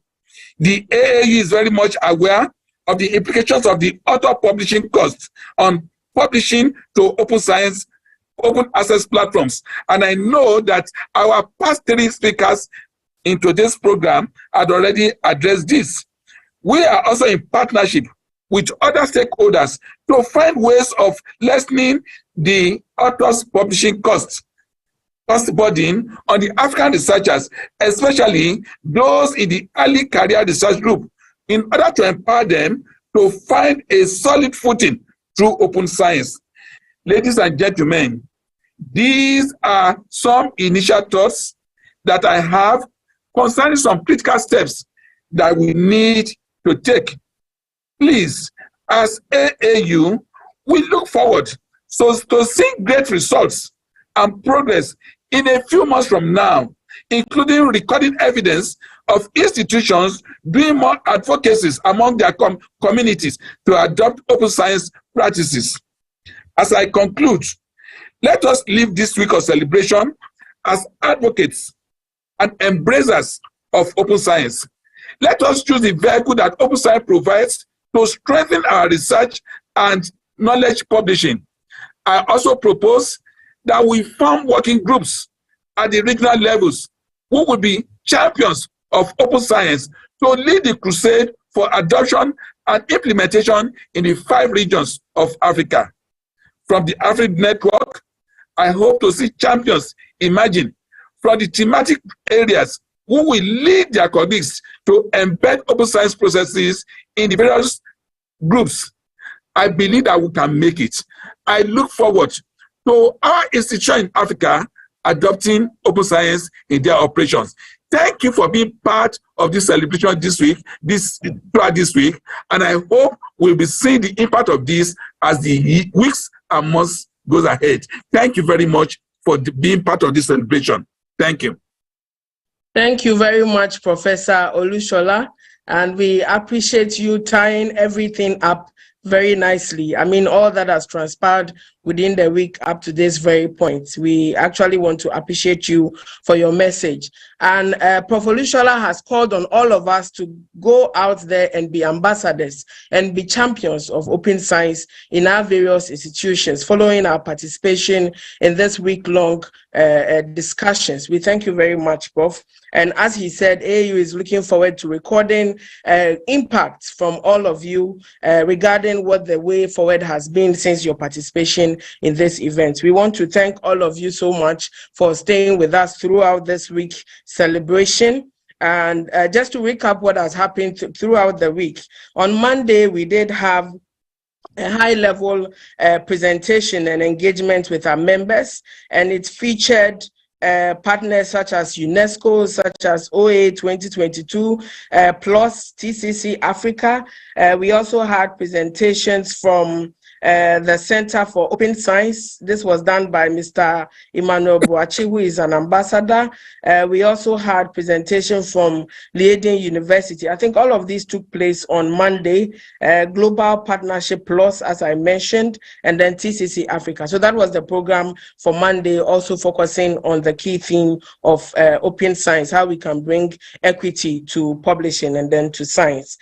The AAU is very much aware of the implications of the author publishing costs on publishing to open science, open access platforms. And I know that our past 3 speakers in today's program had already addressed this. We are also in partnership with other stakeholders to find ways of lessening the author's publishing cost burden on the African researchers, especially those in the early career research group, in order to empower them to find a solid footing through open science. Ladies and gentlemen, these are some initial thoughts that I have concerning some critical steps that we need to take. Please, as AAU, we look forward to seeing great results and progress in a few months from now, including recording evidence of institutions doing more advocacies among their communities to adopt open science practices. As I conclude, let us live this week of celebration as advocates and embracers of open science. Let us choose the vehicle that open science provides to strengthen our research and knowledge publishing. I also propose that we form working groups at the regional levels who will be champions of open science to lead the crusade for adoption and implementation in the 5 regions of Africa. From the Africa Network, I hope to see champions emerging from the thematic areas who will lead their colleagues to embed open science processes in the various groups. I believe that we can make it. I look forward to our institution in Africa adopting open science in their operations. Thank you for being part of this celebration throughout this week, and I hope we'll be seeing the impact of this as the weeks and months goes ahead. Thank you very much for being part of this celebration. Thank you. Thank you very much, Professor Olushola, and we appreciate you tying everything up very nicely. I mean, all that has transpired within the week up to this very point. We actually want to appreciate you for your message. And Prof. Olushola has called on all of us to go out there and be ambassadors and be champions of open science in our various institutions, following our participation in this week-long discussions. We thank you very much, Prof. And as he said, AU is looking forward to recording impacts from all of you regarding what the way forward has been since your participation in this event. We want to thank all of you so much for staying with us throughout this week celebration. And just to recap what has happened throughout the week, on Monday we did have a high-level presentation and engagement with our members, and it featured partners such as UNESCO, such as OA 2022, plus TCC Africa. We also had presentations from the Center for Open Science. This was done by Mr. Emmanuel Boachi, who is an ambassador. We also had presentation from Leiden University. I think all of these took place on Monday. Global Partnership Plus, as I mentioned, and then TCC Africa. So that was the program for Monday, also focusing on the key theme of open science, how we can bring equity to publishing and then to science.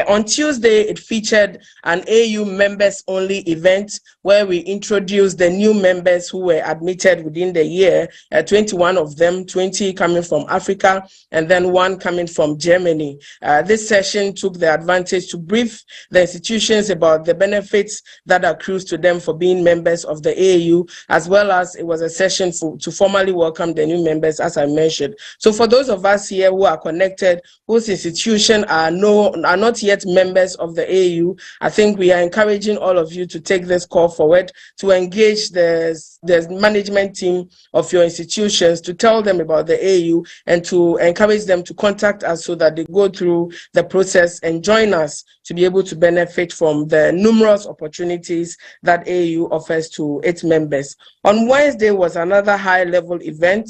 On Tuesday, it featured an AU members-only event where we introduced the new members who were admitted within the year, 21 of them, 20 coming from Africa, and then 1 coming from Germany. This session took the advantage to brief the institutions about the benefits that accrues to them for being members of the AU, as well as it was a session to formally welcome the new members, as I mentioned. So for those of us here who are connected, whose institutions are not yet members of the AU, I think we are encouraging all of you to take this call forward, to engage the management team of your institutions, to tell them about the AU and to encourage them to contact us so that they go through the process and join us to be able to benefit from the numerous opportunities that AU offers to its members. On Wednesday was another high-level event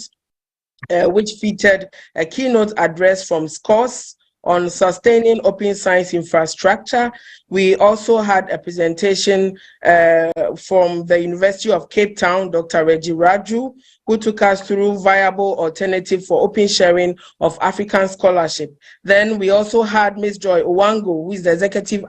which featured a keynote address from SCORS on sustaining open science infrastructure. We also had a presentation from the University of Cape Town, Dr. Reggie Raju, who took us through viable alternative for open sharing of African scholarship. Then we also had Ms. Joy Owango, who is the Executive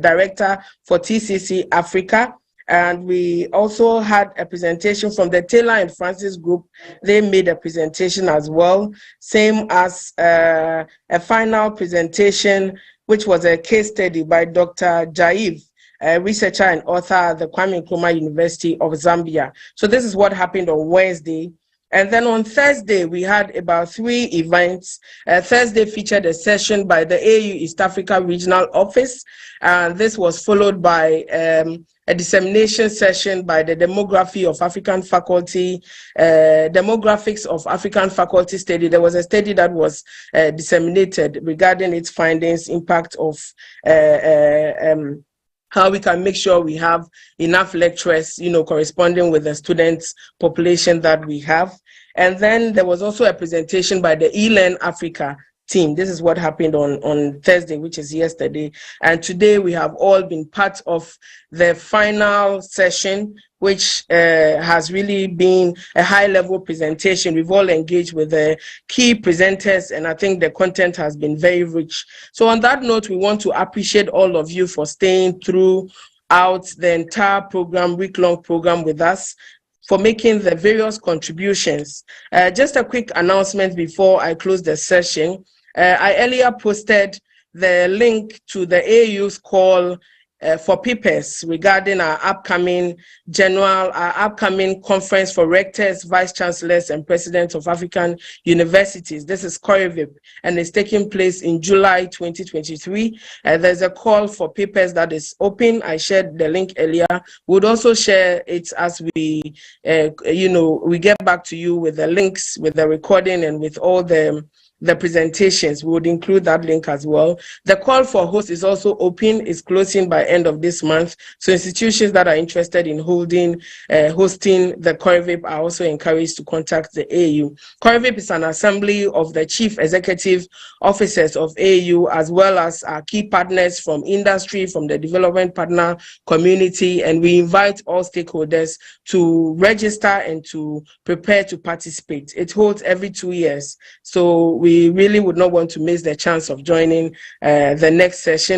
Director for TCC Africa. And we also had a presentation from the Taylor and Francis group. They made a presentation as well, same as a final presentation, which was a case study by Dr. Jaiv, a researcher and author at the Kwame Nkrumah University of Zambia. So this is what happened on Wednesday. And then on Thursday, we had about 3 events. Thursday featured a session by the AU East Africa Regional Office. And this was followed by a dissemination session by the Demography of African Faculty, Demographics of African Faculty study. There was a study that was disseminated regarding its findings, impact of how we can make sure we have enough lecturers, corresponding with the students population that we have. And then there was also a presentation by the eLearn Africa team. This is what happened on Thursday, which is yesterday. And today we have all been part of the final session, which has really been a high-level presentation. We've all engaged with the key presenters, and I think the content has been very rich. So on that note, we want to appreciate all of you for staying throughout the entire program, week-long program with us, for making the various contributions. Just a quick announcement before I close the session. I earlier posted the link to the AU's call for papers regarding our upcoming conference for rectors, vice chancellors, and presidents of African universities. This is COREVIP, and it's taking place in July 2023. There's a call for papers that is open. I shared the link earlier. We'd also share it as we, we get back to you with the links, with the recording, and with all the the presentations. We would include that link as well. The call for hosts is also open. It's closing by end of this month. So institutions that are interested in hosting the COREVIP are also encouraged to contact the AAU. COREVIP is an assembly of the chief executive officers of AAU, as well as our key partners from industry, from the development partner community, and we invite all stakeholders to register and to prepare to participate. It holds every 2 years. So we really would not want to miss the chance of joining the next session.